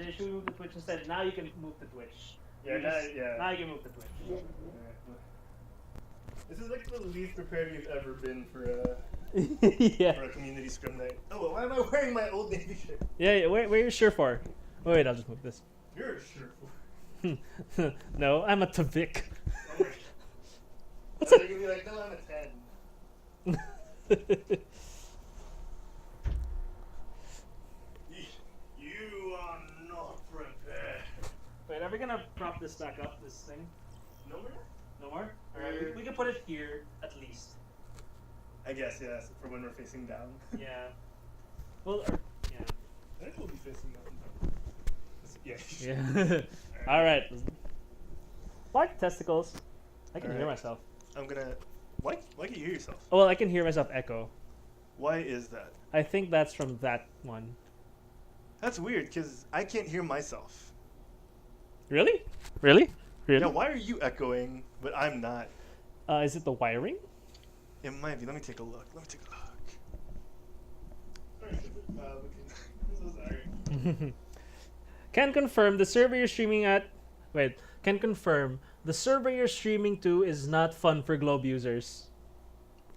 should we move to Twitch instead? Now you can move to Twitch. Yeah, Now you can move to Twitch. This is like the least prepared we've ever been for Yeah. a community scrim night. Oh, well, why am I wearing my Old Navy shirt? Yeah, where your shirt for? Oh, wait, I'll just move this. You're a shirt. No, I'm a Tavik. What's that? You're gonna be like, no, I'm a 10. You are not prepared. Wait, are we gonna prop this back up, this thing? No more? No more? Alright, we can put it here, at least. I guess, yes, for when we're facing down. Yeah. Well, yeah. I think we'll be facing down. Yeah. Yeah. Alright. Like testicles. I can hear Alright. myself. I'm gonna... Why can you hear yourself? Oh, well, I can hear myself echo. Why is that? I think that's from that one. That's weird, because I can't hear myself. Really? Really? Really? Yeah, why are you echoing, but I'm not? Is it the wiring? It might be. Let me take a look. I'm so sorry. Can confirm the server you're streaming at. Wait. Can confirm the server you're streaming to is not fun for Globe users.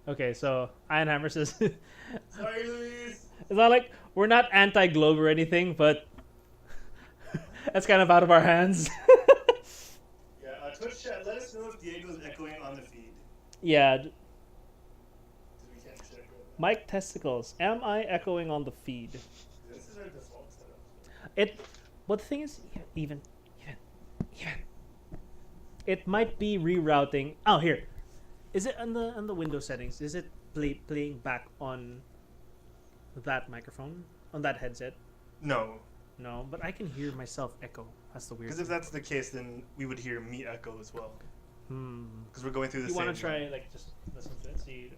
Okay, so Ironhammer says. Sorry, Luis. It's not like we're not anti-Globe or anything, but that's kind of out of our hands. Yeah, Twitch chat, let us know if Diego's echoing on the feed. Yeah. We can't check right now. Mike testicles. Am I echoing on the feed? This is our default setup. But the thing is, even. It might be rerouting. Oh, here. Is it on the Windows settings? Is it playing back on that microphone, on that headset? No. No, but I can hear myself echo. That's the weird. Because if that's the case, then we would hear me echo as well. Because we're going through the You same. want to try like just listen to it? See.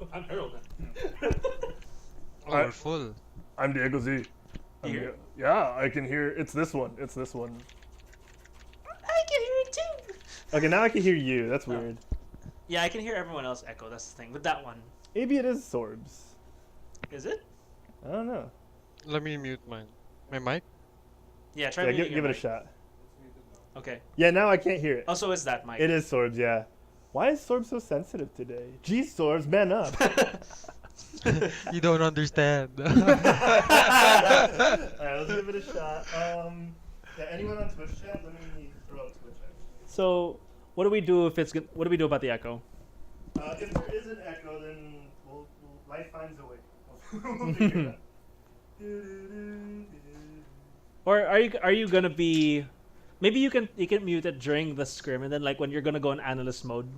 Oh, I'm Herald. Oh, we're full. I'm Diego Z. Yeah, I can hear. It's this one. I can hear it too. Okay, now I can hear you. That's Oh. weird. Yeah, I can hear everyone else echo. That's the thing with that one. Maybe it is Sorbs. Is it? I don't know. Let me mute mine. My mic? Yeah, try Yeah, muting give your it a mic. shot. Okay. Yeah, now I can't hear it. Also, is that mic? It is Sorbs, yeah. Why is Sorbs so sensitive today? Geez, Sorbs, man up. You don't understand. Alright, let's give it a shot. Yeah, anyone on Twitch chat? Let me throw up Twitch actually. So, what do we do if it's good? What do we do about the echo? If there is an echo, then life finds a way. We'll figure it out. Or are you gonna be? Maybe you can mute it during the scrim, and then like when you're gonna go in analyst mode,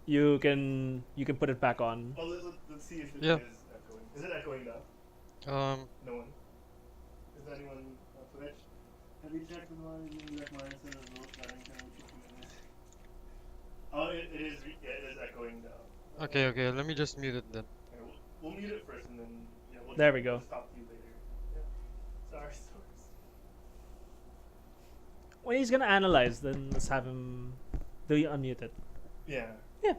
you can put it back on. Well, let's see if it Yeah. is echoing. Is it echoing now? No one. Is anyone on Twitch? Have you checked the one like mine says Oh, it is echoing now. Okay, let me just mute it then. Okay, we'll mute it first and then we'll There we go. stop you later. Yeah. Sorry, Sorbs. When he's gonna analyze, then let's have him. Do you unmute it? Yeah. Yeah.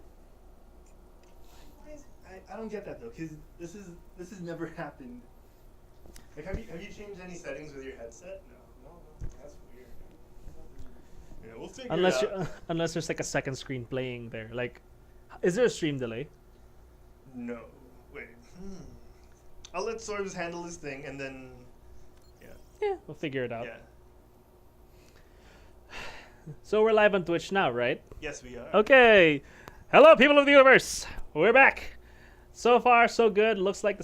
I don't get that though, because this has never happened. Like, have you changed any settings with your headset? No, that's weird. Yeah, we'll figure Unless it out. unless there's like a second screen playing there. Like, is there a stream delay? No. Wait. I'll let Sorbs handle his thing, and then Yeah, we'll figure it out. yeah. So we're live on Twitch now, right? Yes, we are. Okay. Hello, people of the universe. We're back. So far, so good. Looks like the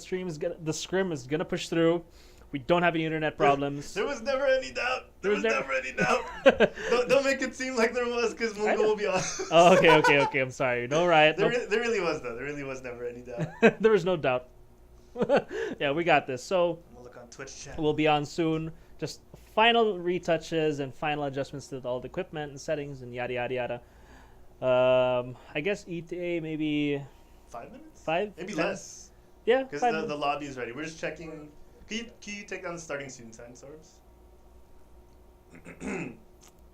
scrim is gonna push through. We don't have any internet problems. There was never any doubt. There was never any doubt. don't make it seem like there was, because Mungo will be on. Oh, okay. I'm sorry. No riot. There really was though. There really was never any doubt. There was no doubt. Yeah, we got this. So We'll look on Twitch chat. we'll be on soon. Just final retouches and final adjustments to all the equipment and settings and yada yada yada. I guess ETA maybe 5 minutes? 5? Maybe 10? less. Yeah, Because 5 the minutes. lobby is ready. We're just checking. Can you take down the starting soon sign, Sorbs?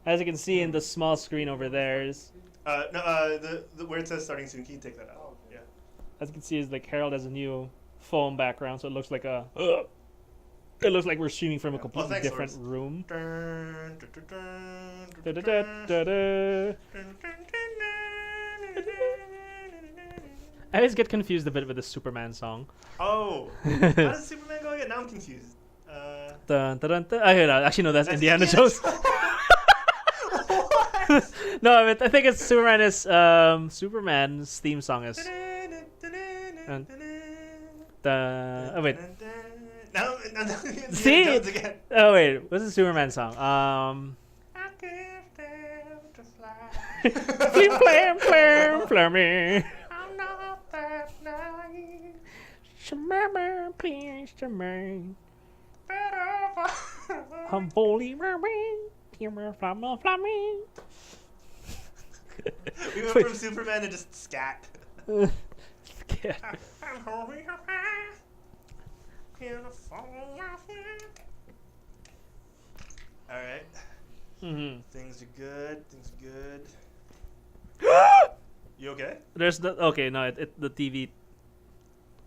As you can see in the small screen over there, is the where it says starting soon, can you take that out? Yeah. as you can see is like Herald has a new foam background, so it looks like a It looks like we're streaming from a completely thanks, different Sorbs. room. Dun, dun, dun, dun, dun, Da-da-da-da-da. dun, dun, I always get confused a bit with the Superman song. Oh, how does Superman go again? Now I'm confused. Dun, dun, dun, dun. Actually, no, that's Indiana Indiana Jones. No, I think it's Superman is Superman's theme song is. Oh wait. Now, See? Jones again. Oh wait, what's the Superman song? I can't stand to fly. Flim flam flam flammy. I'm not that naive. Shimmer, please, shimmer. Better I'm fully ramming. Shimmer, flammer, flammy. We went from Superman to just scat. Yeah. I'm holding her hand in a fall of it. Alright. Mm-hmm. Things are good. Things are good. You okay? There's the no, the TV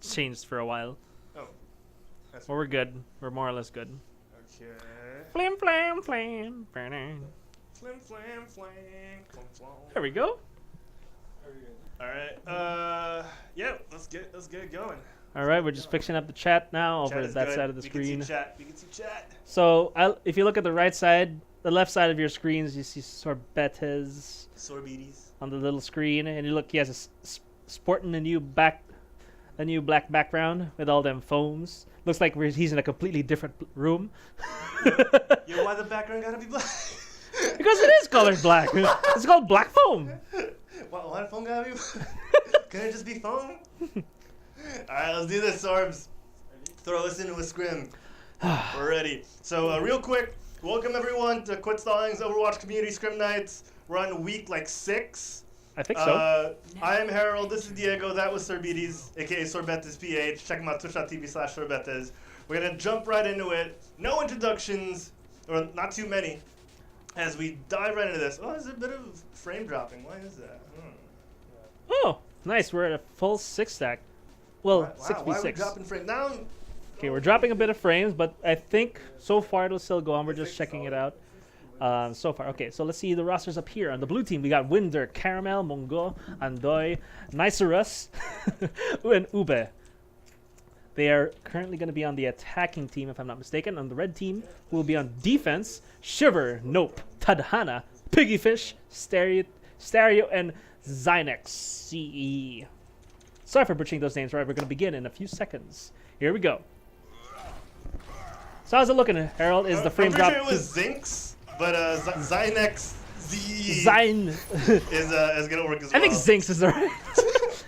changed for a while. Oh. That's But we're good. We're more or less good. okay. Flam flam flam. Flam. Flim flam flam. Flam flam. There we go. Alright. Yeah, let's get it going. All right, we're just fixing up the chat now Chat over is that good. side of the We screen. can see chat. We can see chat. So if you look at the right side, the left side of your screens, you see Sorbetes Sorbetes. on the little screen, and you look, he has sporting a new black background with all them foams. Looks like he's in a completely different room. Yo, why the background gotta be black? Because it is colored black. It's called black foam. Why the phone gotta be black? Can it just be phone? Alright, let's do this, Sorbs. Throw us into a scrim. We're ready. So, real quick, welcome everyone to QuitStalling's Overwatch Community Scrim Nights. We're on week 6. I think so. I am Herald, this is Diego, that was Sorbetes, aka Sorbetes PH. Check him out, twitch.tv/Sorbetes. We're gonna jump right into it. No introductions, or not too many, as we dive right into this. Oh, there's a bit of frame dropping. Why is that? Oh, nice. We're at a full 6-stack. Well, Wow, why are we 6v6. dropping frame? Now, Okay, we're dropping a bit of frames, but I think so far it'll still go on. We're just checking it out. So far. Okay, so let's see the rosters up here. On the blue team, we got Winder, Caramel, Mongo, Andoy, Nicerus, and Ube. They are currently going to be on the attacking team, if I'm not mistaken. On the red team, who will be on defense, Shiver, Nope, Tadhana, Piggyfish, Stereo, and Zynex CE. Sorry for butchering those names, right? We're going to begin in a few seconds. Here we go. So how's it looking, Harold? Is the frame I'm drop? pretty sure it was Zinx, but Zynex ZE Zyn. is gonna work as well. I think Zinx is alright.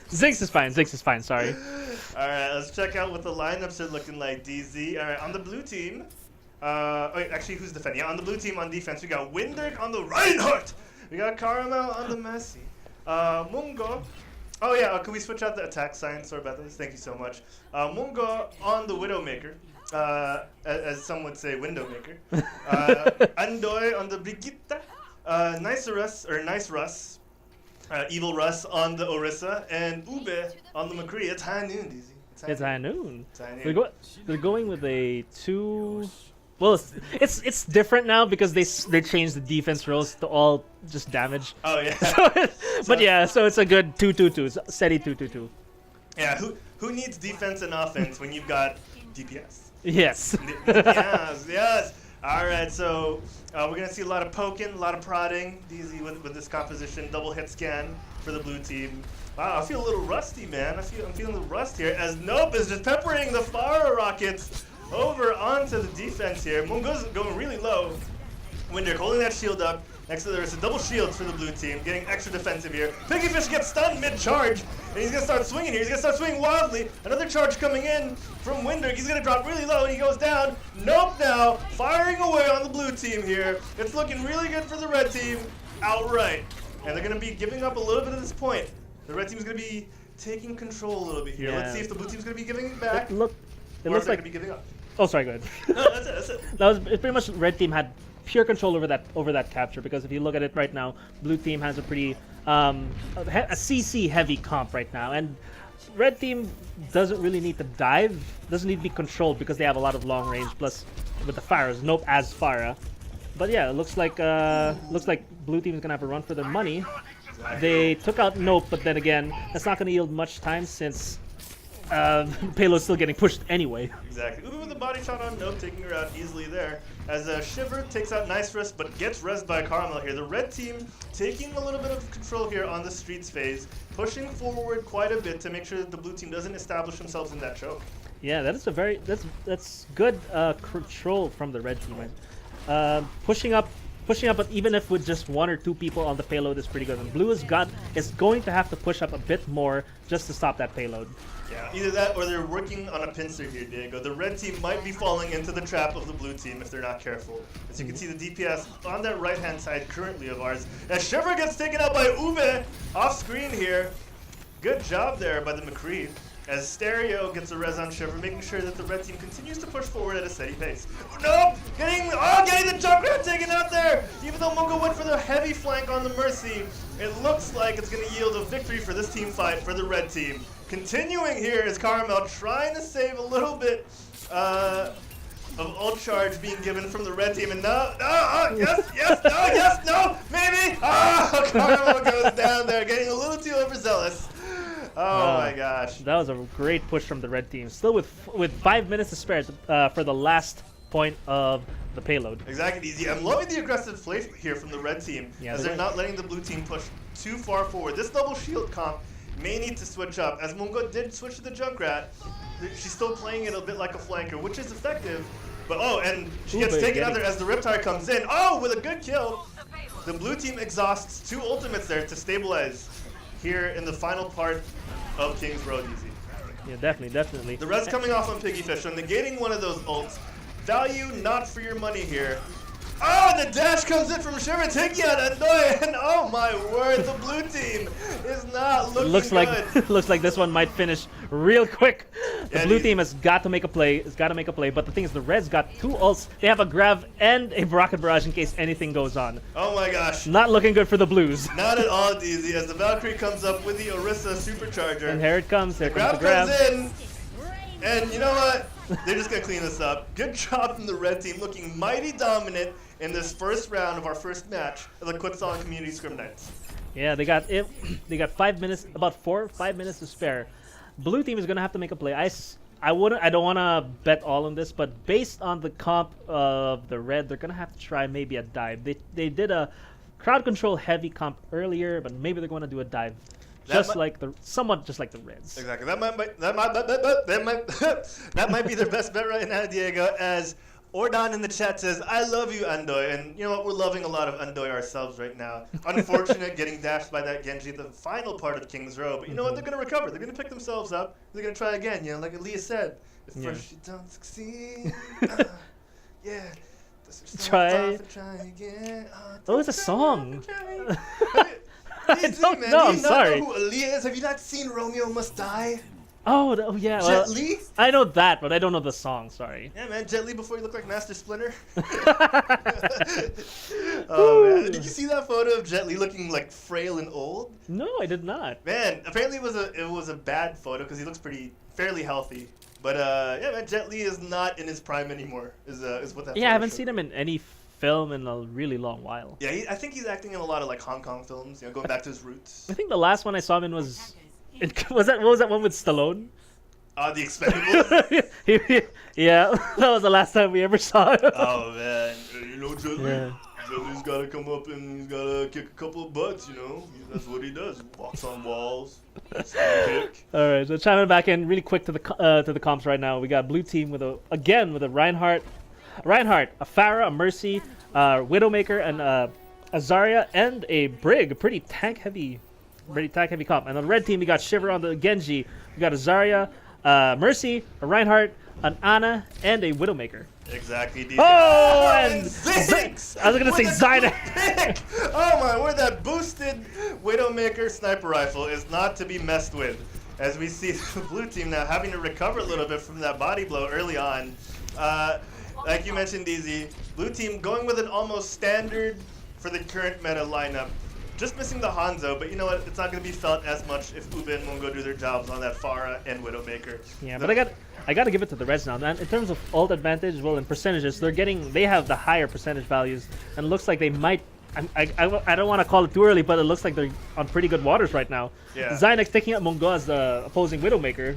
Zinx is fine. Zinx is fine. Sorry. All right, let's check out what the lineups are looking like. DZ. All right, on the blue team. Wait, actually, who's defending? Yeah, on the blue team on defense, we got Windirk on the Reinhardt. We got Caramel on the Messi. Mungo. Oh yeah, can we switch out the attack sign, Sorbetes? Thank you so much. Mungo on the Widowmaker, as some would say, Windowmaker. Andoy on the Brigitte. Nice Russ, Evil Russ on the Orisa, and Ube on the McCree. It's high noon, DZ. It's high noon. It's high noon. They're going with a 2. Well, it's different now because they changed the defense roles to all just damage. Oh yeah. But yeah, so it's a good 2-2-2, steady 2-2-2. Yeah. Who needs defense and offense when you've got DPS? Yes. Yes. All right. So we're gonna see a lot of poking, a lot of prodding. DZ with this composition, double hit scan for the blue team. Wow, I feel a little rusty, man. I'm feeling a little rust here as Nope is just peppering the fire rockets over onto the defense here. Mungo's going really low. Windirk holding that shield up. Next to there is a double shields for the blue team, getting extra defensive here. Piggyfish gets stunned mid-charge, and he's going to start swinging here. He's going to start swinging wildly. Another charge coming in from Windirk. He's going to drop really low, and he goes down. Nope now, firing away on the blue team here. It's looking really good for the red team outright. And they're going to be giving up a little bit at this point. The red team's going to be taking control a little bit here. Yeah. Let's see if the blue team's going to be giving it back. It or looks if they're like. going to be giving up. Oh, sorry. Go ahead. No, that's it. That was pretty much red team had pure control over that capture, because if you look at it right now, blue team has a pretty a CC heavy comp right now, and red team doesn't really need to dive. Doesn't need to be controlled because they have a lot of long range. Plus, with the Pharahs, nope as Pharah. But yeah, it looks like blue team is gonna have to run for their money. They took out Nope, but then again, that's not gonna yield much time since Payload's still getting pushed anyway. Exactly. Ubi with the body shot on Nope, taking her out easily there. As Shiver takes out Nice Rest, but gets rezzed by Caramel here. The red team taking a little bit of control here on the streets phase, pushing forward quite a bit to make sure that the blue team doesn't establish themselves in that choke. Yeah, that is a very that's good control from the red team. Right? Pushing up, but even if with just 1 or 2 people on the payload is pretty good. And blue is going to have to push up a bit more just to stop that payload. Yeah, either that or they're working on a pincer here, Diego. The red team might be falling into the trap of the blue team if they're not careful. As you can see, the DPS on that right-hand side currently of ours. As Shiver gets taken out by Uwe off screen here. Good job there by the McCree. As Stereo gets a res on Shiver, making sure that the red team continues to push forward at a steady pace. Nope! Getting the Junkrat taken out there! Even though Mungo went for the heavy flank on the Mercy, it looks like it's going to yield a victory for this team fight for the red team. Continuing here is Caramel trying to save a little bit of ult charge being given from the red team. And no, maybe! Oh, Caramel goes down there, getting a little too overzealous. Oh my gosh. That was a great push from the red team. Still with 5 minutes to spare for the last point of the payload. Exactly, Easy. I'm loving the aggressive play here from the red team, as they're not letting the blue team push too far forward. This double shield comp may need to switch up. As Mungo did switch to the Junkrat, she's still playing it a bit like a flanker, which is effective. But and she gets taken out there as the Riptide comes in. Oh, with a good kill. The blue team exhausts 2 ultimates there to stabilize here in the final part of King's Road, Easy. Yeah, definitely. The res coming off on Piggyfish, so negating one of those ults. Value not for your money here. Oh, and the dash comes in from Shiver, taking out Annoy, and oh my word, the blue team is not looking good. Looks like this one might finish real quick. The blue team has got to make a play. But the thing is, the Reds got 2 ults. They have a Grav and a Rocket Barrage in case anything goes on. Oh my gosh. Not looking good for the Blues. Not at all, Easy, as the Valkyrie comes up with the Orisa Supercharger. And here it comes. Here comes the Grav Grav. comes in, and you know what? They're just going to clean this up. Good job from the red team, looking mighty dominant in this first round of our first match of the QuitStalling Community Scrim Nights. Yeah, they got 5 minutes, about 4 or 5 minutes to spare. Blue team is gonna have to make a play. I don't want to bet all on this, but based on the comp of the red, they're gonna have to try maybe a dive. They did a crowd control heavy comp earlier, but maybe they're going to do a dive. Somewhat just like the Reds. Exactly. That might be their best bet right now, Diego. As Ordon in the chat says, "I love you, Andoy," and you know what? We're loving a lot of Andoy ourselves right now. Unfortunate getting dashed by that Genji at the final part of King's Row, but you know what? They're gonna recover. They're gonna pick themselves up. They're gonna try again. You know, like Aaliyah said, if first you don't succeed, yeah. Try again. Oh, it's a song. I don't know. I'm sorry. Know who Aaliyah is? Have you not seen Romeo Must Die? Oh yeah. Jet Li? I know that, but I don't know the song. Sorry. Yeah, man. Jet Li before you look like Master Splinter. Oh man, did you see that photo of Jet Li looking like frail and old? No, I did not. Man, apparently it was a bad photo because he looks fairly healthy. But yeah, man, Jet Li is not in his prime anymore. Is what that. Yeah, I haven't seen him in any film in a really long while. Yeah, I think he's acting in a lot of like Hong Kong films. You know, going back to his roots. I think the last one I saw him in was what was that one with Stallone? The Expendables. Yeah, that was the last time we ever saw him. Oh man, you know Jet Li. Yeah. Jet Li's got to come up and he's got to kick a couple of butts. You know, that's what he does. He walks on walls. Kick. All right, so chiming back in really quick to the comps right now. We got blue team with a Reinhardt, a Pharah, a Mercy, Widowmaker, and a Zarya, and a Brig. A pretty tank heavy comp. And on the red team, we got Shiver on the Genji. We got a Zarya, Mercy, a Reinhardt, an Ana, and a Widowmaker. Exactly. DJ. Oh, and Ziggs! I was gonna say Zyda. Oh my word! That boosted Widowmaker sniper rifle is not to be messed with. As we see the blue team now having to recover a little bit from that body blow early on. Like you mentioned, DZ, blue team going with an almost standard for the current meta lineup. Just missing the Hanzo, but you know what? It's not going to be felt as much if Ube and Mungo do their jobs on that Pharah and Widowmaker. Yeah, but I got to give it to the Reds now. Man, in terms of ult advantage, well, in percentages, they have the higher percentage values, and it looks like they might. I don't want to call it too early, but it looks like they're on pretty good waters right now. Yeah. Zynex taking out Mungo as the opposing Widowmaker,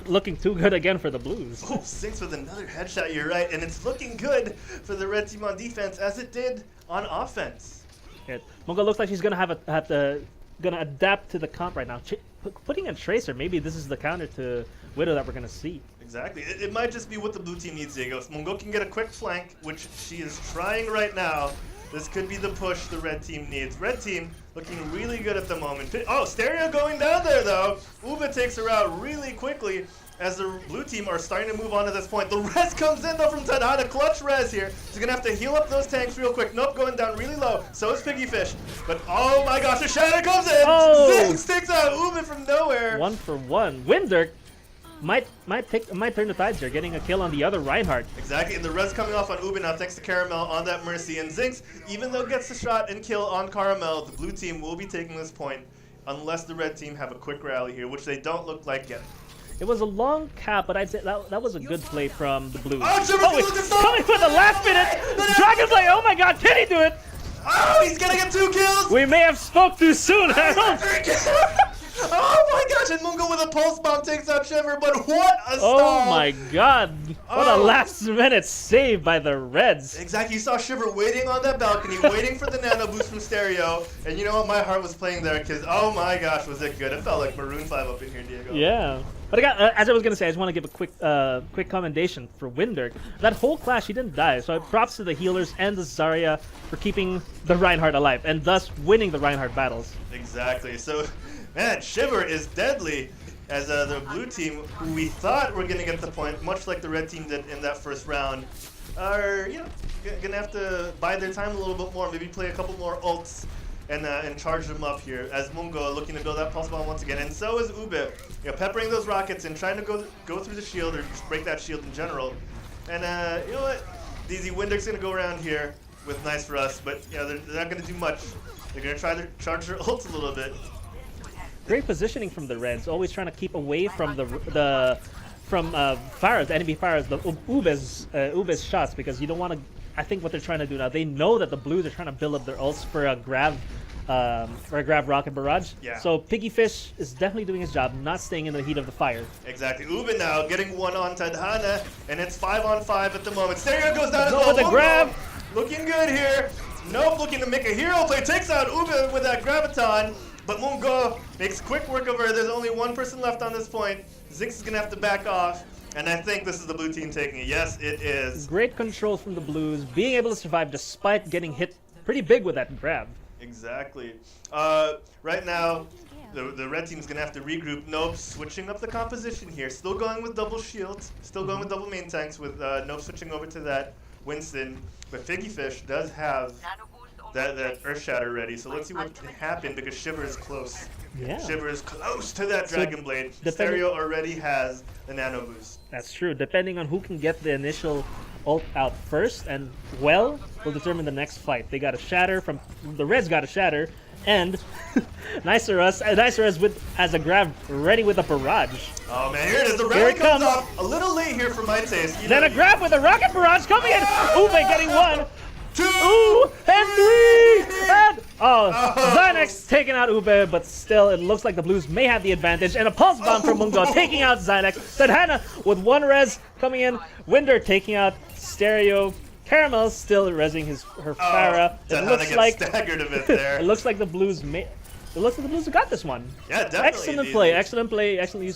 looking too good again for the Blues. Oh, Sinks with another headshot, you're right, and it's looking good for the red team on defense as it did on offense. Yeah. Mungo looks like she's gonna gonna adapt to the comp right now. Putting in Tracer, maybe this is the counter to Widow that we're gonna see. Exactly. It might just be what the blue team needs, Diego. If Mungo can get a quick flank, which she is trying right now, this could be the push the red team needs. Red team looking really good at the moment. Oh, Stereo going down there, though. Uba takes her out really quickly as the blue team are starting to move on to this point. The res comes in, though, from Tadhana. Clutch res here. She's going to have to heal up those tanks real quick. Nope, going down really low. So is Piggyfish. But, oh my gosh, the shadow comes in. Oh! Ziggs takes out Uba from nowhere. 1 for 1. Windirk might turn the tides here, getting a kill on the other Reinhardt. Exactly, and the res coming off on Uba now thanks to Caramel on that Mercy. And Zinx, even though gets the shot and kill on Caramel, the blue team will be taking this point unless the red team have a quick rally here, which they don't look like getting. It was a long cap, but I'd say that was a good play from the Blues. Oh, It's coming for the last minute! Dragonblade, oh my god, can he do it? Oh, he's gonna get 2 kills! We may have spoke too soon, Herald! Oh my gosh, and Mungo with a pulse bomb takes out Shiver, but what a stall! Oh my god, what a last minute save by the Reds. Exactly, you saw Shiver waiting on that balcony, waiting for the nano boost from Stereo, and you know what, my heart was playing there, because oh my gosh, was it good. It felt like Maroon 5 up in here, Diego. Yeah. But I got, as I was gonna say, I just want to give a quick commendation for Windirk. That whole clash, he didn't die, so props to the healers and the Zarya for keeping the Reinhardt alive, and thus winning the Reinhardt battles. Exactly, so, man, Shiver is deadly as the blue team, who we thought were going to get the point, much like the red team did in that first round, are, you know, going to have to bide their time a little bit more, maybe play a couple more ults and charge them up here as Mungo looking to build that pulse bomb once again, and so is Ube, you know, peppering those rockets and trying to go through the shield or just break that shield in general. And you know what, DZ Windirk's going to go around here with nice for us, but you know, they're not going to do much. They're going to try to charge their ults a little bit. Great positioning from the Reds, always trying to keep away from the enemy Pharah's, the Ube's shots, because you don't want to. I think what they're trying to do now, they know that the Blues are trying to build up their ults for a grab rocket barrage. Yeah. So Piggyfish is definitely doing his job, not staying in the heat of the fire. Exactly. Ube now getting one on Tadhana, and it's 5-on-5 at the moment. Stereo goes down as Go well. with the Mungo grab. looking good here. Nope, looking to make a hero play. Takes out Ube with that graviton. But Mungo makes quick work of her. There's only one person left on this point. Zix is going to have to back off. And I think this is the blue team taking it. Yes, it is. Great control from the Blues, being able to survive despite getting hit pretty big with that grab. Exactly. Right now, the red team is going to have to regroup. Nope, switching up the composition here. Still going with double shields. Still going with double main tanks with Nope switching over to that Winston. But Piggyfish does have that Earth Shatter ready. So let's see what can happen because Shiver is close. Yeah. Shiver is close to that So Dragon Blade. Stereo already has the Nano Boost. That's true. Depending on who can get the initial ult out first, and well, will determine the next fight. They got a shatter from the Reds. Got a shatter, and nicer us with as a grab ready with a barrage. Oh man, here it is. The Here rally it comes comes. off a little late here for my taste. You Then know, a grab with a rocket barrage coming in. Ube getting 1, 2, ooh, and 3, and Zynex taking out Ube, but still it looks like the Blues may have the advantage, and a pulse bomb from Mungo taking out Zynex. Tadhana with 1 res coming in. Winder taking out Stereo. Caramel still resing her Pharah. Tadhana gets staggered a bit there. It looks like the Blues have got this one. Yeah, definitely. Excellent play, excellent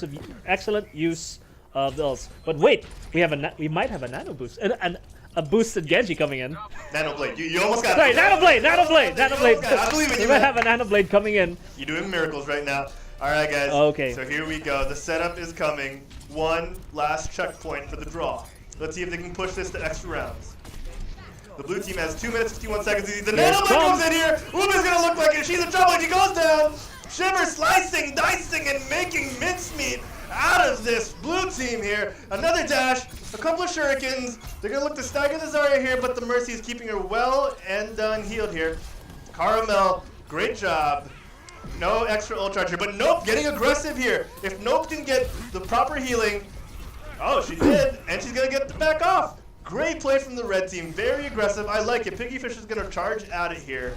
use of the ults. But wait, we might have a nano boost and a boosted Genji coming in. Nano Blade. You almost got Sorry, it. Nano Blade. I believe in We you, might man. have a Nano Blade coming in. You're doing miracles right now. All right, guys. Okay. So here we go. The setup is coming. One last checkpoint for the draw. Let's see if they can push this to extra rounds. The blue team has 2 minutes, 51 seconds. The Nano Blade comes in here. Ube's going to look like it. She's a trouble. She goes down. Shiver slicing, dicing, and making mincemeat out of this blue team here. Another dash, a couple of shurikens. They're going to look to stagger the Zarya here, but the Mercy is keeping her well and done healed here. Caramel Great job. No extra ult charge here, but Nope getting aggressive here. If Nope can get the proper healing, oh, she did, and she's gonna get the back off. Great play from the red team, very aggressive. I like it. Piggyfish is gonna charge out of here.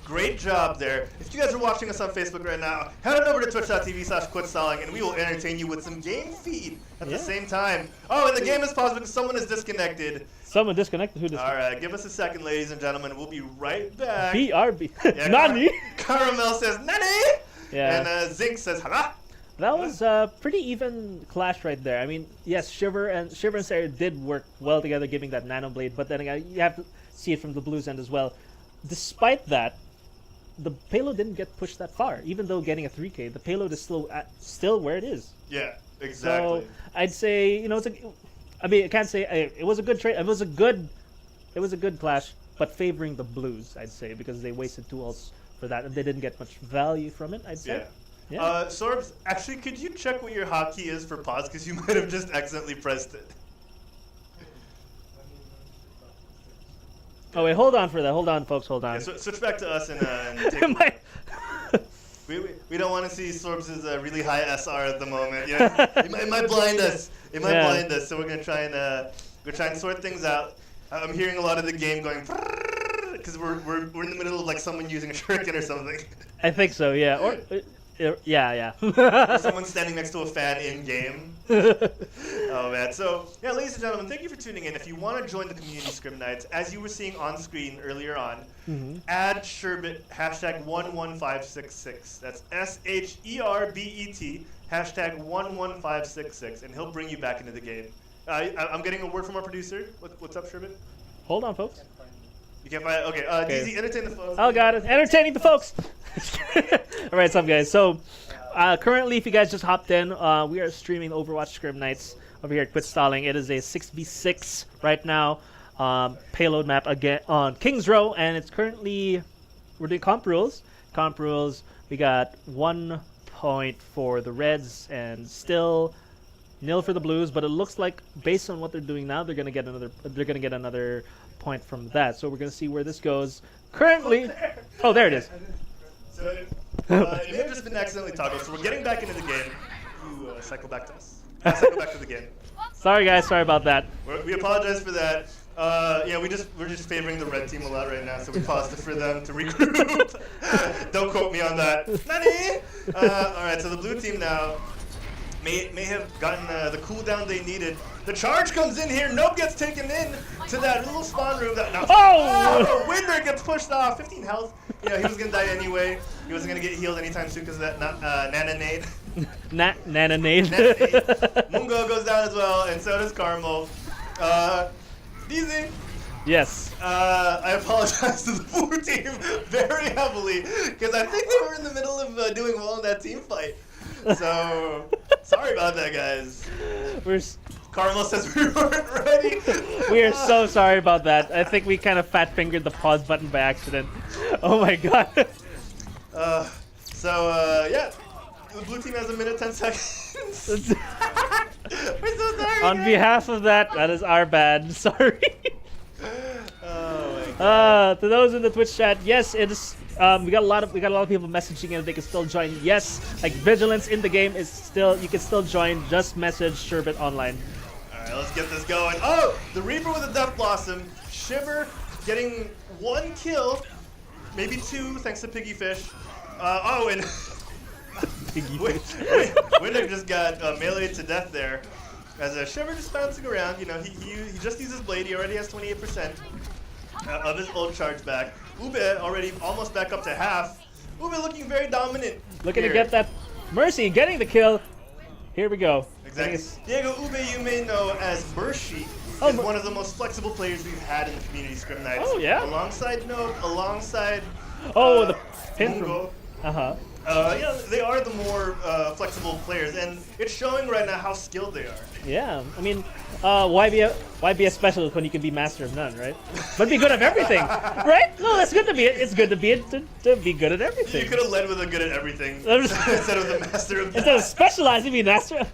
Great job there. If you guys are watching us on Facebook right now, head on over to twitch.tv/QuitStalling and we will entertain you with some game feed at the same time. Oh, and the game is paused because someone is disconnected. Someone disconnected? Who disconnected? All right, give us a second, ladies and gentlemen. We'll be right back. BRB. Yeah, Nani? Caramel says, Nani? Yeah. And Zink says, Hala? That was a pretty even clash right there. I mean, yes, Shiver and Sarah did work well together, giving that Nano Blade, but then again, you have to see it from the Blues end as well. Despite that, the payload didn't get pushed that far. Even though getting a 3K, the payload is still where it is. Yeah, exactly. So I'd say, you know, I can't say it was a good trade. It was a good clash, but favoring the Blues, I'd say, because they wasted 2 ults for that and they didn't get much value from it. I'd say. Yeah. Sorbs, actually, could you check what your hotkey is for pause? Because you might have just accidentally pressed it. Oh wait, hold on for that. Hold on, folks. Hold on. Yeah, switch back to us and take we don't want to see Sorbs' really high SR at the moment. Yeah, it might blind us. It might blind us. So we're gonna try and sort things out. I'm hearing a lot of the game going because we're in the middle of like someone using a shuriken or something. I think so. Yeah. Or yeah. Or someone standing next to a fan in game. Oh man. So yeah, ladies and gentlemen, thank you for tuning in. If you want to join the community Scrim Nights, as you were seeing on screen earlier on, add Sherbet #11566. That's SHERBET #11566, and he'll bring you back into the game. I'm getting a word from our producer. What's up, Sherbet? Hold on, folks. You can't find it? Okay. DZ, entertain the folks. Oh, got it. Entertaining the folks. All right, what's up, guys? So, currently, if you guys just hopped in, we are streaming Overwatch Scrim Nights over here at QuitStalling. It is a 6v6 right now, payload map again on Kings Row, and it's currently, we're doing comp rules. Comp rules, we got 1 point for the Reds and still nil for the Blues, but it looks like based on what they're doing now, they're gonna get another point from that. So we're gonna see where this goes. Currently, oh, there it is. So it may have just been accidentally toggled. So we're getting back into the game. You cycle back to us. Cycle back to the game. Sorry, guys. Sorry about that. We apologize for that. Yeah, we're just favoring the red team a lot right now, so we paused it for them to regroup. Don't quote me on that. Nani? All right, so the blue team now may have gotten the cooldown they needed. The charge comes in here. Nope gets taken in to that little spawn room. Oh! Winder gets pushed off. 15 health. Yeah, he was gonna die anyway. He wasn't gonna get healed anytime soon because of that Nana nade. Nana nade. Mungo goes down as well, and so does Carmel. DZ. Yes. I apologize to the blue team very heavily because I think they were in the middle of doing well in that team fight. So sorry about that, guys. Carmel says we weren't ready. We are so sorry about that. I think we kind of fat-fingered the pause button by accident. Oh my god. Yeah, the blue team has a minute 10 seconds. We're so sorry. On behalf of that is our bad. Sorry. Oh my god. To those in the Twitch chat, yes, it is. We got a lot of people messaging and they can still join. Yes, like Vigilance in the game is still, you can still join. Just message Sherbet online. All right, let's get this going. Oh, the Reaper with a Death Blossom. Shiver getting 1 kill, maybe 2 thanks to Piggyfish. And Winder just got melee to death there. As Shiver just bouncing around, you know, he just used his blade. He already has 28% of his ult charge back. Ube already almost back up to half. Ube looking very dominant. Looking to get that Mercy, getting the kill. Here we go. Exactly. Diego Ube, you may know as Mercy, is one of the most flexible players we've had in the community Scrim Nights. Oh yeah. Alongside Nope, alongside the pin Mungo. Uh-huh. Yeah, they are the more flexible players, and it's showing right now how skilled they are. Yeah, I mean, why be a specialist when you can be master of none, right? But be good at everything, right? No, that's good to be. It's good to be good at everything. You could have led with a good at everything instead of the master of. Instead of specializing, be master.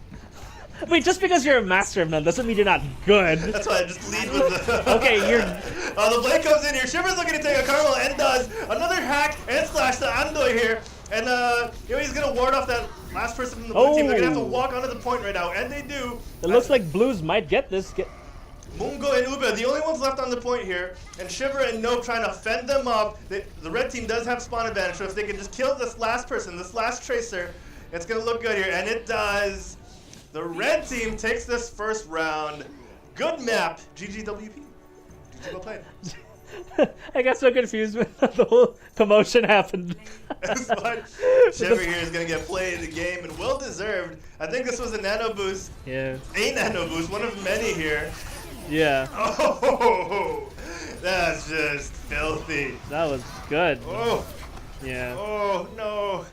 Wait, just because you're a master of none doesn't mean you're not good. That's why I just lead with the... Okay, you're... the blade comes in here. Shiver's looking to take a Carmel and does another hack and slash to Andoy here. And he's going to ward off that last person from the blue team. They're going to have to walk onto the point right now, and they do. It looks like Blues might get this. Mungo and Ube, the only ones left on the point here, and Shiver and Nope trying to fend them up. The red team does have spawn advantage, so if they can just kill this last person, this last tracer, it's going to look good here, and it does. The red team takes this first round. Good map, GGWP. GG, well played. I got so confused when the whole commotion happened. That's fine. Shiver here is going to get played the game, and well deserved. I think this was a nano boost. Yeah. A nano boost, one of many here. Yeah. Oh, that's just filthy. That was good. Oh. Yeah. Oh, no.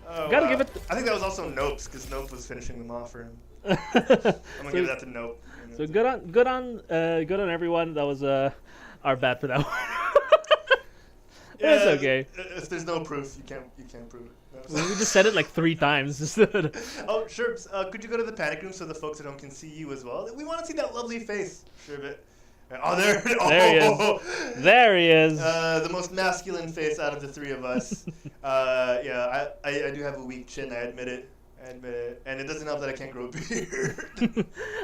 Oh, Gotta give it. I think that was also Nope's, because Nope was finishing them off for him. I'm gonna give that to Nope. So good on everyone. That was our bad for that one. Yeah, It's okay. If there's no proof, you can't prove it. No. We just said it like 3 times. Oh, Sherbs, could you go to the panic room so the folks at home can see you as well? We want to see that lovely face, Sherbet. Oh, there. Oh, There he is. There he is. The most masculine face out of the 3 of us. Yeah, I do have a weak chin. I admit it. And it doesn't help that I can't grow a beard.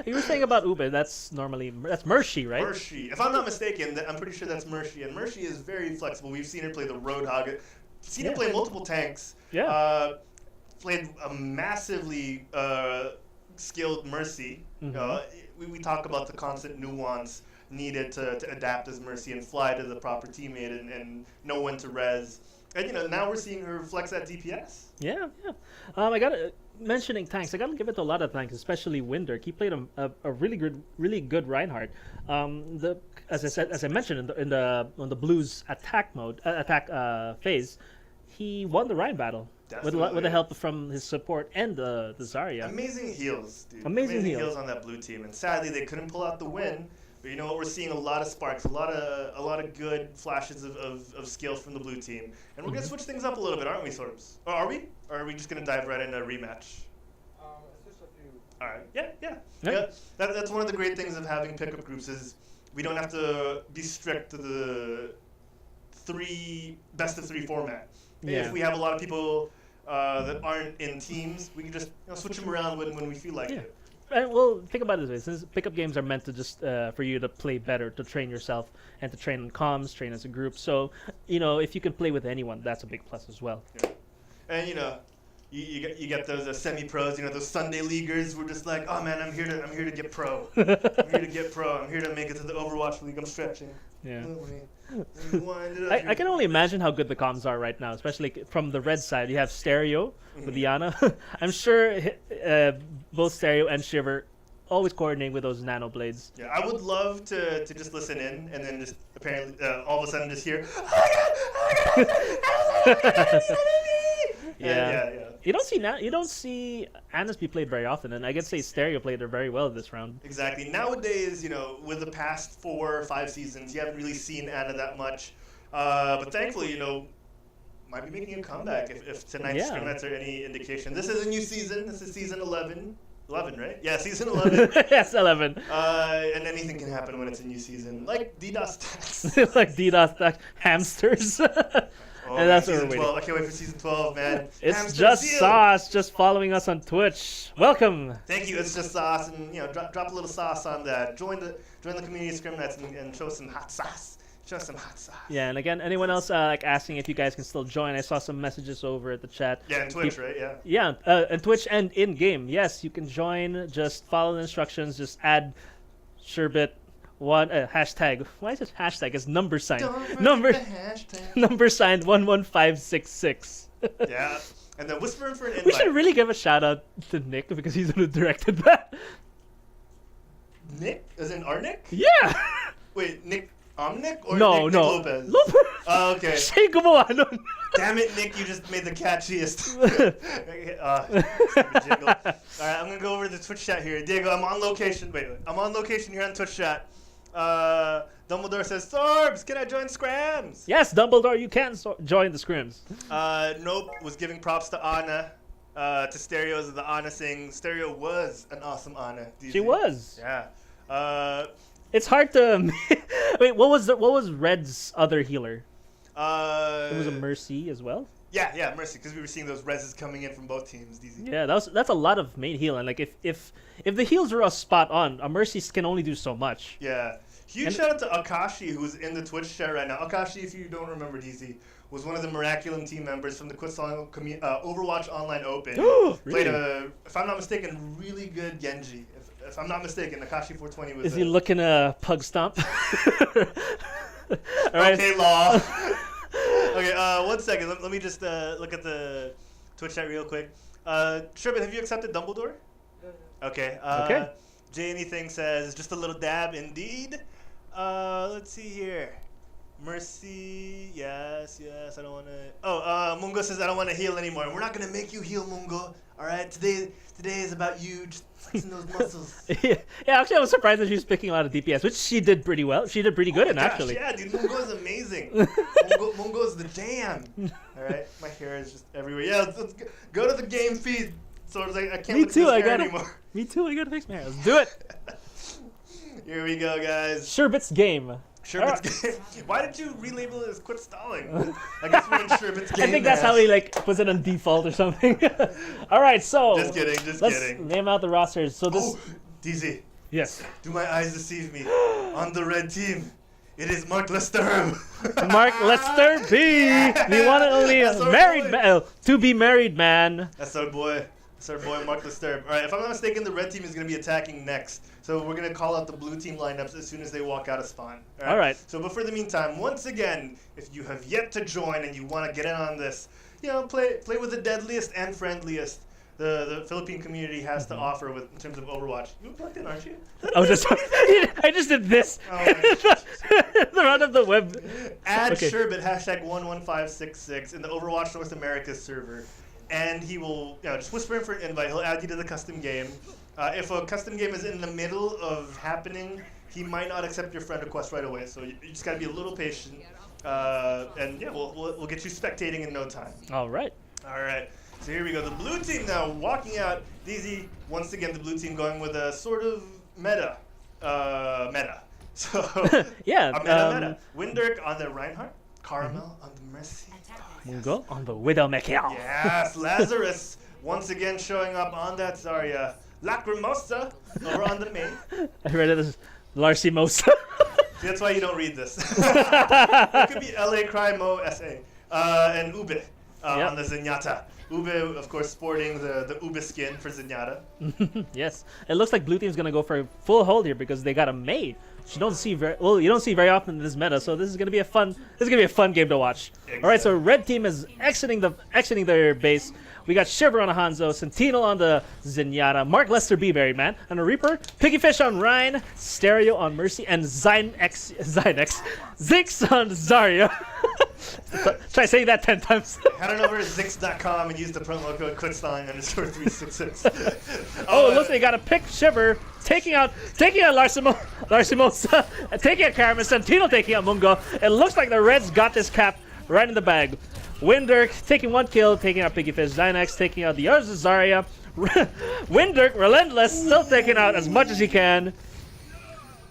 You were saying about Ube. That's Mershi, right? Mershi. If I'm not mistaken, I'm pretty sure that's Mershi. And Mershi is very flexible. We've seen her play the Roadhog. Seen her play multiple tanks. Yeah. Played a massively skilled Mercy. Mm-hmm. We talk about the constant nuance needed to adapt as Mercy and fly to the proper teammate and know when to res. And now we're seeing her flex that DPS. Yeah. I got mentioning tanks. I gotta give it to a lot of tanks, especially Windirk. He played a really good Reinhardt. As I mentioned on the Blues attack mode phase, he won the Rhine battle with the help from his support and the Zarya. Amazing heals, dude. Amazing heals on that blue team, and sadly they couldn't pull out the win. But you know what? We're seeing a lot of sparks, a lot of good flashes of skills from the blue team, and we're gonna switch things up a little bit, aren't we, Sorbs? Or are we? Or are we just gonna dive right into a rematch? All right. Yeah. That's one of the great things of having pickup groups is we don't have to be strict to the best of 3 format. Yeah. If we have a lot of people that aren't in teams, we can just switch them around when we feel like it. And well, think about it this way: since pickup games are meant to just for you to play better, to train yourself, and to train on comms, train as a group. So if you can play with anyone, that's a big plus as well. Yeah. And you get those semi-pros, those Sunday leaguers. We're just like, oh man, I'm here to get pro. I'm here to get pro. I'm here to make it to the Overwatch league. I'm stretching. Yeah. I can only imagine how good the comms are right now, especially from the red side. You have Stereo with Diana. I'm sure both Stereo and Shiver always coordinate with those nano blades. Yeah, I would love to just listen in and then just apparently all of a sudden just hear. Yeah. You don't see Anna's be played very often, and I could say Stereo played her very well this round. Exactly. Nowadays, with the past 4 or 5 seasons, you haven't really seen Anna that much. But thankfully, might be making a comeback if tonight's scrimmets are any indication. This is a new season. This is season 11. 11, right? Yeah, season 11. Yes, 11. And anything can happen when it's a new season, like DDoS attacks. Like DDoS attacks, hamsters. Oh, and that's season what we're 12. I can't wait for season 12, man. It's Hamster just Zeal. Sauce, just following us on Twitch. Welcome. Thank you. It's just Sauce, and drop a little sauce on that. Join the community scrim nets and show some hot sauce. Show some hot sauce. Yeah, and again, anyone else asking if you guys can still join? I saw some messages over at the chat. Yeah, and Twitch, right? Yeah. Yeah, and Twitch and in game. Yes, you can join. Just follow the instructions. Just add Sherbet. Hashtag. Why is it hashtag? It's number sign. Number 11566. Yeah. And then whispering for an invite. We should really give a shout out to Nick because he's the one who directed that. Nick? As in our Nick? Yeah. Wait, Nick Nick or no, Nick, no. Nick Lopez? Lopez. Oh, okay. Siya gumawa nun. Damn it, Nick! You just made the catchiest. Stupid jingle. All right, I'm gonna go over to the Twitch chat here. Diego, I'm on location. Wait, I'm on location here on Twitch chat. Dumbledore says, Sorbs, can I join Scrims? Yes, Dumbledore, you can join the Scrims. Nope was giving props to Anna. to Stereo as the Ana saying Stereo was an awesome Ana. She was. Yeah. It's hard to. Wait, what was Red's other healer? It was a Mercy as well. Yeah, Mercy, because we were seeing those reses coming in from both teams. DZ. Yeah, that's a lot of main heal, and like if the heals are spot on, a Mercy can only do so much. Yeah. Huge shout out to Akashi, who's in the Twitch chat right now. Akashi, if you don't remember, DZ, was one of the Miraculum team members from the QuitStalling Overwatch Online Open. Really? Played a, if I'm not mistaken, really good Genji. If I'm not mistaken, Akashi 420 was. Is he looking a pug stomp? All right. Okay, Law. Okay, 1 second. Let me just look at the Twitch chat real quick. Sherbet, have you accepted Dumbledore? Okay. Okay. Jay Anything says, just a little dab indeed. Let's see here. Mercy, yes, I don't want to. Oh, Mungo says, I don't want to heal anymore. We're not going to make you heal, Mungo. All right, today is about you just flexing those muscles. Yeah, actually, I was surprised that she was picking a lot of DPS, which she did pretty well. She did pretty good, Gosh, actually. Yeah, dude, Mungo's amazing. Mungo's the jam. All right, my hair is just everywhere. Yeah, let's go to the game feed. So it's like, I can't look at this hair anymore. Me too, I gotta fix my hair. Let's do it. Here we go, guys. Sherbet's game. Sherbet's game. Why did you relabel it as QuitStalling? I guess we're in Sherbet's game. I think that's how he like puts it on default or something. All right, so Just kidding. let's name out the rosters. So this. Oh, DZ. Yes. Do my eyes deceive me? On the red team, it is Mark Lester. Mark Lester B. The one and only That's our married boy. to be married man. That's our boy. That's our boy, Mark Lester. All right, if I'm not mistaken, the red team is going to be attacking next. So we're going to call out the blue team lineups as soon as they walk out of spawn. All right. So, but for the meantime, once again, if you have yet to join and you want to get in on this, play with the deadliest and friendliest the Philippine community has to offer in terms of Overwatch. You plugged in, aren't you? Oh, I just did this. Oh my the run of the web. Add Okay. Sherbet #11566 in the Overwatch North America server, and he will just whisper in for an invite. He'll add you to the custom game. If a custom game is in the middle of happening, he might not accept your friend request right away. So you just gotta be a little patient, and yeah, we'll get you spectating in no time. All right. All right. So here we go. The blue team now walking out. DZ once again. The blue team going with a sort of meta. So Yeah. a meta. Windirk on the Reinhardt. Caramel on the Mercy. Mungo on the Widowmaker. Yes, Lazarus once again showing up on that Zarya. Lacrimosa over on the main. I read it as Larcimosa. See, that's why you don't read this. It could be LA Cry Mo SA. And Ube on the Zenyatta. Ube, of course, sporting the Ube skin for Zenyatta. Yes. It looks like blue team's gonna go for a full hold here because they got a Mei. You don't see very often in this meta, so this is gonna be a fun game to watch. Exactly. All right, so red team is exiting their base. We got Shiver on a Hanzo, Sentinel on the Zenyatta, Mark Lester B, Berry Man, and a Reaper, Piggyfish on Ryan, Stereo on Mercy, and Zix on Zarya. Try saying that 10 times. Head on over to Zix.com and use the promo code QuitStalling_366. Oh, look, they got a pick Shiver, taking out Larcimosa, taking out Caramel, Sentinel taking out Mungo. It looks like the Reds got this cap right in the bag. Windirk taking one kill, taking out Piggyfish. Zynex taking out the others of Zarya. Windirk, relentless, still taking out as much as he can.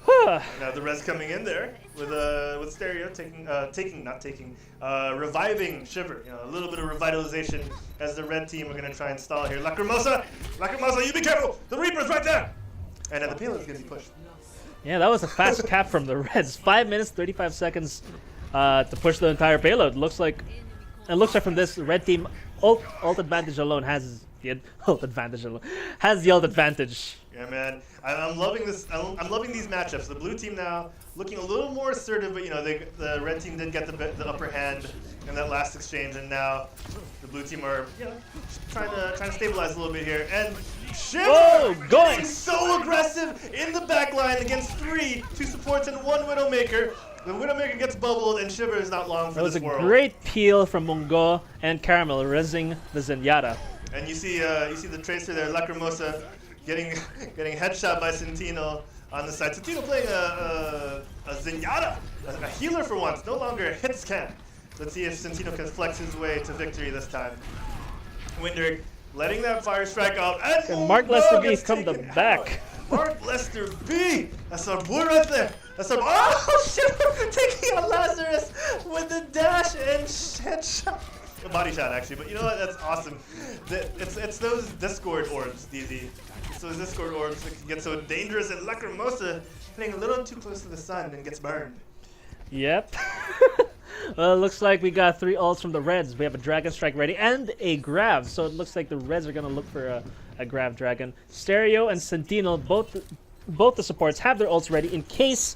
Now the res coming in there with Stereo reviving Shiver. A little bit of revitalization as the red team are gonna try and stall here. Lacrimosa, you be careful! The Reaper's right there! And then the payload's gonna be pushed. Yeah, that was a fast cap from the Reds. 5 minutes, 35 seconds to push the entire payload. It looks like from this, the red team ult advantage alone has the ult advantage. Yeah, man. I'm loving this. I'm loving these matchups. The blue team now looking a little more assertive, but the red team did get the upper hand in that last exchange, and now the blue team are trying to stabilize a little bit here. And Shiver going so aggressive in the back line against two supports and one Widowmaker. The Widowmaker gets bubbled, and Shiver is not long for this world. That was a great peel from Mungo and Caramel, rezzing the Zenyatta. And you see the tracer there, Lacrimosa, getting headshot by Sentinel on the side. Sentinel playing a Zenyatta, a healer for once, no longer a hit scan. Let's see if Sentinel can flex his way to victory this time. Windirk letting that fire strike out. And Mark Mungo Lester B gets from the taken back. out. Mark Lester B. That's our boy right there. That's our oh shit! Taking out Lazarus with the dash and headshot. A body shot actually, but you know what? That's awesome. It's those Discord orbs, DZ. It's those Discord orbs that can get so dangerous, and Lacrimosa hitting a little too close to the sun and gets burned. Yep. Well, it looks like we got 3 ults from the Reds. We have a Dragon Strike ready and a Grav. So it looks like the Reds are going to look for a Grav Dragon. Stereo and Sentinel, both the supports have their ults ready in case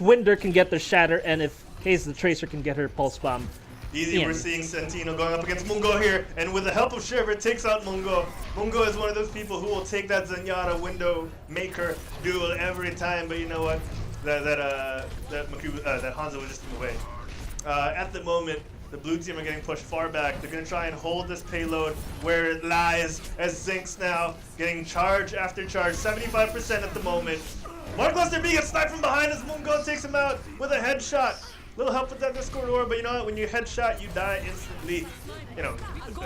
Winder can get their Shatter and in case the Tracer can get her Pulse Bomb. Easy, we're seeing Sentinel going up against Mungo here, and with the help of Shiver, takes out Mungo. Mungo is one of those people who will take that Zenyatta window maker duel every time, but you know what? That Hanzo was just in the way. At the moment, the blue team are getting pushed far back. They're going to try and hold this payload where it lies, as Zinx now getting charge after charge, 75% at the moment. Mark Lester B gets sniped from behind as Mungo takes him out with a headshot. Little help with that Discord orb, but you know what? When you headshot, you die instantly. You know,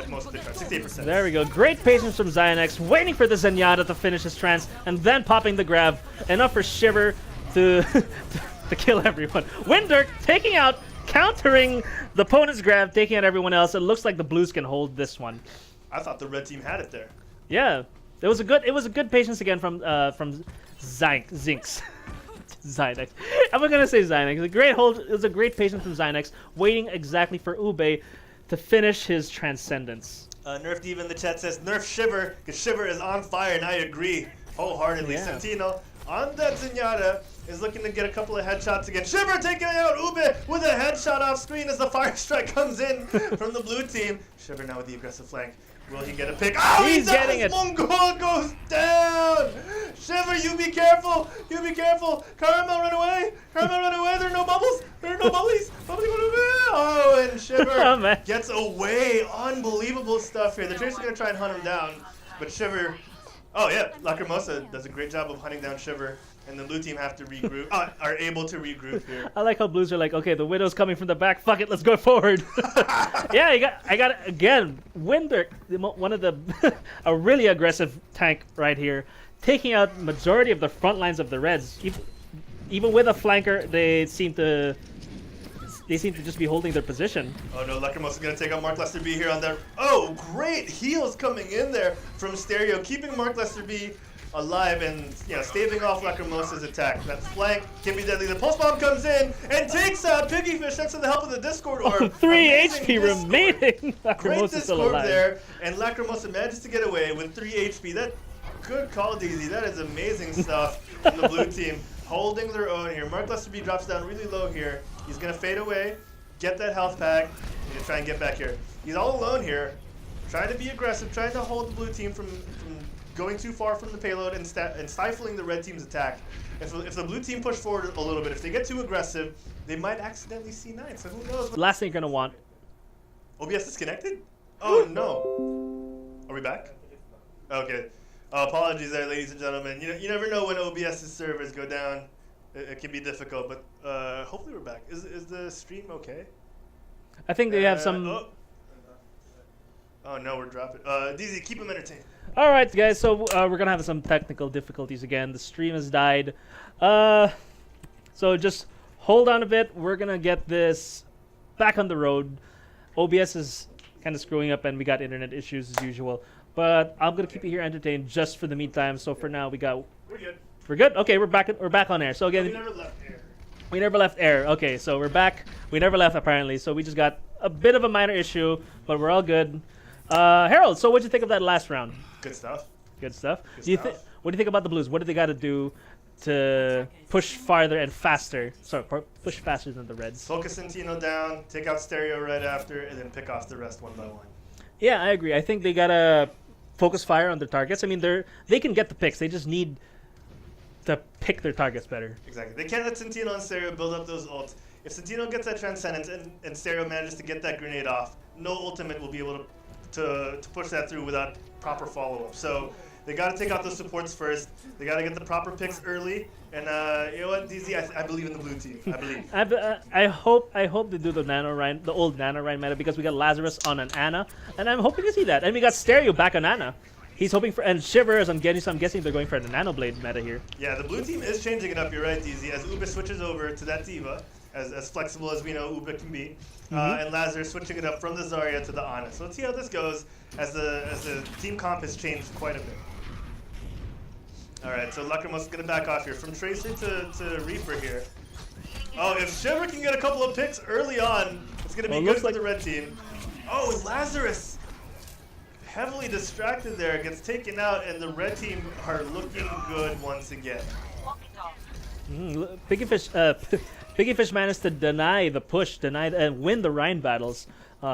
most of the time, 68%. There we go. Great patience from Xynex, waiting for the Zenyatta to finish his trance, and then popping the grab. Enough for Shiver to kill everyone. Winder taking out, countering the opponent's grab, taking out everyone else. It looks like the Blues can hold this one. I thought the red team had it there. Yeah, it was a good patience again from Zinx. Xynex. I'm gonna say Xynex. A great hold. It was a great patience from Xynex, waiting exactly for Ube to finish his transcendence. Nerf Diva in the chat says nerf Shiver, because Shiver is on fire, and I agree wholeheartedly. Yeah. Sentinel on that Zenyatta is looking to get a couple of headshots again. Shiver taking out Ube with a headshot off screen as the fire strike comes in from the blue team. Shiver now with the aggressive flank. Will he get a pick? Oh, He's getting it. Mongol goes down. Shiver, you be careful. You be careful. Caramel, run away. Caramel, run away. There are no bubbles. There are no bubblies. Bubbly, run away. Oh, and Shiver Oh, gets away. Unbelievable stuff here. The Tracer's going to try and hunt him down, but Shiver... Oh, yeah. Lacrimosa does a great job of hunting down Shiver, and the blue team have to regroup, are able to regroup here. I like how Blues are like, okay, the Widow's coming from the back. Fuck it, let's go forward. Yeah, I got it again. Winder, one of the a really aggressive tank right here, taking out majority of the front lines of the Reds. Even with a flanker, they seem to just be holding their position. Oh no, Lacrimosa's gonna take out Mark Lester B here on that. Oh, great heals coming in there from Stereo, keeping Mark Lester B alive and staving off Lacrimosa's attack. That flank can be deadly. The pulse bomb comes in and takes out Piggyfish thanks to the help of the Discord orb. 3 Amazing HP Discord. remaining. Great Lacrimosa's still Discord alive. there, and Lacrimosa manages to get away with 3 HP. That good call, DZ. That is amazing stuff from the blue team, holding their own here. Mark Lester B drops down really low here. He's gonna fade away, get that health pack, and try and get back here. He's all alone here, trying to be aggressive, trying to hold the blue team from going too far from the payload and stifling the red team's attack. If the blue team push forward a little bit, if they get too aggressive, they might accidentally C9. So who knows? Last thing you're gonna want. OBS disconnected? Oh no. Are we back? Okay. Apologies there, ladies and gentlemen. You never know when OBS's servers go down. It can be difficult, but hopefully we're back. Is the stream okay? I think they have some. Oh no, we're dropping. DZ, keep them entertained. All right, guys. So we're gonna have some technical difficulties again. The stream has died. So just hold on a bit. We're gonna get this back on the road. OBS is kind of screwing up, and we got internet issues as usual. But I'm gonna keep you here entertained just for the meantime. So for now, We're good. we're good. Okay, we're back. We're back on air. So again, We never left here. we never left air. Okay, so we're back. We never left apparently. So we just got a bit of a minor issue, but we're all good. Herald, so what'd you think of that last round? Good stuff. Good stuff. Good What do you think about the Blues? What do they got to do to push farther and faster? Sorry, push faster than the Reds. Focus Sentino down, take out Stereo right after, and then pick off the rest one by one. Yeah, I agree. I think they gotta focus fire on their targets. I mean, they can get the picks. They just need to pick their targets better. Exactly. They can't let Sentino and Stereo build up those ults. If Sentino gets that Transcendence and Stereo manages to get that grenade off, no ultimate will be able to push that through without proper follow-up. So They got to take out those supports first. They got to get the proper picks early. And you know what, DZ, I believe in the blue team. I believe. I hope they do the the old Nano Ryan meta, because we got Lazarus on an Ana, and I'm hoping to see that. And we got Stereo back on Ana. He's hoping for, and Shiver is on Genji, so I'm guessing they're going for the Nano Blade meta here. Yeah, the blue team is changing it up. You're right, DZ. As Ube switches over to that Diva, as flexible as we know Ube can be, and Lazarus switching it up from the Zarya to the Ana. So let's see how this goes as the team comp has changed quite a bit. All right, so Lacrimos is going to back off here. From Tracer to Reaper here. Oh, if Shiver can get a couple of picks early on, it's going to be good for the red team. Oh, and Lazarus, heavily distracted there, gets taken out, and the red team are looking good once again. Piggyfish managed to deny the push, and win the Rhine battles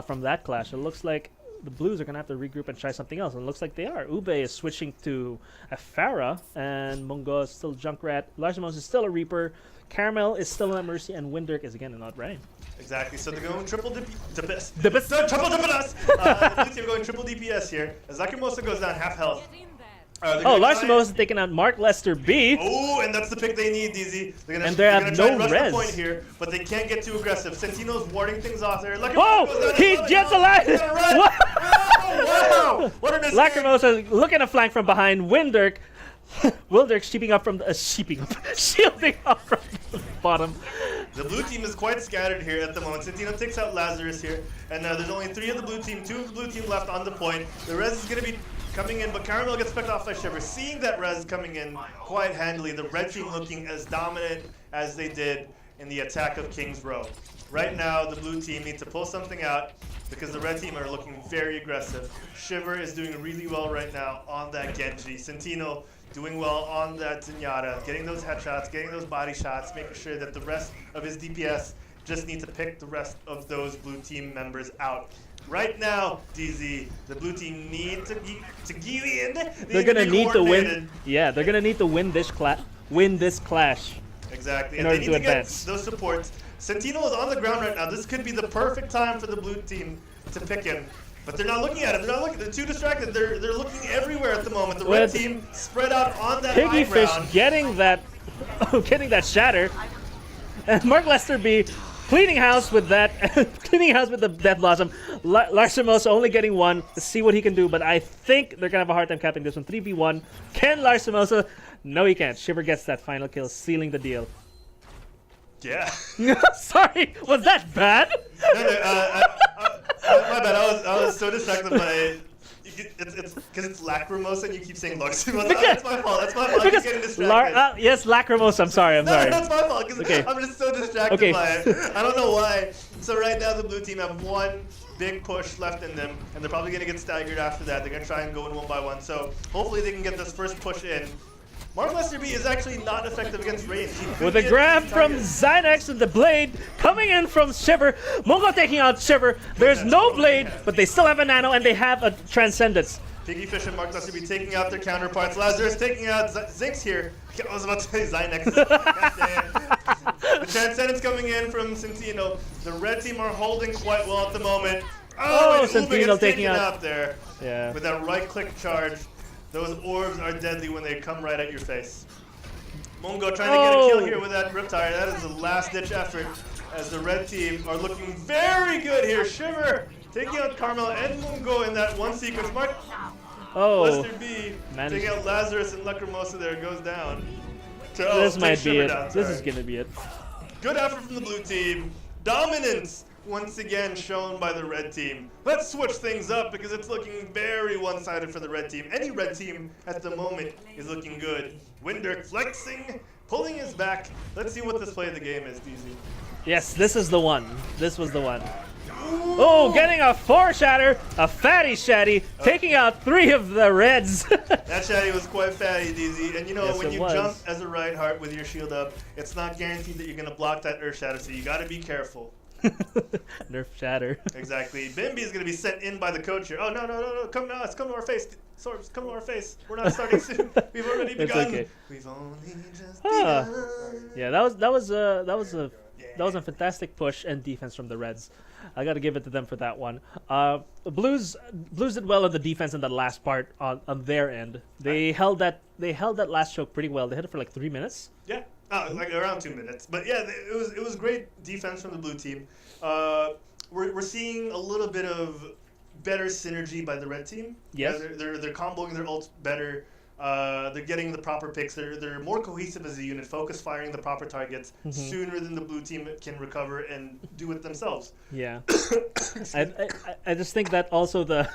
from that clash. It looks like the Blues are going to have to regroup and try something else, and it looks like they are. Ube is switching to a Pharah, and Mungo is still Junkrat. Largemons is still a Reaper. Caramel is still on Mercy, and Windirk is again not Ryan. Exactly, so they're going triple DPS. Triple DPS! The blue team are going triple DPS here, as Lacrimosa goes down half health. Largemons is taking out Mark Lester B. Oh, and that's the pick they need, DZ. They're gonna have try no and rush res. the point here, but they can't get too aggressive. Sentino's warding things off there. Oh, he gets alive! What? Wow! What an escape! Lacrimosa looking to flank from behind. Windirk shielding up from the bottom. The blue team is quite scattered here at the moment. Sentino takes out Lazarus here, and there's only 3 of the blue team, 2 of the blue team left on the point. The res is going to be coming in, but Caramel gets picked off by Shiver. Seeing that res coming in quite handily, the red team looking as dominant as they did in the attack of King's Row. Right now, the blue team need to pull something out because the red team are looking very aggressive. Shiver is doing really well right now on that Genji. Sentino doing well on that Zenyatta, getting those headshots, getting those body shots, making sure that the rest of his DPS just need to pick the rest of those blue team members out. Right now, DZ, the blue team need to give in. They're gonna need to win. Yeah, they're gonna need to win this clash. Exactly, in and order they to need to advance. get those supports. Sentino is on the ground right now. This could be the perfect time for the blue team to pick him. But they're not looking at it. They're not looking. They're too distracted. They're looking everywhere at the moment. The red team spread out on that high ground. Piggyfish getting that shatter, and Mark Lester B cleaning house with that, the Death Blossom. Larsimos only getting 1. Let's see what he can do, but I think they're gonna have a hard time capping this one. 3v1. Can Larsimosa? No, he can't. Shiver gets that final kill, sealing the deal. Yeah. Sorry, was that bad? My bad. I was so distracted by it's because it's Lacrimosa and you keep saying Lacrimosa. That's my fault. That's my fault. I'm just getting distracted. Yes, Lacrimosa. I'm sorry. No, that's my fault because I'm just so distracted by it. I don't know why. So right now the blue team have 1 big push left in them, and they're probably going to get staggered after that. They're going to try and go in 1 by 1. So hopefully they can get this first push in. Mark Lester B is actually not effective against range. With a grab from Zynex and the blade coming in from Shiver. Mungo taking out Shiver. There's no blade, but they still have a nano and they have a transcendence. Piggyfish and Mark Lester B taking out their counterparts. Lazarus taking out Zinx here. I was about to say Zynex. The transcendence coming in from Sentino. The red team are holding quite well at the moment. Oh, Sentino taking out there. Yeah. With that right click charge. Those orbs are deadly when they come right at your face. Mungo trying to get a kill here with that Riptide. That is a last-ditch effort as the red team are looking very good here. Shiver taking out Carmel and Mungo in that one sequence. Mark Lester B taking out Lazarus and Lacrimosa there. Goes down. This might be it. This is going to be it. Good effort from the blue team. Dominance once again shown by the red team. Let's switch things up because it's looking very one-sided for the red team. Any red team at the moment is looking good. Windirk flexing, pulling his back. Let's see what this play of the game is, DZ. Yes, this is the one. This was the one. Ooh. Oh, getting a 4 shatter, a fatty shatty, taking out 3 of the reds. That shatty was quite fatty, DZ. And you know, yes, when you jump as a Reinhardt with your shield up, it's not guaranteed that you're going to block that earth shatter, so you got to be careful. Nerf shatter. Exactly. Bimby is going to be sent in by the coach here. Oh, no. Come to our face. Sorbs, come to our face. We're not starting soon. We've already begun. Okay. We've only just begun. Yeah, that was a That was a fantastic push and defense from the Reds. I got to give it to them for that one. The Blues did well on the defense in that last part on their end. They held that last choke pretty well. They hit it for like 3 minutes. Yeah, like around 2 minutes. But yeah, it was great defense from the blue team. We're seeing a little bit of better synergy by the red team. Yes. They're comboing their ults better. They're getting the proper picks. They're more cohesive as a unit, focus firing the proper targets sooner than the blue team can recover and do it themselves. Yeah. I just think that also the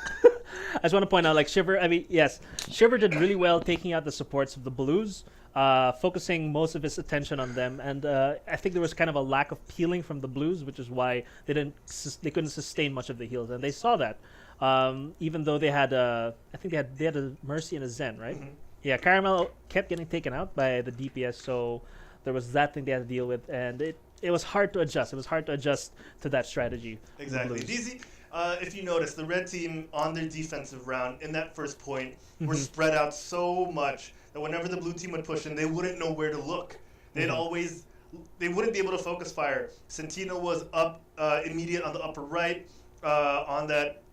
I just want to point out, like, Shiver, I mean, yes, Shiver did really well taking out the supports of the Blues, focusing most of his attention on them, and I think there was kind of a lack of peeling from the Blues, which is why they couldn't sustain much of the heals, and they saw that. Even though they had I think they had a Mercy and a Zen, right? Yeah, Caramel kept getting taken out by the DPS, so there was that thing they had to deal with, and it was hard to adjust. It was hard to adjust to that strategy. Exactly. DZ, if you notice, the red team on their defensive round in that first point were spread out so much that whenever the blue team would push in, they wouldn't know where to look. They wouldn't be able to focus fire. Centino was up immediate on the upper right. On that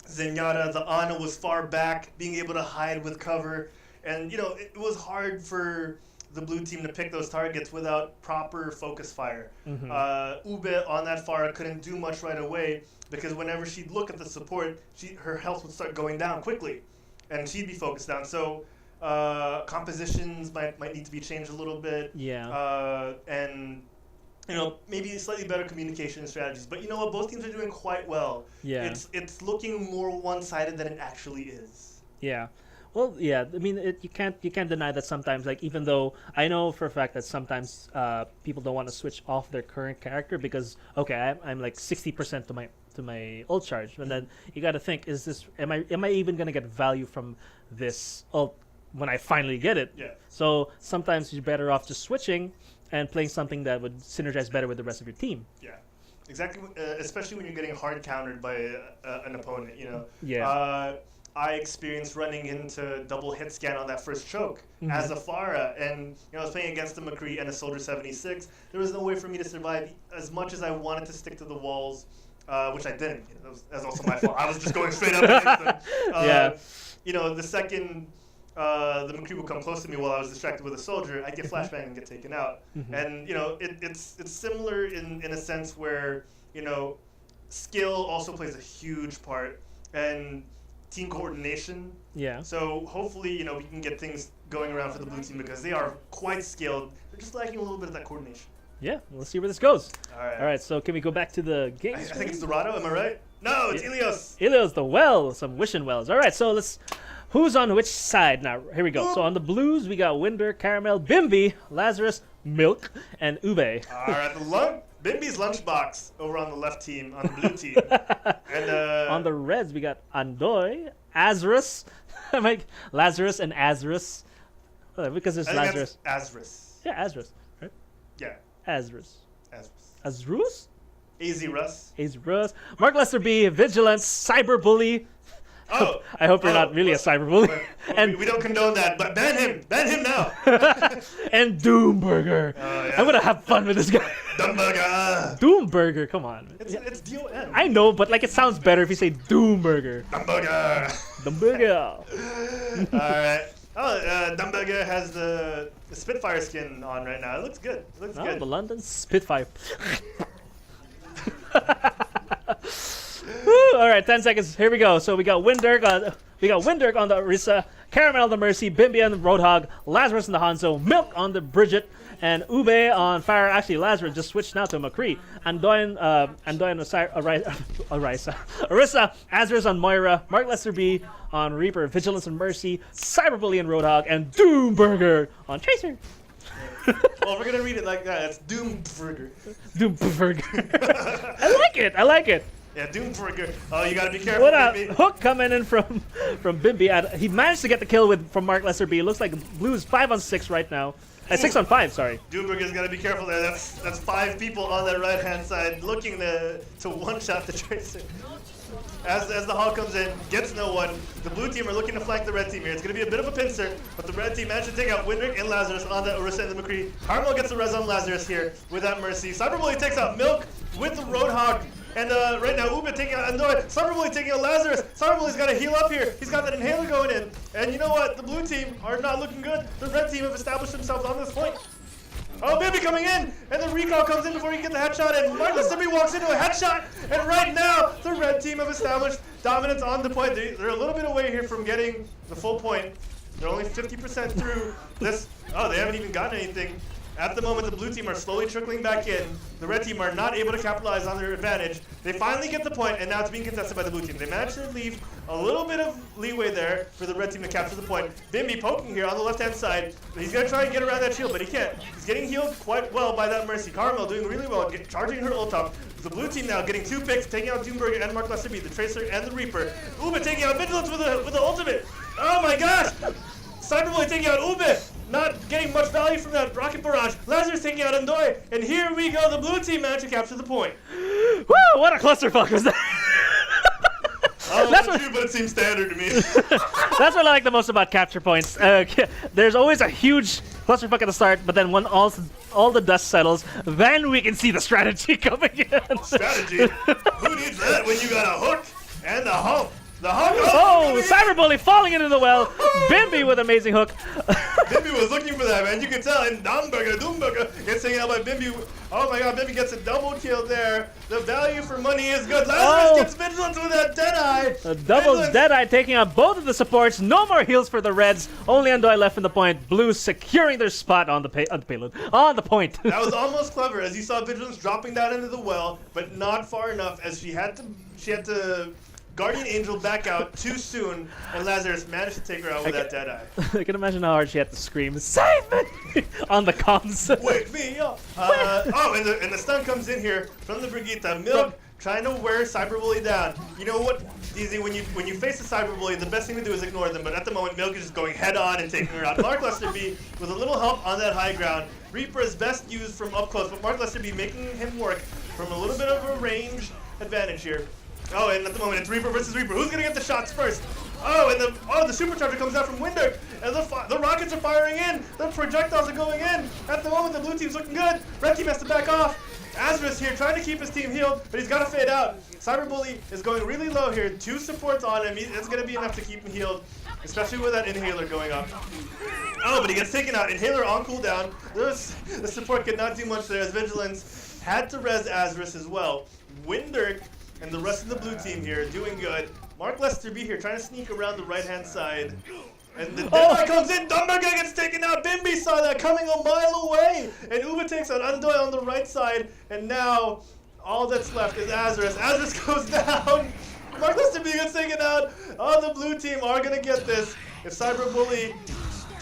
Zenyatta, the Ana was far back, being able to hide with cover. And, you know, it was hard for the blue team to pick those targets without proper focus fire. Ube on that Pharah couldn't do much right away because whenever she'd look at the support, her health would start going down quickly, and she'd be focused down. So compositions might need to be changed a little bit. Yeah. And you know, maybe slightly better communication strategies. But you know what? Both teams are doing quite well. Yeah. It's looking more one-sided than it actually is. Yeah. Well, yeah. I mean, you can't deny that sometimes. Like, even though I know for a fact that sometimes people don't want to switch off their current character because I'm like 60% to my ult charge, and then you got to think: am I even gonna get value from this ult when I finally get it? Yeah. So sometimes you're better off just switching and playing something that would synergize better with the rest of your team. Yeah. Exactly. Especially when you're getting hard countered by an opponent. You know. Yeah. I experienced running into double hit scan on that first choke as a Pharah, and I was playing against a McCree and a Soldier 76. There was no way for me to survive as much as I wanted to stick to the walls, which I didn't. That's also my fault. I was just going straight up against them. Yeah. The second the McCree would come close to me while I was distracted with a soldier, I'd get flashbang and get taken out. And it's similar in a sense where skill also plays a huge part, and team coordination. Yeah. So hopefully, we can get things going around for the blue team because they are quite skilled. They're just lacking a little bit of that coordination. Yeah. Let's see where this goes. All right. All right. So can we go back to the game? I think it's Dorado. Am I right? No, it's Ilios. Ilios, the well. Some wishing wells. All right. So who's on which side now? Here we go. So on the Blues, we got Winder, Caramel, Bimby, Lazarus, Milk, and Ube. All right. Bimby's lunchbox over on the left team, on the blue team. And on the Reds, we got Andoy, Azrus, Lazarus and Azrus. Because there's Lazarus. Azrus. Yeah, Azrus, right? Yeah. Azrus. Azrus. Azrus? Russ. Azrus. Mark Lester B, Vigilance, Cyberbully. Oh, I hope you're not really a cyberbully. And we don't condone that, but ban him now. And Doomburger. Yeah. I'm gonna have fun with this guy. Doomburger. Doomburger, come on. It's DOM. I know, but it sounds better if you say Doomburger. Doomburger. Doomburger. All right. Oh, Doomburger has the Spitfire skin on right now. It looks good. Good. The London Spitfire. Woo, all right, 10 seconds. Here we go. So we got Windirk on the Orisa, Caramel on the Mercy, Bimby on the Roadhog, Lazarus on the Hanzo, Milk on the Bridget, and Ube on Fire. Actually, Lazarus just switched now to McCree. Andoyan Orisa, Azarus on Moira, Mark Lester B on Reaper, Vigilance and Mercy, Cyberbully and Roadhog, and Doomburger on Tracer. Well, we're gonna read it like that. It's Doomburger. Doomburger. I like it. Yeah, Doomburger. Oh, you gotta be careful. What a hook coming in from Bimby. He managed to get the kill from Mark Lester B. It looks like Blue is 5 on 6 right now. 6 on 5, sorry. Doomburger's gotta be careful there. That's 5 people on that right hand side looking to one shot the Tracer. as the Hall comes in, gets no one. The blue team are looking to flank the red team here. It's going to be a bit of a pincer, but the red team managed to take out Windrick and Lazarus on the Orisa and the McCree. Carmel gets the res on Lazarus here with that Mercy. Cyberbully takes out Milk with the Roadhog. And right now, Ube taking out Andoy. Cyberbully taking out Lazarus. Cyberbully's got to heal up here. He's got that inhaler going in. And you know what? The blue team are not looking good. The red team have established themselves on this point. Oh, Baby coming in, and the recall comes in before you get the headshot, and Mark Simby walks into a headshot, and right now, the red team have established dominance on the point. They're a little bit away here from getting the full point. They're only 50% through this. Oh, they haven't even gotten anything. At the moment, the blue team are slowly trickling back in. The red team are not able to capitalize on their advantage. They finally get the point, and now it's being contested by the blue team. They managed to leave a little bit of leeway there for the red team to capture the point. Bimby poking here on the left-hand side. He's going to try and get around that shield, but he can't. He's getting healed quite well by that Mercy. Carmel doing really well, charging her ult up. The blue team now getting 2 picks, taking out Doomburger and Mark Lesterby, the Tracer and the Reaper. Ube taking out Vigilance with the ultimate. Oh my gosh! Cyberbully taking out Ube. Not getting much value from that rocket barrage. Lazarus taking out Andoy, and here we go. The blue team managed to capture the point. Woo! What a clusterfuck was that? That's what, but it seems standard to me. That's what I like the most about capture points. There's always a huge clusterfuck at the start, but then when all the dust settles, then we can see the strategy coming in. Strategy? Who needs that when you got a hook and a hump? The hook! Oh, Cyberbully falling into the well. Bimby with amazing hook. Bimby was looking for that, man. You can tell. And Doomburger gets taken out by Bimby. Oh my god, Bimby gets a double kill there. The value for money is good. Lazarus gets Vigilance with that Deadeye. A double Deadeye taking out both of the supports. No more heals for the Reds. Only Andoy left in the point. Blue securing their spot on the payload. On the point. That was almost clever, as you saw Vigilance dropping down into the well, but not far enough, as she had to Guardian Angel back out too soon, and Lazarus managed to take her out with that Deadeye. I can imagine how hard she had to scream, "Save me!" on the comms. Wake me up! And the stun comes in here from the Brigitte. Milk trying to wear Cyberbully down. You know what, Easy, when you face the Cyberbully, the best thing to do is ignore them, but at the moment, Milk is just going head on and taking her out. Mark Lesterby with a little help on that high ground. Reaper is best used from up close, but Mark Lesterby making him work from a little bit of a range advantage here. Oh, and at the moment, it's Reaper versus Reaper. Who's going to get the shots first? Oh, and the supercharger comes out from Winder, and the rockets are firing in. The projectiles are going in. At the moment, the blue team's looking good. Red team has to back off. Azurus here trying to keep his team healed, but he's got to fade out. Cyberbully is going really low here. 2 supports on him. It's going to be enough to keep him healed, especially with that inhaler going up. Oh, but he gets taken out. Inhaler on cooldown. The support could not do much there, as Vigilance had to res Azurus as well. Winder and the rest of the blue team here doing good. Mark Lesterby here trying to sneak around the right-hand side. And the Deadeye comes in. Dumburger gets taken out. Bimby saw that coming a mile away. And Uba takes out Andoy on the right side. And now all that's left is Azurus. Azurus goes down. Mark Lesterby gets taken out. Oh, the blue team are going to get this. If Cyberbully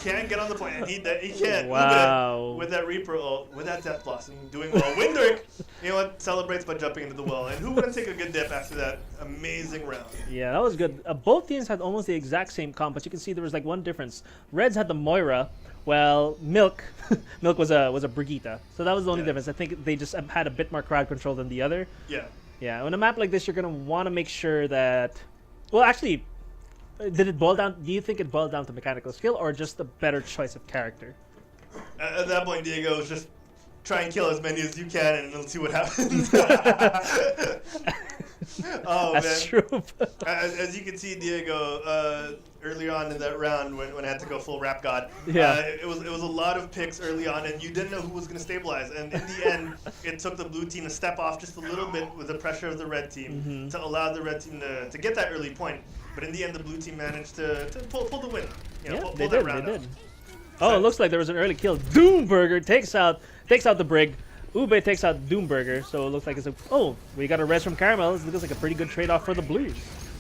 can't get on the plane, he can't. Wow. With that Reaper ult, with that Death Blossom, doing well. Windrick, you know what, celebrates by jumping into the well. And who wouldn't take a good dip after that amazing round? Yeah, that was good. Both teams had almost the exact same comp, but you can see there was like one difference. Reds had the Moira, while Milk was a Brigitte. So that was the only difference. I think they just had a bit more crowd control than the other. Yeah. Yeah, on a map like this, you're gonna want to make sure that. Well, actually, did it boil down? Do you think it boiled down to mechanical skill or just a better choice of character? At that point, Diego was just try and kill as many as you can, and let's see what happens. Oh, That's man. true. As you can see, Diego, early on in that round when I had to go full Rap God, it was a lot of picks early on, and you didn't know who was going to stabilize. And in the end, it took the blue team to step off just a little bit with the pressure of the red team to allow the red team to get that early point. But in the end, the blue team managed to pull the win. You know, pull they that did. round They out. did. Oh, it looks like there was an early kill. Doomburger takes out the Brig. Ube takes out Doomburger, so it looks like we got a res from Caramel. This looks like a pretty good trade-off for the Blues.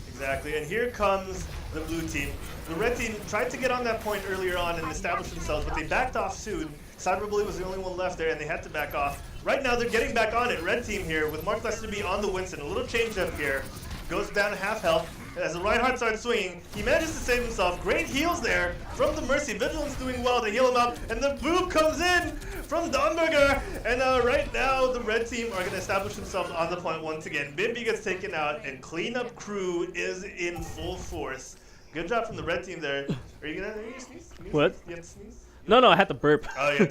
Exactly, and here comes the blue team. The red team tried to get on that point earlier on and establish themselves, but they backed off soon. Cyberbully was the only one left there, and they had to back off. Right now, they're getting back on it. Red team here with Mark Lesterby on the Winston. A little change up here. Goes down to half health. As the Reinhardt starts swinging, he manages to save himself. Great heals there from the Mercy. Vigilance doing well to heal him up, and the boop comes in from Domberger. And right now, the red team are going to establish themselves on the point once again. Bimby gets taken out, and cleanup crew is in full force. Good job from the red team there. Are you gonna sneeze? What? You have to sneeze? No, I had to burp. Oh, yeah,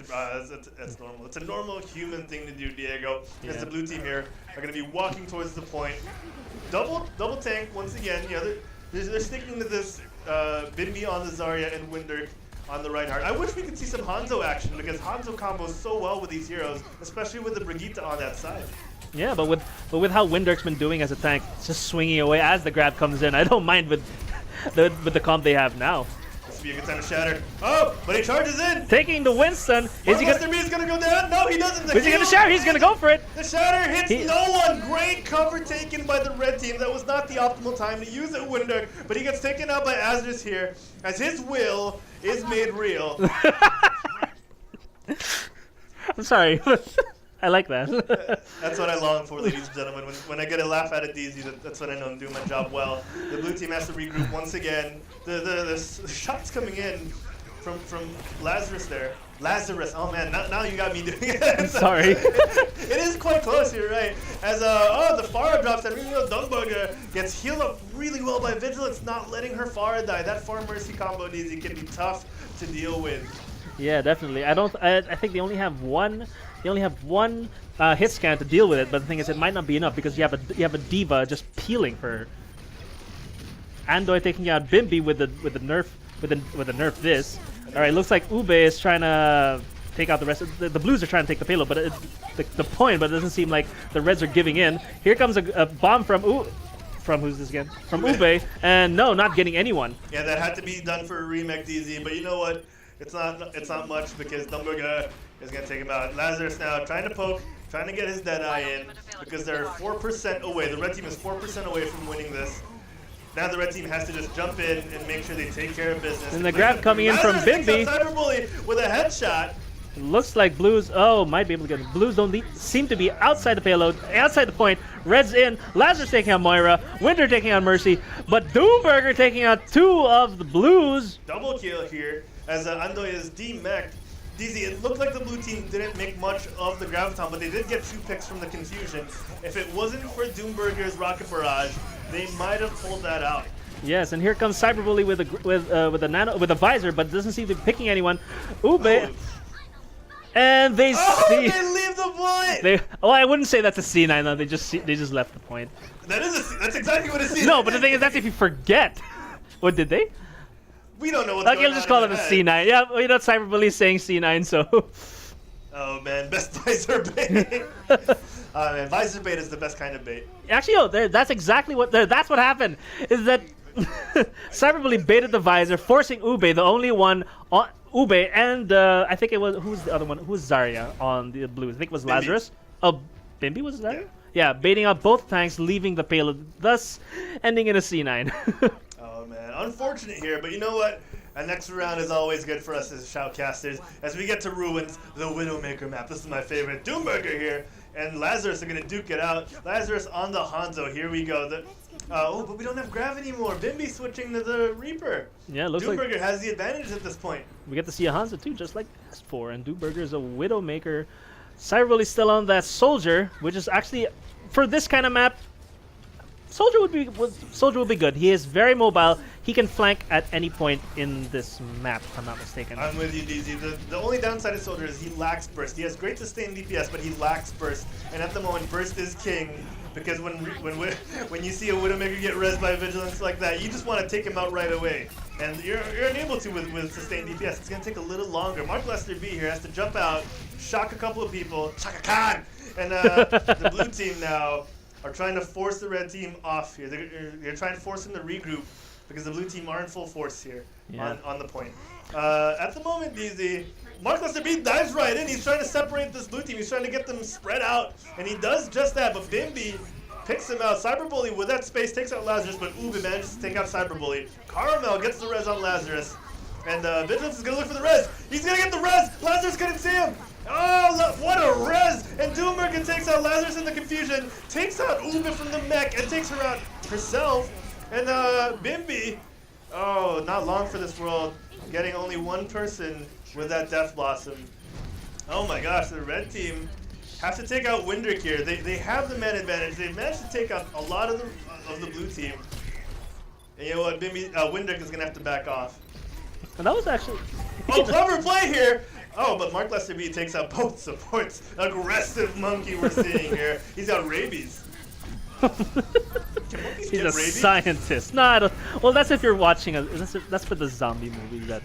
that's normal. It's a normal human thing to do, Diego. Because the blue team here are going to be walking towards the point. Double tank once again. Yeah, they're sticking to this Bimby on the Zarya and Windirk on the Reinhardt. I wish we could see some Hanzo action because Hanzo combos so well with these heroes, especially with the Brigitte on that side. Yeah, but with how Windirk's been doing as a tank, just swinging away as the grab comes in, I don't mind with the comp they have now. This would be a good time to shatter. Oh, but he charges in. Taking the Winston. Is he gonna go down? No, he doesn't. Is he gonna shatter? He's gonna go for it. The shatter hits no one. Great cover taken by the red team. That was not the optimal time to use it, Windirk, but he gets taken out by Azris here as his will is made real. I'm sorry. I like that. That's what I long for, ladies and gentlemen. When I get a laugh out of DZ, that's what I know I'm doing my job well. The blue team has to regroup once again. The shots coming in from Lazarus there. Lazarus, oh man, now you got me doing it. Sorry. It is quite close, you're right. As the Pharah drops that Ringo Dumburger gets healed up really well by Vigilance, not letting her Pharah die. That Pharah Mercy combo DZ can be tough to deal with. Yeah, definitely. I think they only have one. They only have one hit scan to deal with it, but the thing is, it might not be enough because you have a diva just peeling for her. Andoy taking out Bimby with the nerf this. All right, looks like Ube is trying to take out the rest. The Blues are trying to take the payload, but the point. But it doesn't seem like the Reds are giving in. Here comes a bomb from who's this again? From Ube, and no, not getting anyone. Yeah, that had to be done for a remake DZ, but you know what? It's not much because Dumburger is going to take him out. Lazarus now trying to poke, trying to get his Deadeye in because they're 4% away. The red team is 4% away from winning this. Now the red team has to just jump in and make sure they take care of business. And the grab coming in from Bimby. Cyberbully with a headshot. Looks like Blues, might be able to get it. Blues don't seem to be outside the payload, outside the point. Red's in, Lazarus taking out Moira, Winter taking out Mercy, but Doomburger taking out two of the Blues. Double kill here as Andoy is demeched. DZ, it looked like the blue team didn't make much of the Graviton, but they did get 2 picks from the confusion. If it wasn't for Doomburger's Rocket Barrage, they might have pulled that out. Yes, and here comes Cyberbully with a visor, but doesn't seem to be picking anyone. Ube. Oh. And they see. They leave the point. I wouldn't say that's a C9 though. They just left the point. That's exactly what a C9. No, but the thing is, that's if you forget. What did they? We don't know what's going on. Okay, let's just call it a C9. Yeah, Cyberbully is saying C9, so. Oh man, best visor bait. Man, visor bait is the best kind of bait. Actually, that's exactly that's what happened. Is that Cyberbully baited the visor, forcing Ube, the only one on Ube, and I think it was who's the other one? Who's Zarya on the blue? I think it was Bimby. Lazarus. Oh, Bimby was Zarya? Yeah, baiting out both tanks, leaving the payload, thus ending in a C9. Oh man, unfortunate here, but you know what? Our next round is always good for us as shoutcasters. As we get to Ruins, the Widowmaker map. This is my favorite. Doomburger here, and Lazarus are gonna duke it out. Lazarus on the Hanzo. Here we go. But we don't have Grav anymore. Bimby switching to the Reaper. Yeah, looks Doomburger like has the advantage at this point. we get to see a Hanzo too, just like asked for, and Doomburger is a Widowmaker. Cyberbully still on that Soldier, which is actually for this kind of map. Soldier would be good. He is very mobile. He can flank at any point in this map, if I'm not mistaken. I'm with you, DZ. The only downside of Soldier is he lacks burst. He has great sustained DPS, but he lacks burst. And at the moment, burst is king. Because when you see a Widowmaker get rezzed by Vigilance like that, you just want to take him out right away. And you're unable to with sustained DPS. It's going to take a little longer. Mark Lester B here has to jump out, shock a couple of people, Chaka Khan! And the blue team now are trying to force the red team off here. They're trying to force them to regroup because the blue team are in full force here on the point. At the moment, DZ, Mark Lester B dives right in. He's trying to separate this blue team. He's trying to get them spread out, and he does just that. But Bimby picks him out. Cyberbully with that space takes out Lazarus, but Ube manages to take out Cyberbully. Caramel gets the res on Lazarus, and Vigilance is going to look for the res. He's going to get the res. Lazarus couldn't see him. Oh, look, what a res! And Doomburger takes out Lazarus in the confusion, takes out Ube from the mech, and takes her out herself. And Bimby, oh, not long for this world, getting only one person with that Death Blossom. Oh my gosh, the red team have to take out Windrake here. They have the man advantage. They've managed to take out a lot of the blue team. And you know what, Windrake is gonna have to back off. And that was actually. Oh, clever play here! Oh, but Mark Lester B takes out both supports. Aggressive monkey we're seeing here. He's got rabies. Can monkeys He's get a rabies? scientist. No, I don't. Well, that's if you're watching. That's for the zombie movies that.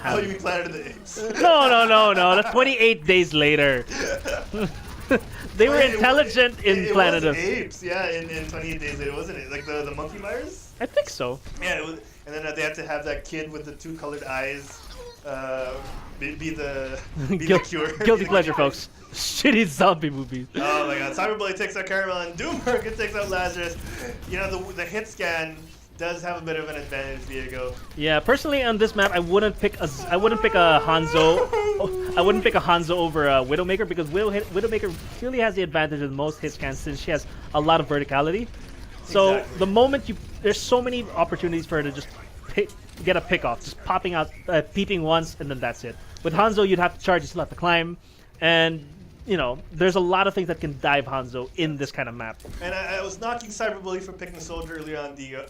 Oh, you mean Planet of the Apes? No. That's 28 days later. They were intelligent in Planet it of. was apes, yeah, in 28 Days Later, wasn't it? Like the monkey virus? I think so. Yeah, it was, and then they had to have that kid with the two colored eyes be the cure. Guilty pleasure, folks. Shitty zombie movies. Oh my god, Cyberbully takes out Caramel and Doomburger takes out Lazarus. You know, the hit scan does have a bit of an advantage, Diego. Yeah, personally on this map, I wouldn't pick a Hanzo. I wouldn't pick a Hanzo over a Widowmaker because Widowmaker clearly has the advantage of the most hit scans since she has a lot of verticality. So Exactly. the moment there's so many opportunities for her to just get a pick off, just popping out, peeping once, and then that's it. With Hanzo, you'd have to charge, you still have to climb, and you know, there's a lot of things that can dive Hanzo in this kind of map. And I was knocking Cyberbully for picking Soldier earlier on, Diego.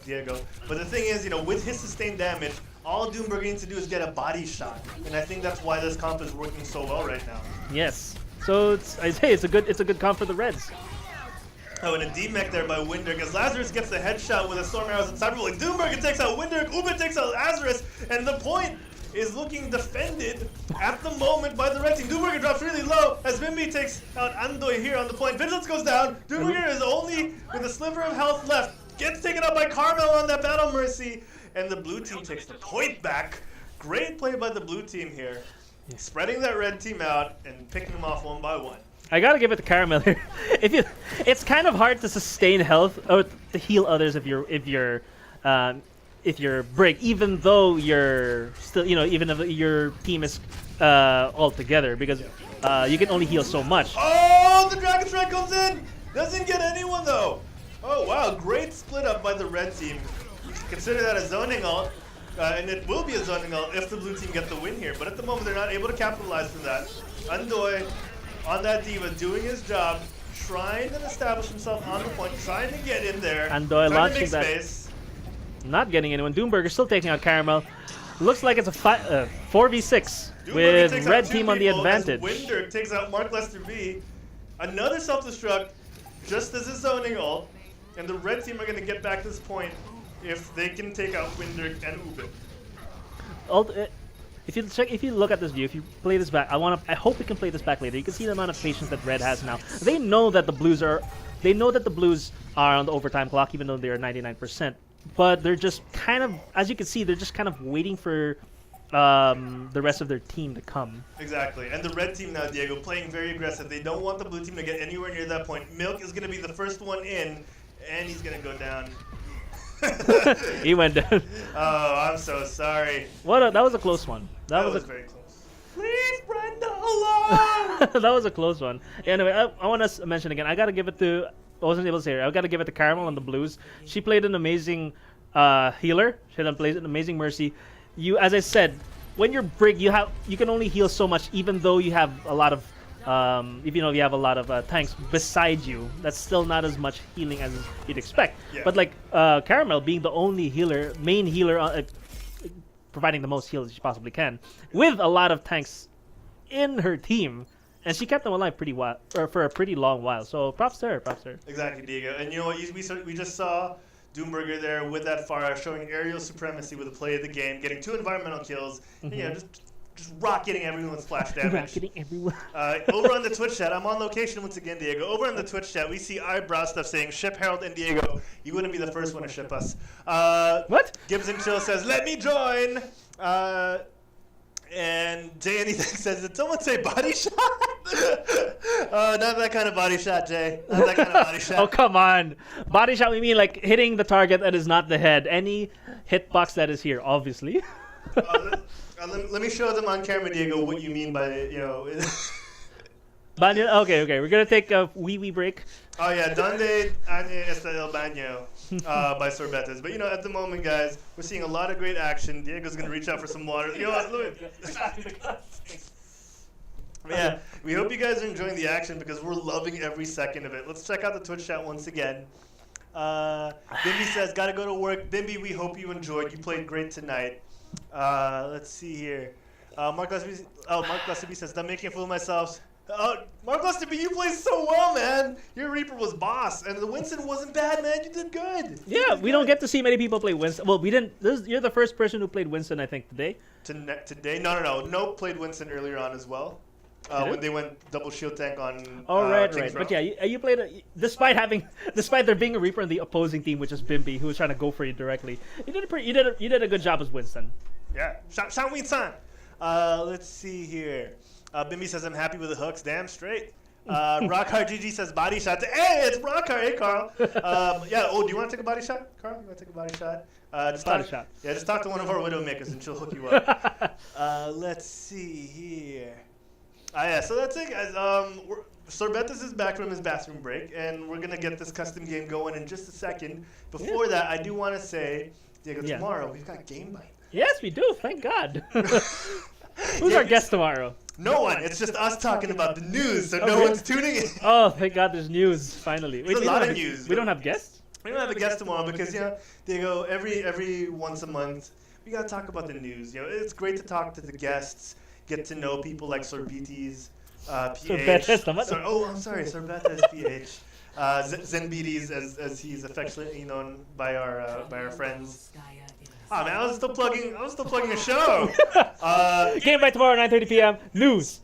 But the thing is, you know, with his sustained damage, all Doomburger needs to do is get a body shot. And I think that's why this comp is working so well right now. Yes. So I say it's a good comp for the Reds. Oh, and a D-mech there by Windrake as Lazarus gets the headshot with a Storm Arrows and Cyberbully. Doomburger takes out Windrake, Ube takes out Lazarus, and the point is looking defended at the moment by the red team. Doomburger drops really low as Bimby takes out Andoy here on the point. Vigilance goes down. Doomburger is only with a sliver of health left. Gets taken out by Carmel on that Battle Mercy. And the blue team takes the point back. Great play by the blue team here. Spreading that red team out and picking them off one by one. I gotta give it to Caramel here. It's kind of hard to sustain health or to heal others if you're break, even though you're still, you know, even if your team is all together, because you can only heal so much. Oh, the Dragon Strike comes in! Doesn't get anyone though. Oh wow, great split up by the red team. Consider that a zoning ult, and it will be a zoning ult if the blue team get the win here. But at the moment, they're not able to capitalize on that. Undoy on that Diva doing his job, trying to establish himself on the point, trying to get in there. Undoy launching that. Space. Not getting anyone. Doomburger still taking out Caramel. Looks like it's a 4v6 Doomburger with takes out red two team on the people as advantage. Windrake takes out Mark Lester B. Another self-destruct, just as a zoning ult, and the red team are going to get back this point if they can take out Windrake and Ube. If you look at this view, if you play this back, I hope we can play this back later. You can see the amount of patience that Red has now. They know that the Blues are on the overtime clock, even though they're 99%. But they're just kind of, as you can see, they're just kind of waiting for the rest of their team to come. Exactly, and the red team now, Diego, playing very aggressive. They don't want the blue team to get anywhere near that point. Milk is going to be the first one in, and he's going to go down. He went down. Oh, I'm so sorry. That was a close one. That was very close. Please, Brenda, alone! That was a close one. Anyway, I want to mention again, I got to give it to, I wasn't able to say it, I got to give it to Caramel on the Blues. She played an amazing healer. She played an amazing Mercy. As I said, when you're Brig, you can only heal so much, even though you have a lot of if you have a lot of tanks beside you. That's still not as much healing as you'd expect. Yeah. But like Caramel being the only main healer, providing the most heals she possibly can, with a lot of tanks in her team, and she kept them alive for a pretty long while. So props to her. Exactly, Diego. And you know what? We just saw Doomburger there with that fire, showing aerial supremacy with the play of the game, getting 2 environmental kills. Mm-hmm. You know, just rocketing everyone with splash damage. Rocketing everyone. Over on the Twitch chat, I'm on location once again, Diego. Over on the Twitch chat, we see eyebrow stuff saying, ship Herald and Diego. You wouldn't be the first one to ship us. What? Gibson Chill says, let me join. And Jay Anything says, did someone say body shot? Not that kind of body shot, Jay. Not that kind of body shot. Oh, come on. Body shot, we mean like hitting the target that is not the head. Any hitbox that is here, obviously. Let me show them on camera, Diego, what you mean by, Okay, we're going to take a wee break. Oh yeah, Donde está el baño by Sorbetes. But at the moment, guys, we're seeing a lot of great action. Diego's gonna reach out for some water. Yeah, we hope you guys are enjoying the action because we're loving every second of it. Let's check out the Twitch chat once again. Bimby says, gotta go to work. Bimby, we hope you enjoyed. You played great tonight. Let's see here. Mark Gillespie says, I'm making a fool of myself. Mark Gillespie, you played so well, man. Your Reaper was boss, and the Winston wasn't bad, man. You did good. Yeah, we don't get to see many people play Winston. Well, we didn't. You're the first person who played Winston, I think, today. Today? No. Nope played Winston earlier on as well. When they went double shield tank on. Oh right. But yeah, you played it despite there being a Reaper on the opposing team, which is Bimby, who was trying to go for you directly. You did a good job as Winston. Yeah, Shan Win-san. Let's see here. Bimby says I'm happy with the hooks. Damn straight. Rockhard GG says body shot. Hey, it's Rockhard. Hey, Carl. Yeah. Oh, do you want to take a body shot, Carl? You want to take a body shot? Yeah, just talk to one of our Widowmakers and she'll hook you up. Let's see here. Yeah, so that's it, guys. Sorbetes is back from his bathroom break, and we're going to get this custom game going in just a second. Before that, I do want to say, Diego, tomorrow we've got Game Bite. Yes, we do. Thank God. Who's our guest tomorrow? No one. It's just us talking about the news, so no one's tuning in. Oh, thank God there's news, finally. There's a lot of news. We don't have guests? We don't have a guest tomorrow because, Diego, every once a month, we got to talk about the news. It's great to talk to the guests. Get to know people like Sorbetes PH. I'm sorry, Sorbetes PH. Zenbetes, as he's affectionately known by our friends. Oh man, I was still plugging a show. Game by tomorrow, 9:30 p.m. News.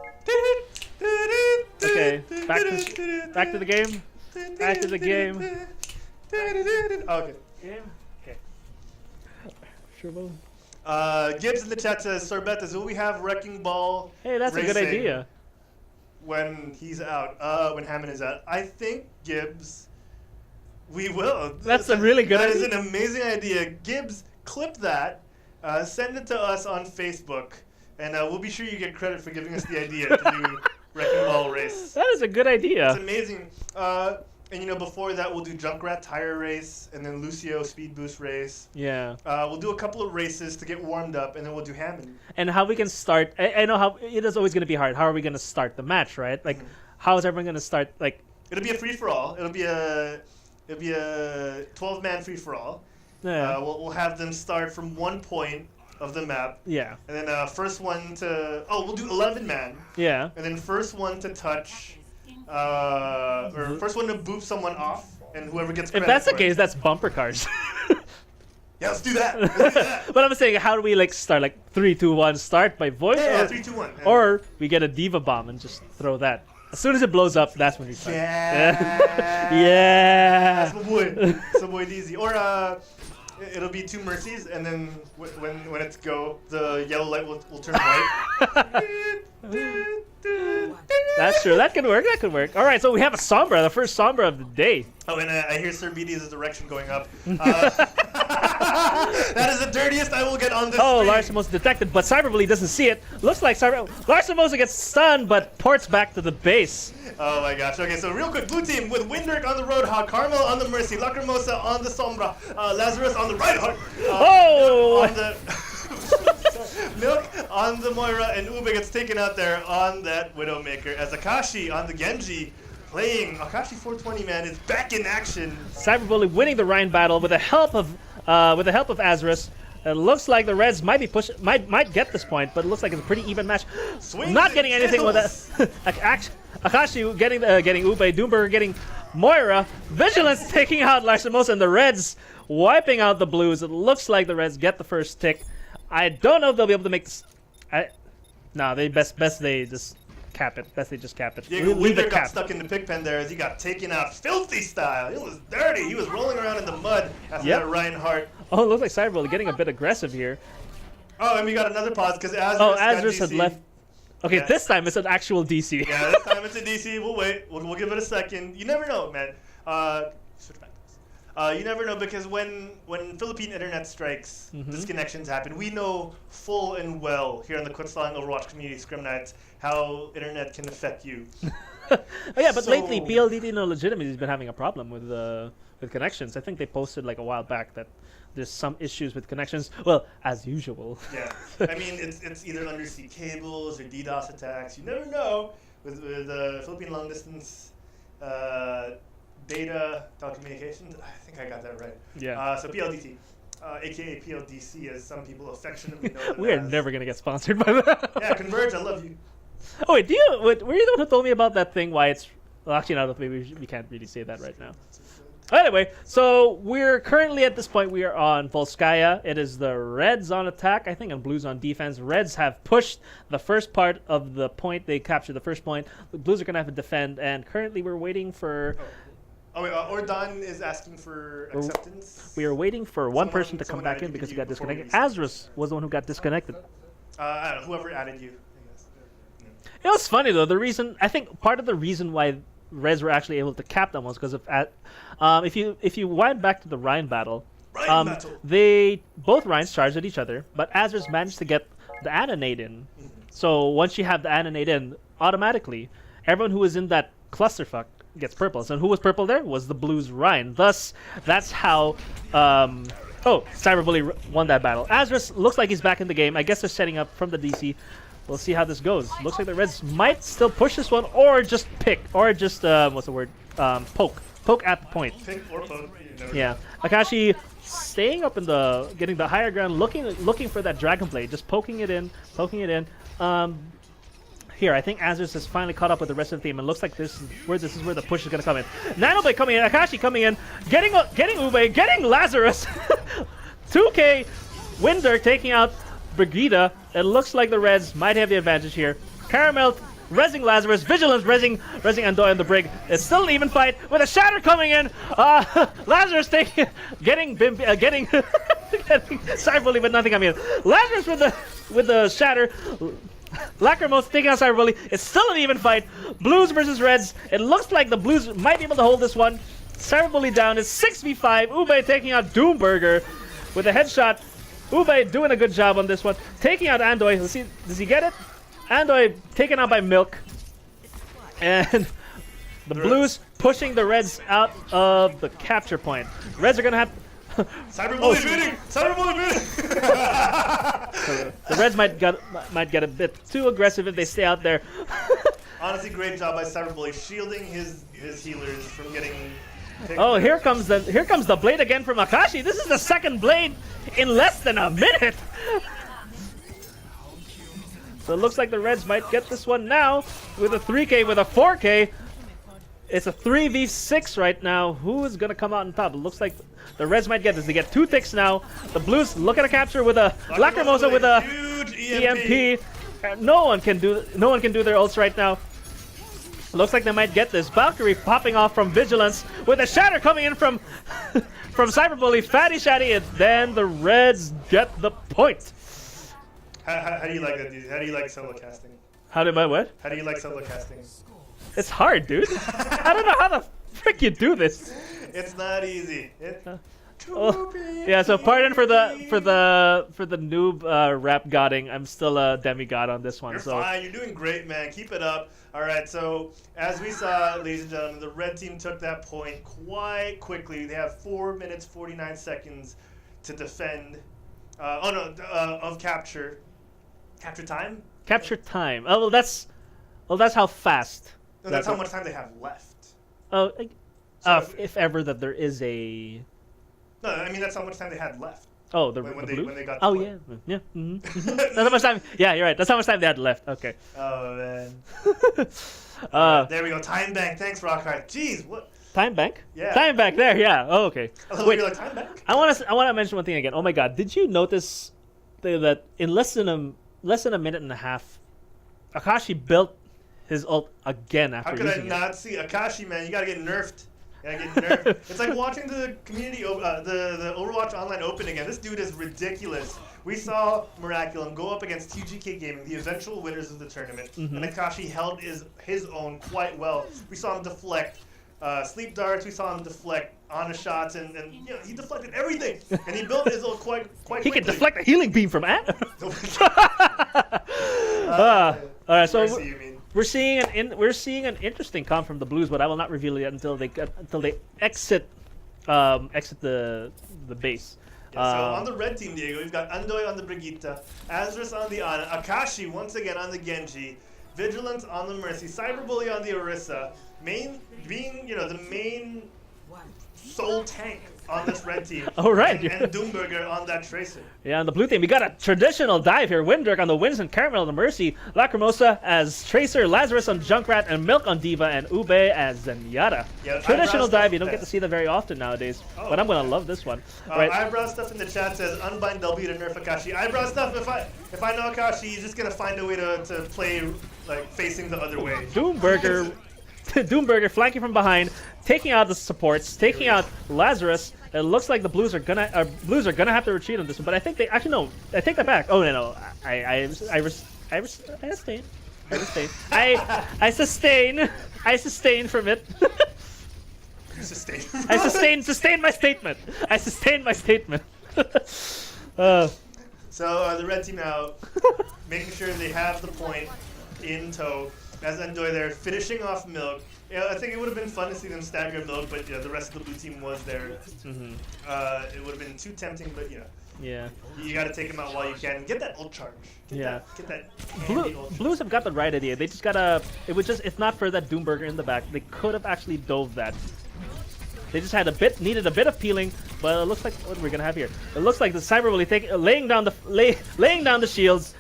Okay, back to the game. Back to the game. Okay. Okay. Sure. Gibbs in the chat says, Sorbetes, will we have Wrecking Ball Hey, that's a good idea. When he's out, when Hammond is out? I think, Gibbs, we will. That's a really good idea. That is an amazing idea. Gibbs, clip that, send it to us on Facebook, and we'll be sure you get credit for giving us the idea to do Wrecking Ball race. That is a good idea. It's amazing. And before that, we'll do Junkrat tire race, and then Lucio speed boost race. Yeah. We'll do a couple of races to get warmed up, and then we'll do Hammond. And how we can start? I know how it is always going to be hard. How are we going to start the match, right? Like, how is everyone going to start? Like, it'll be a free for all. It'll be a 12-man free for all. Yeah. We'll have them start from one point of the map. Yeah. And then first one to we'll do 11-man. Yeah. And then first one to touch. Or first one to boop someone off, and whoever gets credit. If that's the for case, it. that's bumper cars. Yeah, let's do that. But I'm saying, how do we start? Like 3, 2, 1, start by voice? Yeah, or, 3, 2, 1. Yeah. Or we get a diva bomb and just throw that. As soon as it blows up, that's when we start. Yeah. Yeah. That's my boy. That's my boy DZ. Or it'll be 2 mercies, and then when it's go, the yellow light will turn white. That's true. That could work. That could work. All right, so we have a Sombra, the first Sombra of the day. Oh, and I hear Sorbetes' direction going up. That is the dirtiest I will get on this stream. Larsamosa detected, but Cyberbully doesn't see it. Looks like Larsamosa gets stunned, but ports back to the base. Oh my gosh. Okay, so real quick, blue team with Windirk on the Roadhog, Carmel on the Mercy, Lacrimosa on the Sombra, Lazarus on the Reinhardt. On the Milk on the Moira, and Ube gets taken out there on that Widowmaker as Akashi on the Genji playing. Akashi 420, man, is back in action. Cyberbully winning the Rhine battle with the help of Azarus. It looks like the Reds might be might get this point, but it looks like it's a pretty even match. Not getting anything with that. Akashi getting Ube, Doomburger getting Moira, Vigilance taking out Larsamosa, and the Reds wiping out the Blues. It looks like the Reds get the first tick. I don't know if they'll be able to make this. No, they best they just cap it. Best they just cap it. Diego Winter got stuck in the pig pen there as he got taken out filthy style. It was dirty. He was rolling around in the mud after that Reinhardt. Oh, it looks like Cyberbully getting a bit aggressive here. Oh, and we got another pause because Azarus had left. Okay, yeah. This time it's an actual DC. Yeah, this time it's a DC. We'll wait. We'll give it a second. You never know, man. Switch back to You never know because when Philippine internet strikes, disconnections happen. We know full and well here on the QuitStalling Overwatch community Scrim Nights how internet can affect you. Oh yeah, but So- lately PLDT No Legitimacy has been having a problem with connections. I think they posted like a while back that there's some issues with connections. Well, as usual. Yeah, I mean it's either undersea cables or DDoS attacks. You never know with Philippine long distance data telecommunications. I think I got that right. Yeah. So PLDT, aka PLDC, as some people affectionately know it We are as. never gonna get sponsored by that. Yeah, Converge, I love you. Oh wait, were you the one who told me about that thing? Why it's actually no, maybe we can't really say that right now. Anyway, so we're currently at this point we are on Volskaya. It is the Reds on attack, I think, and Blues on defense. Reds have pushed the first part of the point. They captured the first point. The Blues are gonna have to defend, and currently we're waiting for. Oh wait, Ordon is asking for acceptance. We are waiting for one Someone- person to come someone back added in because he you got before we disconnected. restart. Azrus was the one who got disconnected. I don't know, whoever added you. I guess. It was funny though. The reason I think part of the reason why Reds were actually able to cap them was because of if you wind back to the Rhine battle, Rhine battle. they both Rhines charged at each other, but Azrus managed to get the Anonade in. So once you have the Anonade in, automatically everyone who was in that clusterfuck gets purple. So who was purple there was the Blues Rhine. Thus, that's how. Cyberbully won that battle. Azrus looks like he's back in the game. I guess they're setting up from the DC. We'll see how this goes. Looks like the Reds might still push this one, or just pick, or just what's the word? Poke at the point. Pick or poke. You never Yeah, Akashi staying up in getting the higher ground, looking for that dragon blade, just poking it in. Here, I think Azrus has finally caught up with the rest of the team, and looks like this is where the push is gonna come in. Nanoblade coming in, Akashi coming in, getting Ube, getting Lazarus. 2K, Winder taking out Brigida. It looks like the Reds might have the advantage here. Caramel rezzing Lazarus, Vigilance rezzing Andoy on the Brig. It's still an even fight with a Shatter coming in. Lazarus getting Cyberbully, but nothing coming in. Lazarus with the Shatter. Lacrimose taking out Cyberbully. It's still an even fight. Blues versus Reds. It looks like the Blues might be able to hold this one. Cyberbully down. It's 6v5. Ube taking out Doomburger with a headshot. Ube doing a good job on this one. Taking out Andoy. Let's see. Does he get it? Andoy taken out by Milk. And the Blues pushing the Reds out of the capture point. Reds are going to have... Cyberbully bidding! Cyberbully bidding! The Reds might get a bit too aggressive if they stay out there. Honestly, great job by Cyberbully shielding his healers from getting picked. Oh, here comes the blade again from Akashi. This is the second blade in less than a minute. So it looks like the Reds might get this one now with a 3K, with a 4K. It's a 3v6 right now. Who is going to come out on top? It looks like the Reds might get this. They get 2 ticks now. The Blues look at a capture with a Lacrimosa with a huge EMP. No one can do their ults right now. Looks like they might get this. Valkyrie popping off from Vigilance with a Shatter coming in from from Cyberbully. Fatty Shatty, and then the Reds get the point. How do you like that, dude? How do you like solo casting? How did my what? How do you like solo casting? It's hard, dude. I don't know how the frick you do this. It's not easy. Oh, yeah, so pardon for the noob rap godding. I'm still a demigod on this one. You're So fine. You're doing great, man. Keep it up. All right. So as we saw, ladies and gentlemen, the red team took that point quite quickly. They have 4 minutes 49 seconds to defend. Of capture. Capture time. capture time. Oh well, that's how fast. No, that's how much time they have left. Oh, So if ever that there is a. No, I mean that's how much time they had left. Oh, the When Blues? they got the Oh point. yeah. That's how much time. Yeah, you're right. That's how much time they had left. Okay. Oh man. There we go. Time bank. Thanks, Rockhard. Jeez, what? Time bank. Yeah. Time bank there. Yeah. Oh, okay. I thought Wait. you were like time bank. I want to mention one thing again. Oh my God! Did you notice that in less than a minute and a half, Akashi built his ult again after How could I using it? not see Akashi, man? You gotta get nerfed. It's like watching the community, the Overwatch Online Open again. This dude is ridiculous. We saw Miraculum go up against TGK Gaming, the eventual winners of the tournament, and Akashi held his own quite well. We saw him deflect sleep darts. We saw him deflect Ana shots, and you know, he deflected everything, and he built his ult quite He quickly. can deflect a healing beam from Ant. All right, so Mercy, you mean. we're seeing an interesting comp from the Blues, but I will not reveal it until they exit the base. Yeah, so on the red team, Diego, we've got Andoy on the Brigitte, Azris on the Ana, Akashi once again on the Genji, Vigilance on the Mercy, Cyberbully on the Orisa, being the main soul tank on this red team. All right. And Doomburger on that Tracer. Yeah, on the blue team, we got a traditional dive here. Windirk on the Winston, Caramel on the Mercy, Lacrimosa as Tracer, Lazarus on Junkrat, and Milk on Diva, and Ube as Zenyatta. Yeah, traditional eyebrow dive, you stuff don't get to see that very often nowadays, Oh, but I'm going to okay. love this one. Right. Eyebrow stuff in the chat says unbind W to nerf Akashi. Eyebrow stuff, if I know Akashi, he's just gonna find a way to play like facing the other way. Doomburger, Doomburger flanking from behind, taking out the supports, taking out Lazarus. It looks like the Blues are gonna have to retreat on this one, but I think they actually no. I take that back. Oh no, I sustain. I sustain from it. Sustain. I sustain my statement. I sustain my statement. So the red team now making sure they have the point in tow. As Endoy there finishing off Milk. Yeah, I think it would have been fun to see them stagger Milk, but the rest of the blue team was there. Mm-hmm. It would have been too tempting, but Yeah. you got to take him out while you can. Get that ult charge. Get that handy ult charge. Blues have got the right idea. They just gotta. It would just, if not for that Doomburger in the back, they could have actually dove that. They just needed a bit of peeling, but it looks like what we're gonna have here. It looks like the Cyberbully laying down the shields,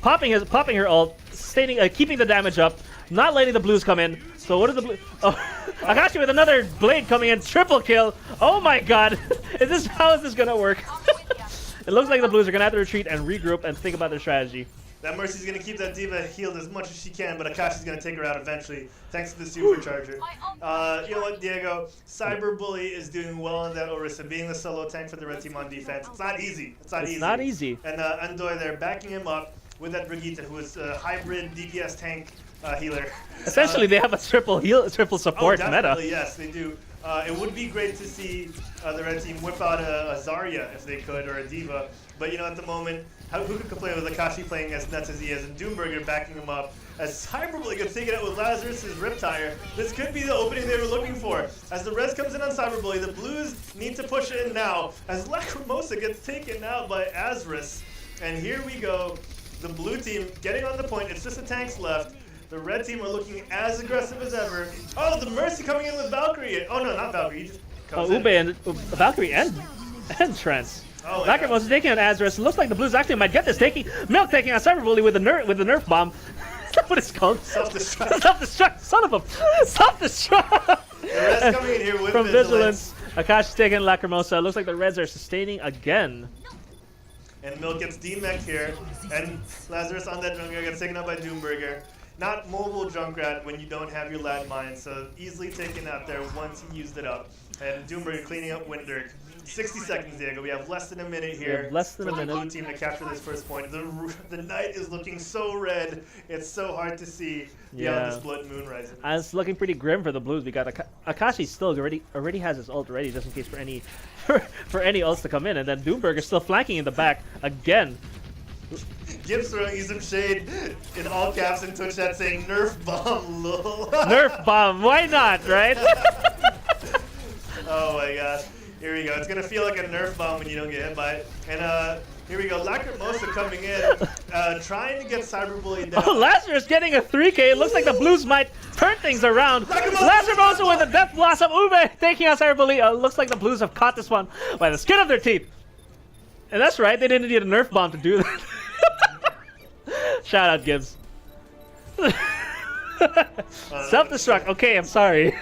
popping her ult, keeping the damage up, not letting the Blues come in. So what are the Blues? Oh, Akashi with another blade coming in, triple kill. Oh my God, how is this gonna work? It looks like the Blues are gonna have to retreat and regroup and think about their strategy. That Mercy's going to keep that Diva healed as much as she can, but Akashi's going to take her out eventually, thanks to the supercharger. You know what, Diego? Cyberbully is doing well on that Orisa, being the solo tank for the red team on defense. It's not easy. It's not easy. And Andoy there backing him up with that Brigitte, who is a hybrid DPS tank healer. Essentially, they have a triple support definitely, meta. Yes, they do. It would be great to see the red team whip out a Zarya if they could, or a Diva. But at the moment, who could complain with Akashi playing as nuts as he is, and Doomburger backing him up? As Cyberbully gets taken out with Lazarus' Riptire, this could be the opening they were looking for. As the res comes in on Cyberbully, the Blues need to push in now. As Lacrimosa gets taken out by Azris, and here we go. The blue team getting on the point. It's just the tanks left. The red team are looking as aggressive as ever. Oh, the Mercy coming in with Valkyrie. Oh no, not Valkyrie. He just comes in. Ube and Valkyrie and Trance. Oh, Lacrimosa is taking on Azarus. It looks like the Blues actually might get this. Milk taking on Cyberbully with the Nerf bomb. Is that what it's called? Self-destruct. Self-destruct. Son of a self-destruct. The Reds coming in here with From Vigilance. Akashi's taking Lacrimosa. It looks like the Reds are sustaining again. And Milk gets D-Mech here. And Lazarus on that Junkrat gets taken out by Doomburger. Not mobile Junkrat when you don't have your landmine, so easily taken out there once he used it up. And Doomburger cleaning up Windirk. 60 seconds, Diego. We have less than a minute here less than for a the minute. blue team to capture this first point. The night is looking so red. It's so hard to see beyond this blood moon rising. And it's looking pretty grim for the Blues. We got Akashi still already has his ult ready just in case for any ults to come in, and then Doomburger still flanking in the back again. Gibbs throwing you some shade in all caps in Twitch chat saying Nerf bomb, lol. Nerf bomb, why not, right? Oh my gosh. Here we go. It's going to feel like a Nerf bomb when you don't get hit by it. And here we go. Lacrimosa coming in, trying to get Cyberbully down. Oh, Lazarus getting a 3K. It looks like the Blues might turn things around. Lacrimosa with a Death Blossom. Ube taking out Cyberbully. Looks like the Blues have caught this one by the skin of their teeth. And that's right. They didn't need a Nerf bomb to do that. Shout out, Gibbs. Self-destruct. Okay, I'm sorry.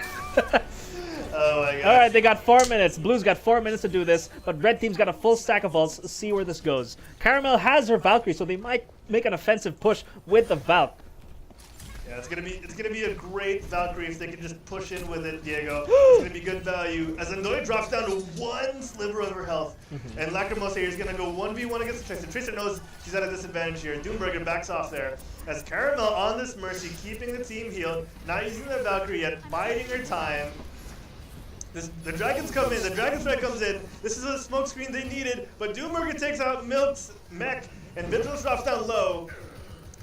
Oh my god. All right, they got 4 minutes. Blues got 4 minutes to do this, but red team's got a full stack of ults. Let's see where this goes. Caramel has her Valkyrie, so they might make an offensive push with the Valk. Yeah, it's gonna be a great Valkyrie if they can just push in with it, Diego. It's gonna be good value. As Andoy drops down to one sliver of her health, and Lacrimosa here is gonna go 1v1 against Tracer. Tracer knows she's at a disadvantage here. Doomburger backs off there. As Caramel on this Mercy, keeping the team healed, not using the Valkyrie yet, biding her time. The dragons come in, the dragon threat comes in. This is a smoke screen they needed, but Doomburger takes out Milk's mech, and Vigilance drops down low.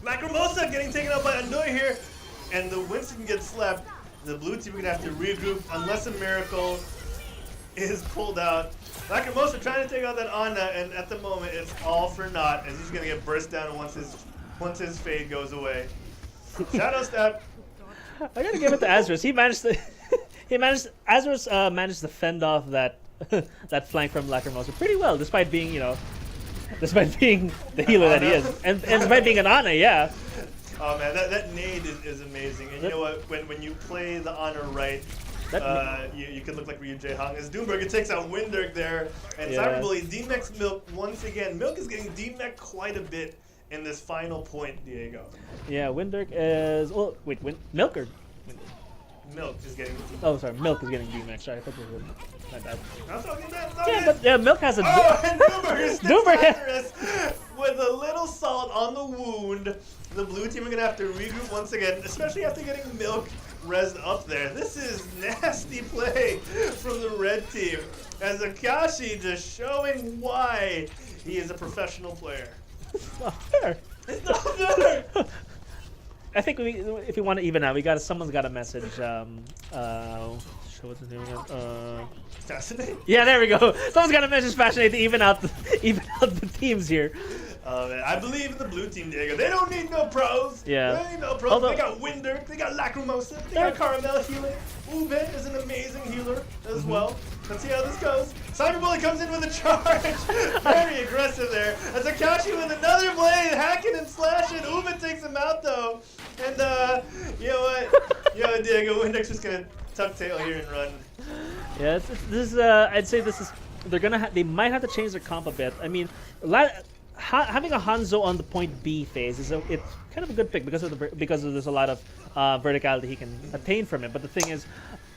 Lacrimosa getting taken out by Andoy here, and the Winston gets slept. The blue team are going to have to regroup unless a miracle is pulled out. Lacrimosa trying to take out that Anna, and at the moment it's all for naught as he's going to get burst down once his fade goes away. Shadow Step. I gotta give it to Azrus. He managed to. Azrus managed to fend off that that flank from Lacrimosa pretty well, despite being despite being the healer that he is, and despite being an Ana, yeah. Oh man, that nade is amazing. And you know what? When you play the Ana right, you can look like Ryu Jae-hong. As Doomburger takes out Windirk there, and Cyberbully DMEX Milk once again. Milk is getting DMEC quite a bit in this final point, Diego. Yeah, Windirk is. Oh wait, Milk or Windirk? Milk is getting. Oh, sorry, Milk is getting DMEX. Sorry, I thought it was my bad. That's all good, Milk has a. Oh, and Doomburger Doomburger with a little salt on the wound. The blue team are gonna have to regroup once again, especially after getting Milk rezzed up there. This is nasty play from the red team. As Akashi just showing why he is a professional player. It's not fair. It's not fair. I think if we want to even out, someone's got a message. What's his name again? Fascinating. Yeah, there we go. Someone's got a message. Fascinating to even out the teams here. Man, I believe in the blue team, Diego. They don't need no pros. Yeah. They don't need no pros. Although, they got Windirk, they got Lacrimosa, they got Caramel healing. Ube is an amazing healer as well. Let's see how this goes. Cyberbully comes in with a charge. Very aggressive there. As Akashi with another blade, hacking and slashing. Ube takes him out though. And you know what? Diego, Windirk's just gonna tuck tail here and run. Yeah, this is. I'd say this is. They might have to change their comp a bit. I mean, having a Hanzo on the point B phase it's kind of a good pick because there's a lot of verticality he can attain from it. But the thing is,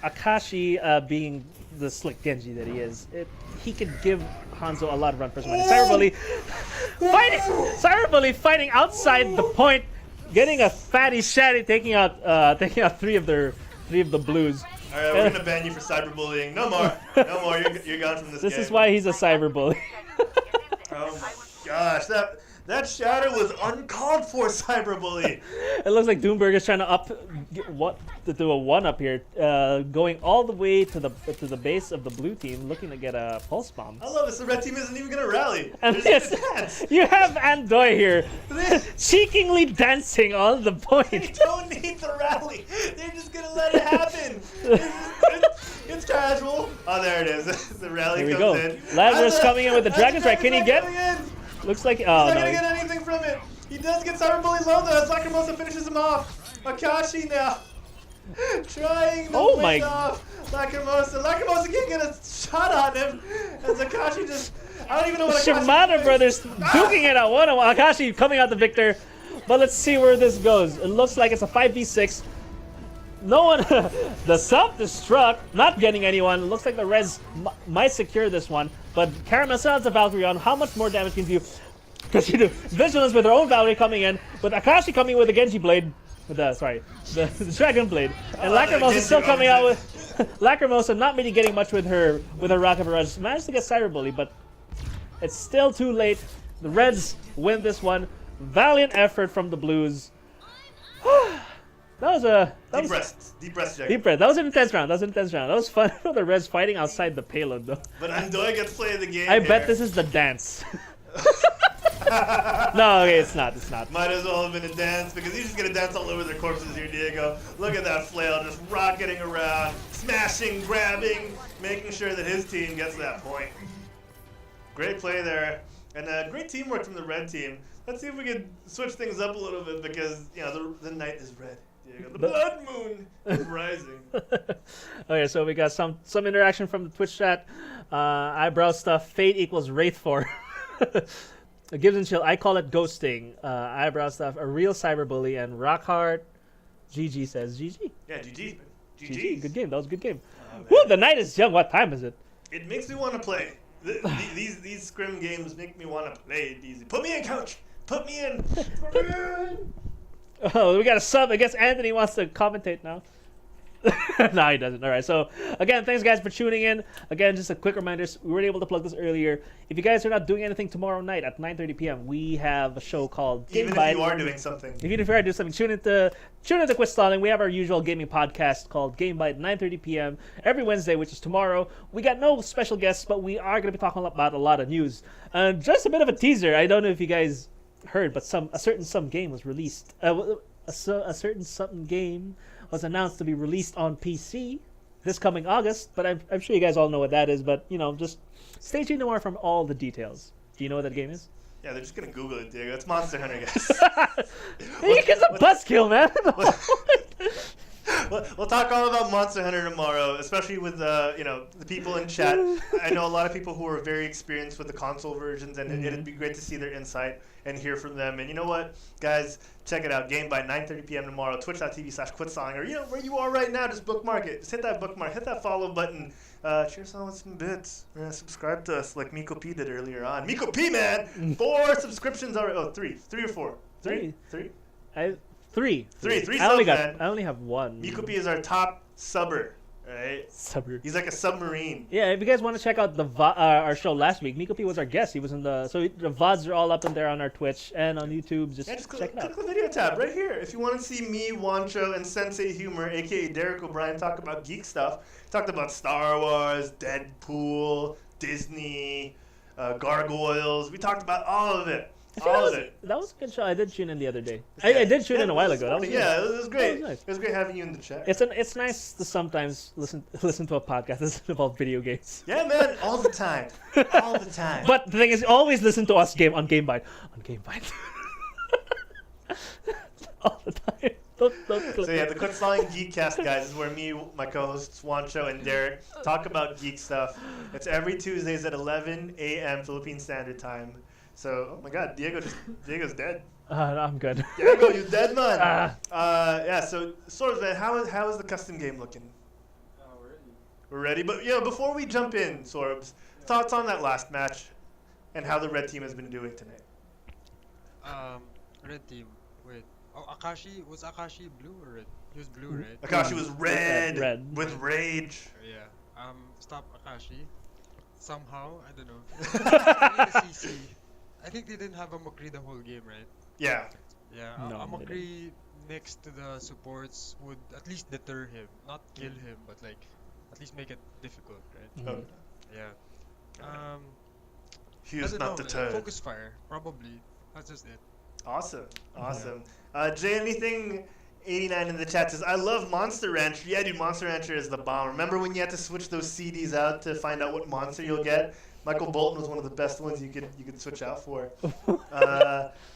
Akashi being the slick Genji that he is, he could give Hanzo a lot of run personality. Cyberbully fighting outside the point, getting a fatty shatty, taking out three of the blues. All right, we're gonna ban you for cyberbullying. No more. No more. You're gone from this game. This is why he's a cyberbully. Oh my gosh, that shatter was uncalled for, cyberbully. It looks like Doomburger's trying to do a one up here, going all the way to the base of the blue team, looking to get a pulse bomb. I love this. The red team isn't even gonna rally. And yes, you have Andoy here, cheekingly dancing on the point. They don't need the rally. They're just gonna let it happen. It's casual. Oh, there it is. The rally comes in. Lazarus coming in with the Dragon Strike. Can he get? Looks like. He's not gonna get anything from it. He does get Cyberbully low though as Lacrimosa finishes him off. Akashi now trying to win off Lacrimosa. Lacrimosa can't get a shot on him as Akashi just. I don't even know what Akashi Shimada brothers duking it out. Akashi coming out the victor. But let's see where this goes. It looks like it's a 5v6. No one, the self-destruct, not getting anyone. Looks like the res might secure this one, but Caramel still has a Valkyrie on. How much more damage can you do? Because you do Vigilance with her own Valkyrie coming in, with Akashi coming with the Genji blade, with the Dragon blade, and Lacrimosa still coming out with Lacrimosa not really getting much with her Rocket Barrage. Managed to get Cyberbully, but it's still too late. The Reds win this one. Valiant effort from the Blues. Deep breath, Jack. Deep breath. That was an intense round. That was fun for the Reds fighting outside the payload, though. But Andoy gets play of the game. I bet this is the dance. No, okay, it's not. Might as well have been a dance because he's just gonna dance all over their corpses here, Diego. Look at that flail just rocketing around, smashing, grabbing, making sure that his team gets that point. Great play there, and great teamwork from the red team. Let's see if we can switch things up a little bit because the night is red. The blood moon is rising. Okay, so we got some interaction from the Twitch chat. Eyebrow stuff. Fate equals Wraith 4. Gibbs and Chill. I call it ghosting. Eyebrow stuff. A real cyberbully and Rockhart. GG says GG. Yeah, GG. GG. Good game. That was a good game. Oh, man. Woo, the night is young. What time is it? It makes me want to play. These scrim games make me want to play DZ. Put me in, coach. Put me in. Oh, we got a sub. I guess Anthony wants to commentate now. No, he doesn't. All right. So, again, thanks, guys, for tuning in. Again, just a quick reminder. We weren't able to plug this earlier. If you guys are not doing anything tomorrow night at 9:30 p.m., we have a show called Game Even Bite. if you are doing something. Even if you are doing something, tune into QuitStalling. We have our usual gaming podcast called Game Bite, 9:30 p.m. every Wednesday, which is tomorrow. We got no special guests, but we are going to be talking about a lot of news. Just a bit of a teaser. I don't know if you guys heard, but a certain game was released. A certain something game was announced to be released on PC this coming August, but I'm sure you guys all know what that is, but, just stay tuned to more from all the details. Do you know what that game is? Yeah, they're just going to Google it, Diego. It's Monster Hunter, guys. You get some buzzkill, man. We'll talk all about Monster Hunter tomorrow, especially with the people in chat. I know a lot of people who are very experienced with the console versions, and it'd be great to see their insight and hear from them. And you know what, guys, check it out. Game by 9:30 p.m. tomorrow. Twitch.tv/QuitStalling, or where you are right now, just bookmark it. Just hit that bookmark, hit that follow button. Share us on with some bits. Subscribe to us like Miko P did earlier on. Miko P, man, 4 subscriptions already. Oh, 3 or 4. 3. Three. Three I only have one. Miko P is our top subber, right? Subber. He's like a submarine. Yeah, if you guys want to check out our show last week, Miko P was our guest. He was in the VODs are all up in there on our Twitch and on YouTube. Just check it out. Click the video tab right here. If you want to see me, Wancho, and Sensei Humor, aka Derek O'Brien, talk about geek stuff. Talked about Star Wars, Deadpool, Disney, Gargoyles. We talked about all of it. All of it. That was a good show. I did tune in the other day. I did tune in a while ago. That was yeah, it was great. That was nice. It was great having you in the chat. It's nice to sometimes listen to a podcast that's about video games. Yeah, man, all the time, all the time. But the thing is, always listen to us on Game Bite. All the time. Don't click. So yeah, the QuitStalling Geekcast, guys, is where me, my co-hosts Wancho and Derek talk about geek stuff. It's every Tuesdays at 11 a.m. Philippine Standard Time. So, oh my God, Diego's dead. I'm good. Diego, you dead, man. Yeah. So, Sorbs, man, how is the custom game looking? We're ready. But before we jump in, Sorbs, thoughts on that last match, and how the red team has been doing tonight. Red team. Wait. Oh, Akashi was Akashi blue or red? He was blue, right? Akashi was red. Red. With rage. Yeah. Stop Akashi. Somehow, I don't know. The CC. I think they didn't have a McCree the whole game, right? Yeah. Yeah. No, A McCree next to the supports would at least deter him, not kill him, but like at least make it difficult, right? Mhm. Yeah. He I is don't not know, deterred. Focus fire, probably. That's just it. Awesome. Jay, anything 89 in the chat says, I love Monster Rancher. Yeah, dude, Monster Rancher is the bomb. Remember when you had to switch those CDs out to find out what monster you'll get? Michael Bolton was one of the best ones you could switch out for.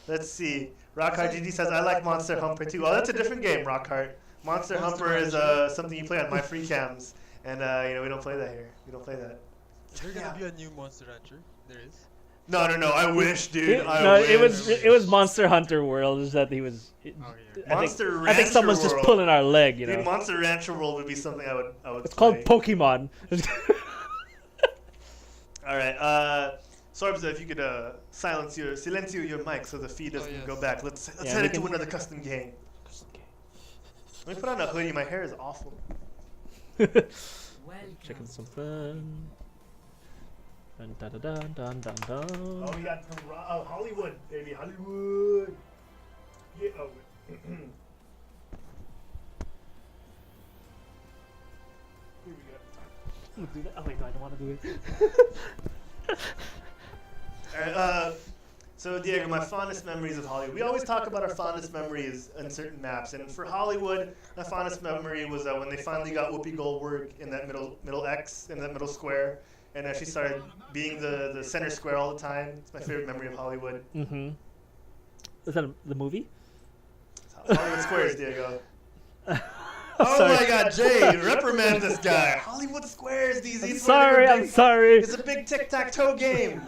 Let's see. Rockhart GG says, I like Monster Humper too. Oh, that's a different game, Rockhart. Monster Humper is something you play on my free cams. And, we don't play that here. We don't play that. Is there gonna be a new Monster Rancher? There is. No. I wish, dude. It was Monster Hunter World. Is that he was? Oh, yeah. I think someone's just pulling our leg. Dude, Monster Rancher World would be something I would. It's play. called Pokemon. All right, Sorbs, if you could silencio your mic so the feed doesn't go back. Let's head into another custom game. Let me put on a hoodie. My hair is awful. Checking some fun. Dun, dun, dun, dun, dun, dun. Oh, we got Hollywood, baby, Hollywood. Yeah. Oh. Here we go. Do that. Oh wait, no, I don't want to do it. Alright, so Diego, my fondest memories of Hollywood. We always talk about our fondest memories in certain maps, and for Hollywood, my fondest memory was when they finally got Whoopi Goldberg in that middle X, in that middle square, and she started being the center square all the time. It's my favorite memory of Hollywood. Mm-hmm. Is that the movie? Hollywood Squares, Diego. Oh my God, Jay! Reprimand this guy. Hollywood Squares, DZ. I'm sorry. It's a big tic-tac-toe game.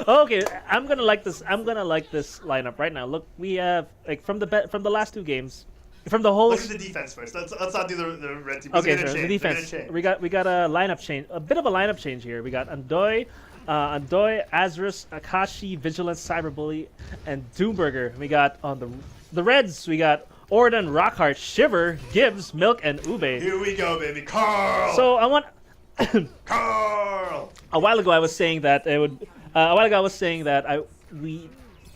Okay, I'm gonna like this lineup right now. Look, we have from the last two games, from the whole. Look at the defense first. Let's not do the red team. Okay, They're so gonna the change. They're defense. gonna change. We got a lineup change, a bit of a lineup change here. We got Andoy, Azrus, Akashi, Vigilance, Cyberbully, and Doomburger. We got on the Reds. We got Orden, Rockhart, Shiver, Gibbs, Milk, and Ube. Here we go, baby. Carl. So I want. Carl. A while ago, I was saying that it would. A while ago, I was saying that I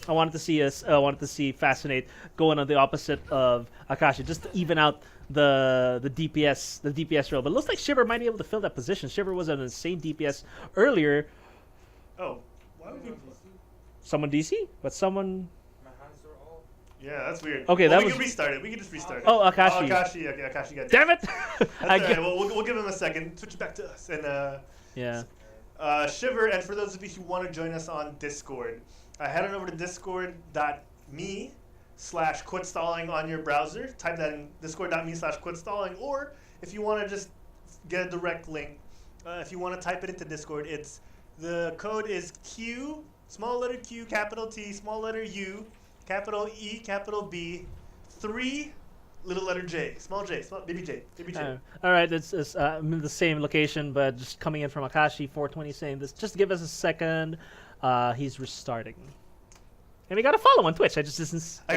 wanted to see Fascinate going on the opposite of Akashi, just to even out the DPS role. But it looks like Shiver might be able to fill that position. Shiver was an insane DPS earlier. Oh, why would you? Someone DC, but someone. Yeah, that's weird. Okay, well, that we was. can restart it. We can just restart it. Oh, Akashi. Oh, Akashi. Okay, Akashi got. Damn it! That's I all right. get- Well, we'll give him a second. Switch it back to us. And Yeah. Shiver, and for those of you who want to join us on Discord, head on over to discord.me/quitstalling on your browser. Type that in discord.me/quitstalling, or if you want to just get a direct link, if you want to type it into Discord, the code is Q, small letter Q, capital T, small letter U, capital E, capital B, 3, little letter J, baby J. All right, I'm in the same location, but just coming in from Akashi 420 saying this. Just give us a second. He's restarting. And we got to follow on Twitch. I got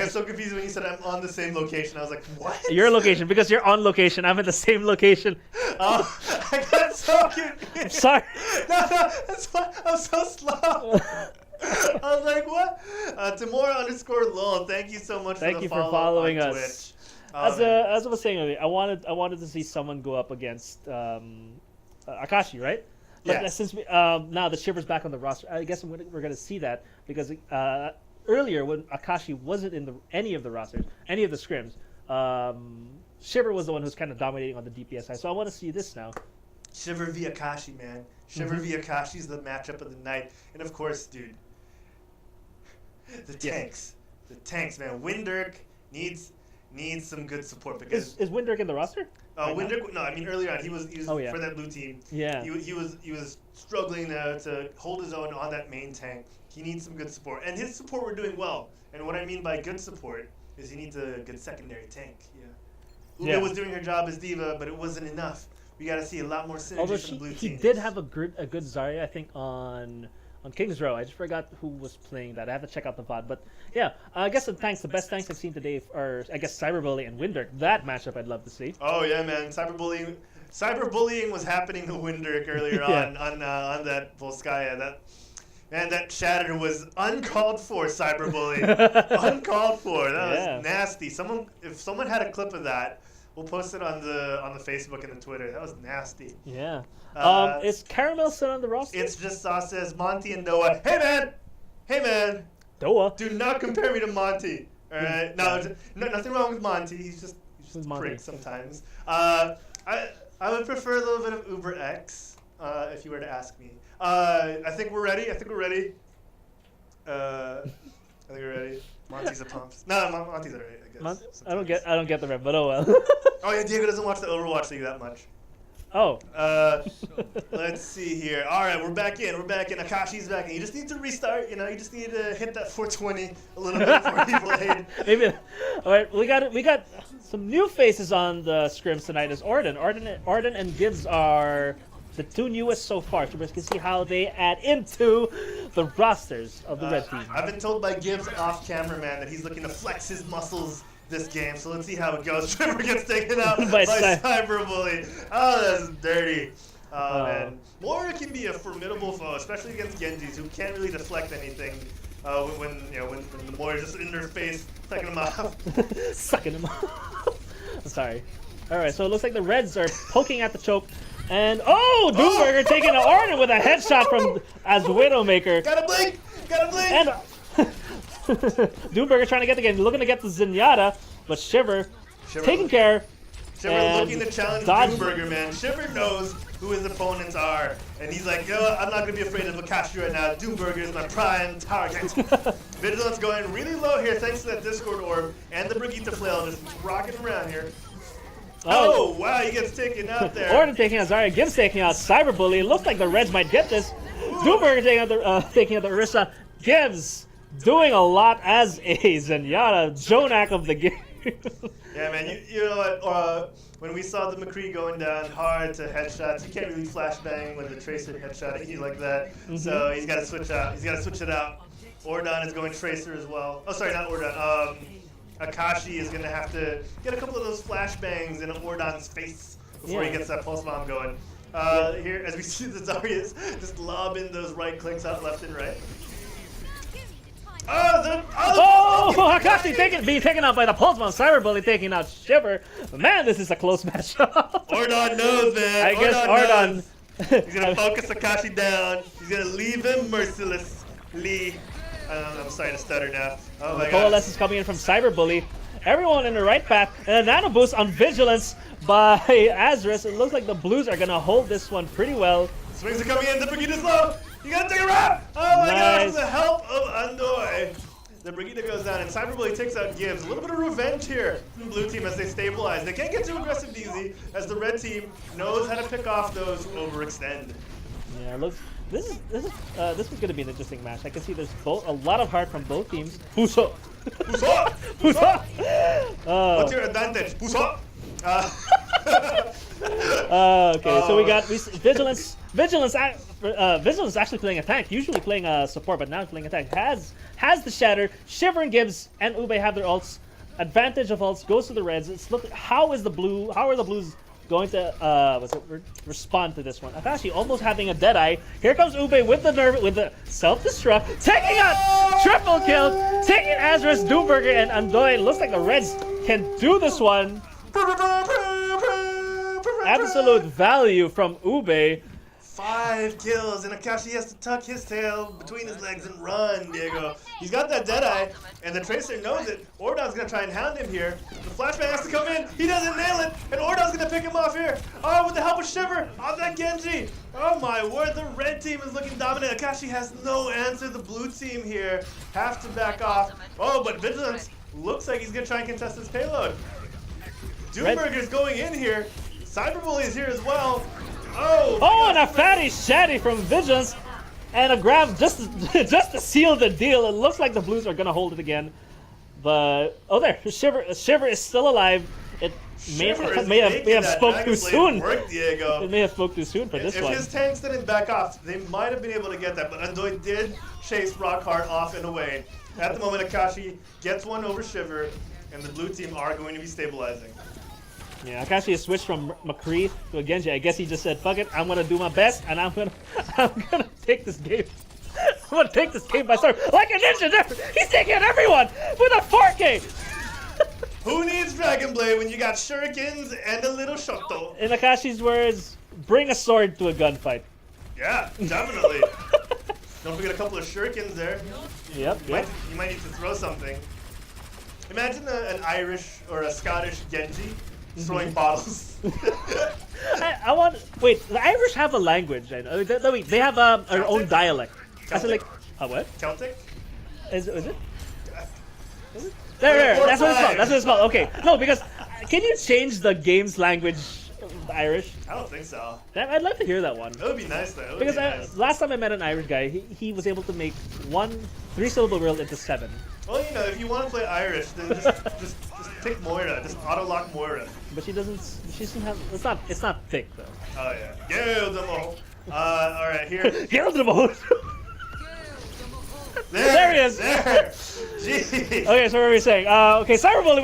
so confused when you said I'm on the same location. I was like, what? Your location, because you're on location. I'm in the same location. Oh, I got so confused. I'm sorry. No, that's why I'm so slow. I was like, what? Timora_lol. Thank you so much Thank for the you for follow following on us. Twitch. As I was saying earlier, I wanted to see someone go up against Akashi, right? But Yes. since now the Shiver's back on the roster, I guess we're going to see that because earlier when Akashi wasn't in any of the rosters, any of the scrims, Shiver was the one who's kind of dominating on the DPS side. So I want to see this now. Shiver v Akashi, man. Shiver v Akashi is the matchup of the night. And of course, dude, the tanks. The tanks, man. Windirk needs some good support because Is Windirk in the roster? Windirk. No, I mean earlier on he was Oh, yeah. for that blue team. Yeah. He was struggling to hold his own on that main tank. He needs some good support, and his support were doing well. And what I mean by good support is he needs a good secondary tank. Yeah. Ube was doing her job as diva, but it wasn't enough. We got to see a lot more synergy Although from the blue he team. did have a good Zarya, I think, on King's Row. I just forgot who was playing that. I have to check out the VOD. But yeah, I guess the best tanks I've seen today are, I guess, Cyberbully and Windirk. That matchup I'd love to see. Oh yeah, man! Cyberbullying was happening to Windirk earlier Yeah. on that Volskaya. That shatter was uncalled for. Cyberbullying, uncalled for. That was nasty. If someone had a clip of that, we'll post it on the Facebook and the Twitter. That was nasty. Yeah. Is Caramel still on the roster? It's just says Monty and Noah. Hey man, Doa. do not compare me to Monty. All right, no, nothing wrong with Monty. He's just a prick sometimes. I would prefer a little bit of Uber X if you were to ask me. I think we're ready. I think we're ready. Monty's a pump. No, Monty's alright, I guess. I don't get the rep, but oh well. Oh yeah, Diego doesn't watch the Overwatch League that much. Oh. Let's see here. All right, we're back in. Akashi's back in. You just need to restart. You just need to hit that 420 a little bit before he played. Maybe. All right, we got some new faces on the scrims tonight. Is Orden and Gibbs are the two newest so far. So we can see how they add into the rosters of the red team. I've been told by Gibbs off camera, man, that he's looking to flex his muscles this game. So let's see how it goes. Trevor gets taken out by Cyberbully. Oh, that's dirty. Oh man, Moira can be a formidable foe, especially against Genjis who can't really deflect anything. When the Moira just in their face, sucking them off. Sucking them off. Sorry. All right, so it looks like the Reds are poking at the choke. And Doomburger taking an Orden with a headshot from as Widowmaker. Gotta blink! And Doomburger trying to get the game, looking to get the Zenyatta, but Shiver taking care. Shiver looking to challenge Doomburger, man. Shiver knows who his opponents are, and he's like, I'm not gonna be afraid of Akashi right now. Doomburger is my prime target. Vigilance going really low here thanks to that Discord orb and the Brigitte flail just rocking around here. Oh, wow, he gets taken out there. Orden taking out Zarya, Gibbs taking out Cyberbully. It looks like the Reds might get this. Doomburger taking out the Orisa. Gibbs doing a lot as a Zenyatta, Jonak of the game. Yeah, man. You know what? When we saw the McCree going down hard to headshots, you can't really flashbang when the Tracer headshotting you like that. So he's got to switch out. He's got to switch it out. Ordon is going Tracer as well. Oh, sorry, not Ordon. Akashi is going to have to get a couple of those flashbangs in Ordon's face before he gets that pulse bomb going. Here, as we see the Zarya's just lobbing those right clicks out left and right. Akashi being taken out by the pulse bomb. Cyberbully taking out Shiver. Man, this is a close matchup. Ordon knows, man. I guess Ordon. He's gonna focus Akashi down. He's gonna leave him mercilessly. I'm starting to stutter now. Oh my god. Coalesce is coming in from Cyberbully. Everyone in the right path. And a nano boost on Vigilance by Azris. It looks like the Blues are gonna hold this one pretty well. Swings are coming in. The Brigida is low. You gotta take a wrap. Oh my gosh, with the help of Andoy. The Brigida goes down, and Cyberbully takes out Gibbs. A little bit of revenge here from the blue team as they stabilize. They can't get too aggressive, DZ, as the red team knows how to pick off those who overextend. Yeah, looks. This is gonna be an interesting match. I can see there's a lot of heart from both teams. Who's up? Who's up? Who's up? What's your advantage? Who's up? Okay, so we got Vigilance. Vigilance actually playing a tank. Usually playing a support, but now playing a tank. Has the Shatter. Shiver and Gibbs and Ube have their ults. Advantage of ults goes to the Reds. How are the Blues going to respond to this one? Akashi almost having a deadeye. Here comes Ube with the self-destruct, taking out triple kill, taking Azris, Doomburger, and Andoy. Looks like the Reds can do this one. Absolute value from Ube. 5 kills, and Akashi has to tuck his tail between his legs and run, Diego. He's got that Deadeye, and the Tracer knows it. Ordon's going to try and hound him here. The flashbang has to come in. He doesn't nail it, and Ordon's going to pick him off here. Oh, with the help of Shiver on that Genji. Oh my word, the red team is looking dominant. Akashi has no answer. The blue team here have to back off. Oh, but Vigilance looks like he's going to try and contest his payload. Doomburger's going in here. Cyberbully is here as well. Oh, and a fatty shatty from Vigilance, and a grab just to seal the deal. It looks like the Blues are gonna hold it again, but there, Shiver is still alive. It may have spoke too soon. It may have spoke too soon for this one. If his tanks didn't back off, they might have been able to get that, but Andoy did chase Rockhart off and away. At the moment, Akashi gets one over Shiver, and the blue team are going to be stabilizing. Yeah, Akashi has switched from McCree to a Genji. I guess he just said, "Fuck it, I'm gonna do my best, and I'm gonna take this game. I'm gonna take this game by storm like a ninja." He's taking out everyone with a 4K. Who needs Dragon Blade when you got shurikens and a little shoto? In Akashi's words, bring a sword to a gunfight. Yeah, definitely. Don't forget a couple of shurikens there. Yep. You might need to throw something. Imagine an Irish or a Scottish Genji. Throwing bottles. I want. Wait, the Irish have a language. I know. They have their own dialect. Celtic? What? Celtic? Is it? There. That's what it's called. That's what it's called. Okay. No, because can you change the game's language, the Irish? I don't think so. I'd like to hear that one. It would be nice though. Because last time I met an Irish guy, he was able to make 1 3-syllable word into 7. Well, you know, if you want to play Irish, then just pick Moira. Just auto-lock Moira. But she doesn't have. It's not thick though. Oh yeah. Gildemo. All right, here. Gildemo. There he is. There. Jeez. Okay, so what were we saying? Okay, Cyberbully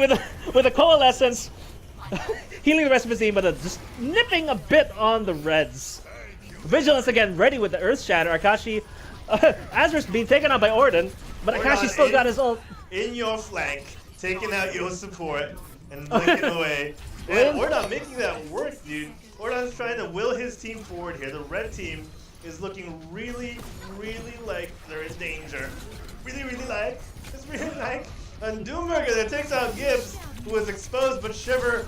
with a coalescence, healing the rest of his team, but just nipping a bit on the Reds. Vigilance again, ready with the Earth Shatter. Akashi, Azris being taken out by Ordon, but Akashi still got his ult. In your flank, taking out your support and blinking away. And Ordon making that work, dude. Ordon's trying to will his team forward here. The red team is looking really, really like they're in danger. Really like. And Doomburger that takes out Gibbs, who was exposed, but Shiver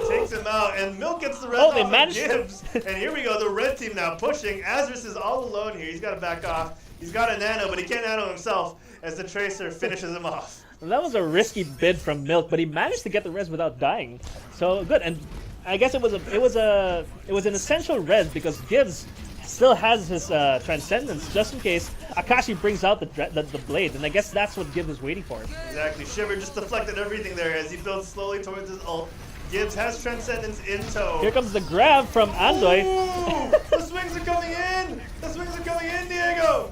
takes him out, and Milk gets the red off of Gibbs. And here we go, the red team now pushing. Azris is all alone here. He's got to back off. He's got a nano, but he can't nano himself as the Tracer finishes him off. That was a risky bid from Milk, but he managed to get the res without dying. So good, and I guess it was an essential res because Gibbs still has his transcendence just in case Akashi brings out the blade, and I guess that's what Gibbs is waiting for. Exactly. Shiver just deflected everything there as he builds slowly towards his ult. Gibbs has transcendence in tow. Here comes the grab from Andoy. Ooh, the swings are coming in! The swings are coming in, Diego!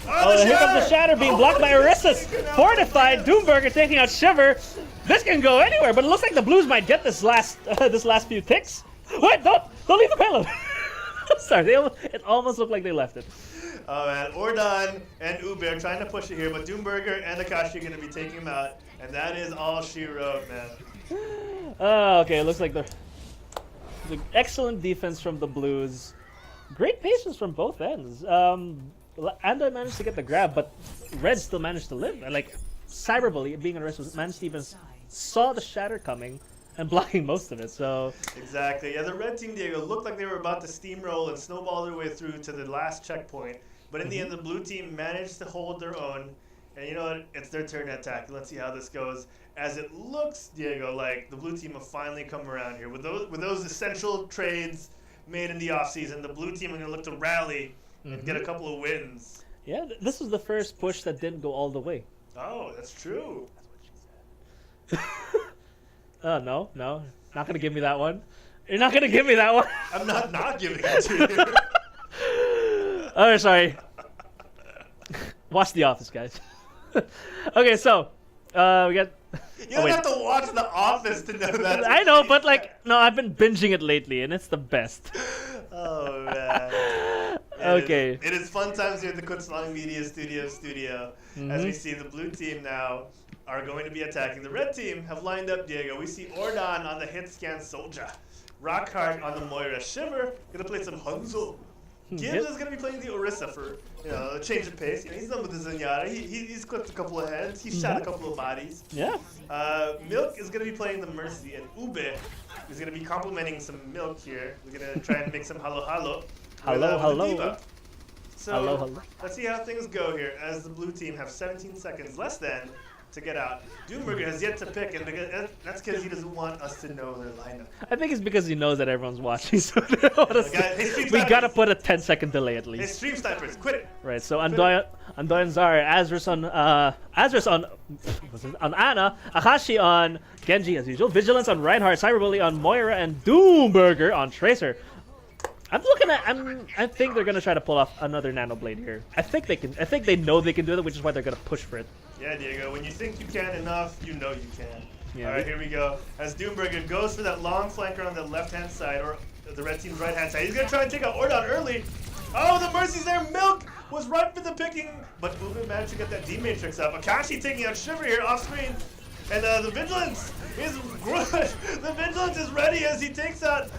Oh, here comes the shatter being blocked by Orissus. Fortified, Doomburger taking out Shiver. This can go anywhere, but it looks like the Blues might get this last few ticks. Wait, don't leave the payload. Sorry, it almost looked like they left it. Oh man, Ordon and Ube are trying to push it here, but Doomburger and Akashi are going to be taking him out, and that is all she wrote, man. Okay, it looks like the excellent defense from the Blues. Great patience from both ends. Andoy managed to get the grab, but Red still managed to live. And like Cyberbully, being a rest, managed to even saw the shatter coming and blocking most of it. So exactly, yeah. The red team, Diego, looked like they were about to steamroll and snowball their way through to the last checkpoint, but in the end, the blue team managed to hold their own. And you know what? It's their turn to attack. Let's see how this goes. As it looks, Diego, like the blue team have finally come around here with those essential trades made in the offseason. The blue team are going to look to rally and get a couple of wins. Yeah, this was the first push that didn't go all the way. Oh, that's true. No, not gonna give me that one. You're not gonna give me that one. I'm not giving it to you. Oh, sorry. Watch The Office, guys. Okay, so we got. You don't have to watch The Office to know that. I know, but like, no, I've been binging it lately, and it's the best. Oh man. Okay. It is fun times here at the QuitStalling Media Studio. As we see the blue team now are going to be attacking. The red team have lined up, Diego. We see Ordon on the hit scan Soldier. Rockhart on the Moira. Shiver gonna play some Hanzo. Gibbs is gonna be playing the Orisa for a change of pace. He's done with the Zenyatta. He's clipped a couple of heads. He's shot a couple of bodies. Yeah. Milk is gonna be playing the Mercy, and Ube is gonna be complimenting some Milk here. We're gonna try and make some halo. Hello. So Hello. let's see how things go here as the blue team have 17 seconds less than to get out. Doomburger has yet to pick, and that's because he doesn't want us to know their lineup. I think it's because he knows that everyone's watching, so we gotta put a 10-second delay at Hey, least. stream snipers, quit it! Right. So Andoy and Zara, Azris on Ana, Akashi on Genji as usual, Vigilance on Reinhardt, Cyberbully on Moira, and Doomburger on Tracer. I think they're gonna try to pull off another Nano Blade here. I think they can. I think they know they can do it, which is why they're gonna push for it. Yeah, Diego, when you think you can enough, you know you can. Yeah, All right, here we go. As Doomburger goes for that long flanker on the left-hand side, or the red team's right-hand side. He's gonna try and take out Ordon early. Oh, the Mercy's there. Milk was right for the picking, but Ube managed to get that D-Matrix up. Akashi taking out Shiver here off-screen. And the Vigilance is good. The Vigilance is ready as he takes out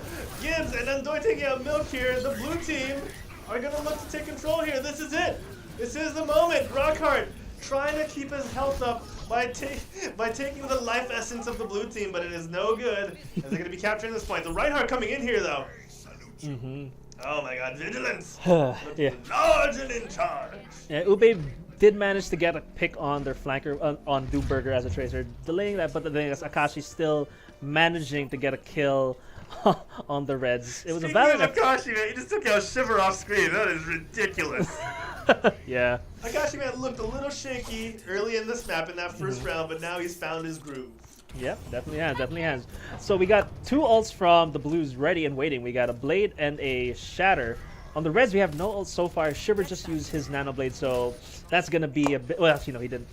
Gibbs, and Andoy taking out Milk here. The blue team are going to look to take control here. This is it. This is the moment. Rockhart trying to keep his health up by taking the life essence of the blue team, but it is no good as they're going to be capturing this point. The Reinhardt coming in here, though. Oh my god, Vigilance! Yeah. Large and in charge! Yeah, Ube did manage to get a pick on their flanker on Doomburger as a Tracer, delaying that, but the thing is, Akashi still managing to get a kill on the Reds. It was Speaking a valid of Akashi, man, he just took out Shiver off screen. That is ridiculous. Yeah. Akashi, man, looked a little shaky early in this map in that first round, but now he's found his groove. Yep, definitely has. So we got two ults from the Blues ready and waiting. We got a Blade and a Shatter. On the Reds, we have no ults so far. Shiver just used his Nano Blade, so that's going to be a bit... Well, actually, no, he didn't.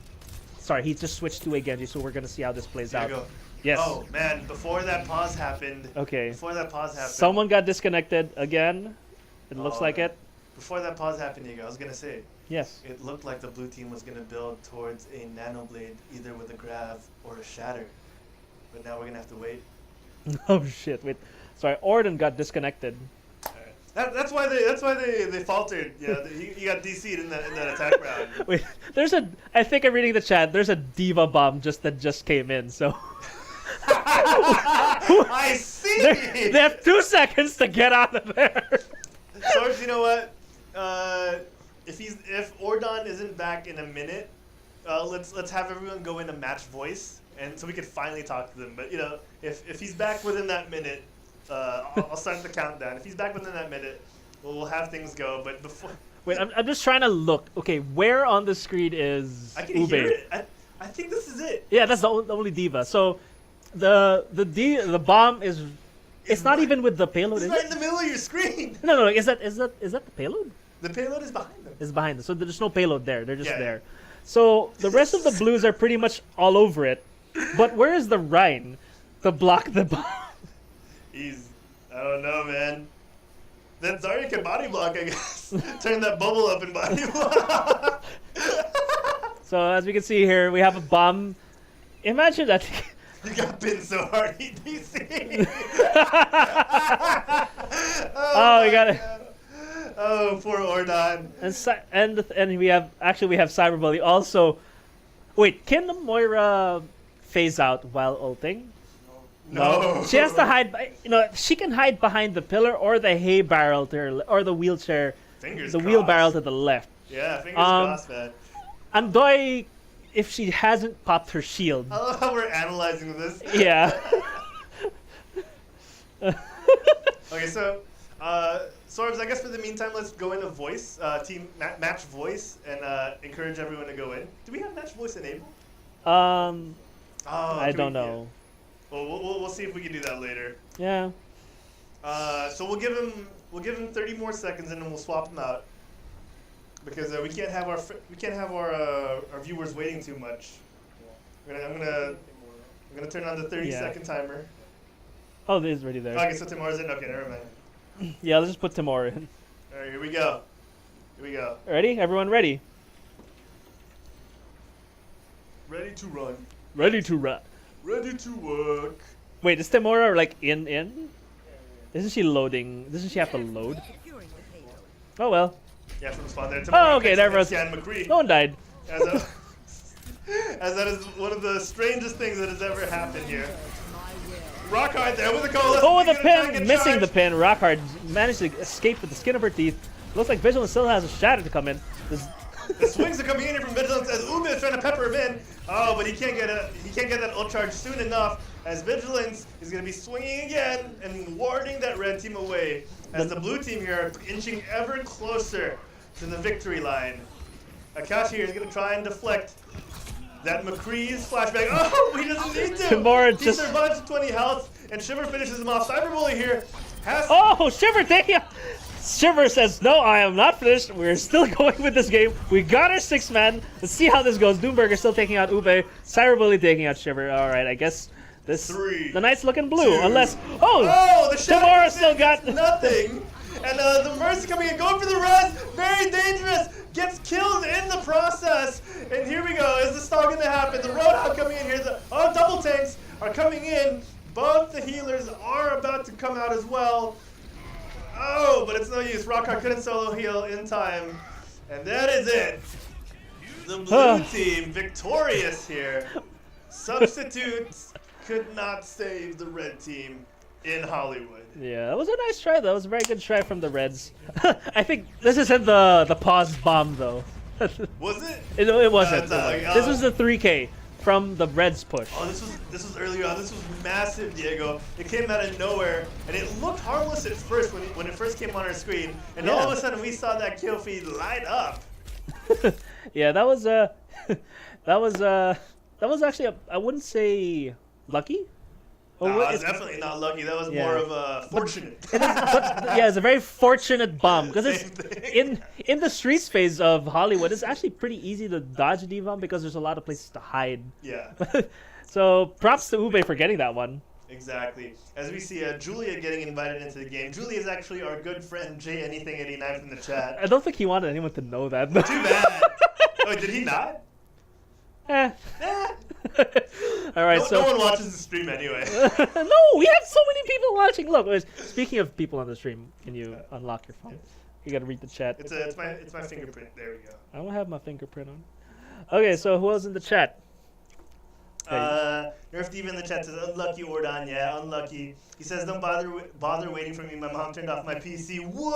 Sorry, he just switched to a Genji, so we're going to see how this plays out. Go. Yes. Oh, man, before that pause happened... Okay. Before that pause happened... Someone got disconnected again. It looks like it. Before that pause happened, Diego, I was going to say... Yes. It looked like the blue team was going to build towards a Nano Blade, either with a Grav or a Shatter. But now we're going to have to wait. Oh, shit. Wait. Sorry, Orden got disconnected. That's why they faltered. Yeah, he got DC'd in that attack round. Wait, I think I'm reading the chat. There's a Diva bomb that just came in, so... I see! They have 2 seconds to get out of there. Sorbs, you know what? If Ordon isn't back in a minute, let's have everyone go into match voice, and so we can finally talk to them. But you know, if he's back within that minute, I'll start the countdown. If he's back within that minute, we'll have things go. But before Wait, I'm just trying to look. Okay, where on the screen is I can Ube? hear it. I think this is it. Yeah, that's the only diva. So the bomb is. It's not even with the payload. It's Is right it? in the middle of your screen. No. Is that the payload? The payload is behind them. Is behind them. So there's no payload there. They're just Yeah. there. So the rest of the blues are pretty much all over it. But where is the Rhine to block the bomb? I don't know, man. Then Zarya can body block, I guess. Turn that bubble up and body block. So as we can see here, we have a bomb. Imagine that. You got pinned so hard, EDC. Oh, we got it. Oh, poor Ordon. And we have Cyberbully also. Wait, can the Moira phase out while ulting? No. She has to hide. She can hide behind the pillar or the hay barrel to her, or the wheelchair, Fingers the crossed. wheelbarrow to the left. Yeah, fingers Um, crossed, man. And Doi, if she hasn't popped her shield, I love how we're analyzing this. yeah. Okay, so, Sorbs, I guess for the meantime, let's go into voice, match voice, and encourage everyone to go in. Do we have match voice enabled? I Oh, don't know. Well, we'll see if we can do that later. Yeah. So we'll give him 30 more seconds, and then we'll swap him out because we can't have our viewers waiting too much. I'm gonna turn on the 30-second timer. Oh, it is already there. Okay, so Timor's in. Okay, never mind. Yeah, let's just put Timor in. All right, here we go. Ready? Everyone ready? Ready to run. Ready to run. Ready to work. Wait, is Timora like in? Isn't she loading? Doesn't she have to load? Oh well. Yeah, from the spawn there. Oh, okay, there was. Scan McCree. No one died. As that is one of the strangest things that has ever happened here. Rockhard there with a cola. Oh, with the pin! Missing the pin. Rockhard managed to escape with the skin of her teeth. Looks like Vigilance still has a shatter to come in. The swings are coming in here from Vigilance as Ube is trying to pepper him in. Oh, but he can't get that ult charge soon enough as Vigilance is going to be swinging again and warding that red team away as the blue team here are inching ever closer to the victory line. Akashi here is going to try and deflect that McCree's flashback. Oh, he doesn't need to. Kimura He just survives 20 health and Shiver finishes him off. Cyberbully here has. Oh, Shiver, damn! Shiver says, no, I am not finished. We're still going with this game. We got our 6-man. Let's see how this goes. Doomburger still taking out Ube. Cyberbully taking out Shiver. All right, I guess the Knight's looking blue. 2. Unless, the Timora still got nothing. And the Mercy coming in, going for the res. Very dangerous. Gets killed in the process. And here we go. Is this still going to happen? The Roadhog coming in here. Double tanks are coming in. Both the healers are about to come out as well. Oh, but it's no use. Rockhard couldn't solo heal in time. And that is it. The blue team victorious here. Substitutes could not save the red team in Hollywood. Yeah, that was a nice try, though. That was a very good try from the Reds. I think this isn't the pause bomb, though. Was it? It wasn't. Like, this was the 3K from the Reds push. Oh, this was earlier on. This was massive, Diego. It came out of nowhere, and it looked harmless at first when it first came on our screen, and all of a sudden we saw that kill feed light up. Yeah, that was that was actually I wouldn't say lucky. No, that was definitely not lucky. That was more of a fortunate. Yeah, it's a very fortunate bomb because it's Same thing. in the streets phase of Hollywood. It's actually pretty easy to dodge a D-bomb because there's a lot of places to hide. Yeah. So props to Ube for getting that one. Exactly. As we see Julia getting invited into the game. Julia is actually our good friend J Anything 89 from the chat. I don't think he wanted anyone to know that. Too bad. Oh, did he not? Eh. Eh. All right, No one watches the stream anyway. No, we have so many people watching. Look, speaking of people on the stream, can you unlock your phone? You gotta read the chat. It's my fingerprint. There we go. I don't have my fingerprint on. Okay, so who else in the chat? Nerf Diva in the chat says, unlucky Ordon, yeah, unlucky. He says, don't bother waiting for me. My mom turned off my PC. Whoa!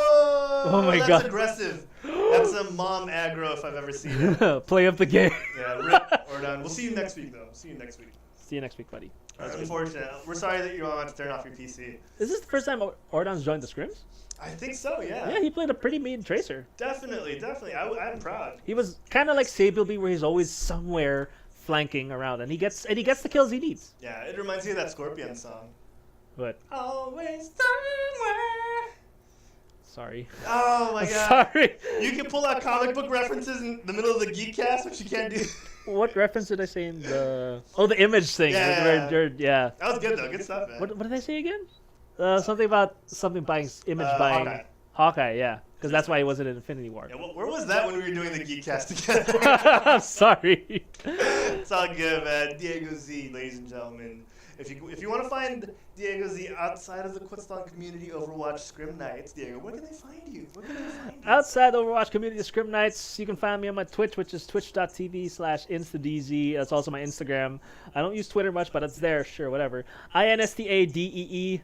Oh my That's God. aggressive. That's a mom aggro if I've ever seen it. Play up the game. Yeah, rip Ordon. We'll see you next week, though. See you next week. See you next week, buddy. That's unfortunate. We're sorry that you want to turn off your PC. Is this the first time Ordon's joined the scrims? I think so, yeah. Yeah, he played a pretty mean tracer. Definitely. I'm proud. He was kind of like Sableby, where he's always somewhere flanking around, and he gets the kills he needs. Yeah, it reminds me of that Scorpion song. But Always somewhere. sorry. Oh my god. Sorry. You can pull out comic book references in the middle of the Geekcast, which you can't do. What reference did I say in the? Oh, the image thing. Yeah. Yeah. That was good though. Good stuff, man. What did I say again? Something about something buying image buying Hawkeye. Hawkeye. Yeah, because that's why he wasn't in Infinity War. Yeah, where was that when we were doing the Geekcast together? I'm sorry. It's all good, man. Diego Z, ladies and gentlemen. If you want to find Diego Z outside of the QuitStalling community Overwatch Scrim Nights, Diego, where can they find you? Where can they find you? Outside Overwatch community Scrim Nights, you can find me on my Twitch, which is twitch.tv/instadz. That's also my Instagram. I don't use Twitter much, but it's there. Sure, whatever. INSTADEEZEE.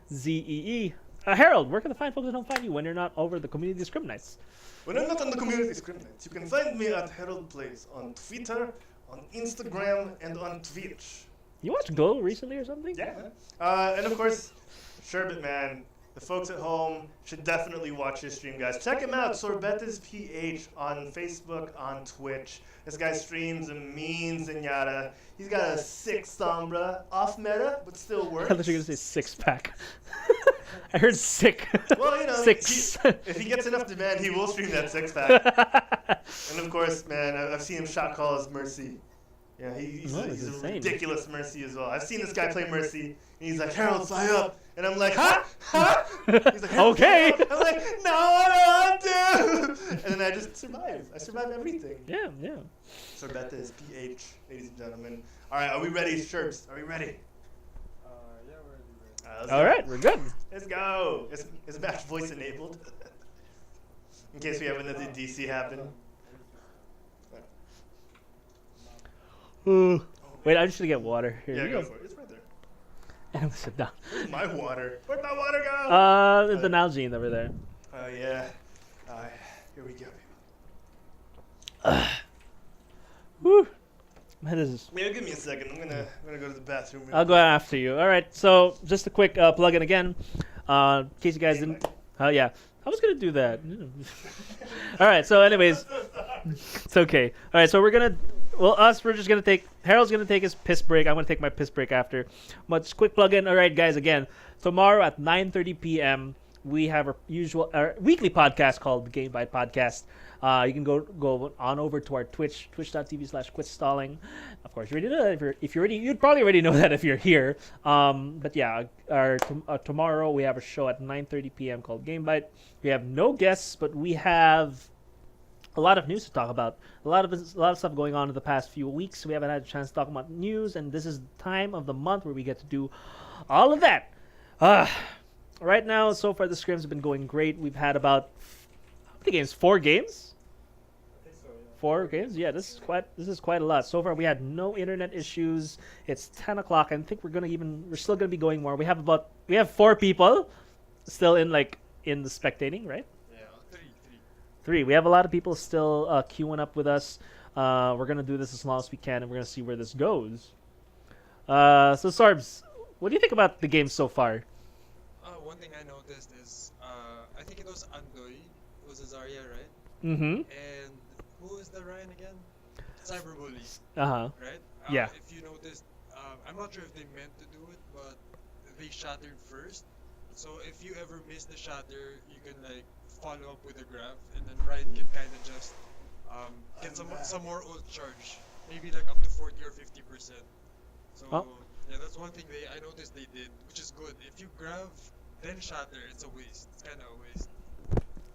Harold, where can the fine folks that don't find you when you're not over the community Scrim Nights? When I'm not on the community Scrim Nights, you can find me at Herald Plays on Twitter, on Instagram, and on Twitch. You watched Go recently or something? Yeah, man. And of course, Sherbet Man. The folks at home should definitely watch his stream, guys. Check him out, Sorbetes PH on Facebook, on Twitch. This guy streams and means and yada. He's got a sick Sombra, off meta, but still works. I thought you were gonna say six pack. I heard sick. Well, you know, six. If he gets enough demand, he will stream that six pack. And of course, man, I've seen him shot call as Mercy. Yeah, he's a ridiculous Mercy as well. I've seen this guy play Mercy, and he's like, Harold, fly up. And I'm like, huh? Huh? He's like, Harold, okay. fly up. I'm like, no, I don't want to. And then I just survive. I survive everything. Yeah. Sorbetes PH, ladies and gentlemen. All right, are we ready, Sherbs? Are we ready? Yeah, we're ready. All right, we're good. Let's go. Is match voice enabled? In case we have another DC happen. Wait, I'm just gonna get water. Here Yeah, you go for it. It's right there. And I'm gonna sit down. Where's my water? Where'd my water go? There's an Nalgene over there. Oh, yeah. Here we go, Whew. Man, this is. baby. Give me a second. I'm gonna go to the bathroom. I'll go after you. All right. So just a quick plug-in again, in case you guys didn't. Oh yeah, I was gonna do that. All right. So anyways, it's okay. All right. So we're just gonna take. Harold's gonna take his piss break. I'm gonna take my piss break after. But just quick plug-in. All right, guys. Again, tomorrow at 9:30 p.m. we have our weekly podcast called the Game Bite Podcast. You can go on over to our Twitch, twitch.tv/QuitStalling. Of course, you already know that you'd probably already know that if you're here. But yeah, tomorrow we have a show at 9:30 p.m. called Game Bite. We have no guests, but we have a lot of news to talk about. A lot of stuff going on in the past few weeks. We haven't had a chance to talk about news, and this is the time of the month where we get to do all of that. Right now, so far the scrims have been going great. We've had about how many games? 4 games? I think so, yeah. 4 games? Yeah, this is quite a lot. So far we had no internet issues. It's 10 o'clock. I think we're still gonna be going more. We have 4 people still in the spectating, right? Yeah, three. 3. We have a lot of people still queuing up with us. We're gonna do this as long as we can, and we're gonna see where this goes. So Sorbs, what do you think about the game so far? One thing I noticed is, I think it was Andoy, it was Azaria, right? Mm-hmm. And who is the Ryan again? Cyberbully, Uh-huh. right? Yeah. If you noticed, I'm not sure if they meant to do it, but they shattered first. So if you ever miss the shatter, you can follow up with a grab, and then Ryan can kind of just get some more ult charge, maybe up to 40 or 50%. So yeah, that's one thing I noticed they did, which is good. If you grab then shatter, it's a waste. It's kind of a waste.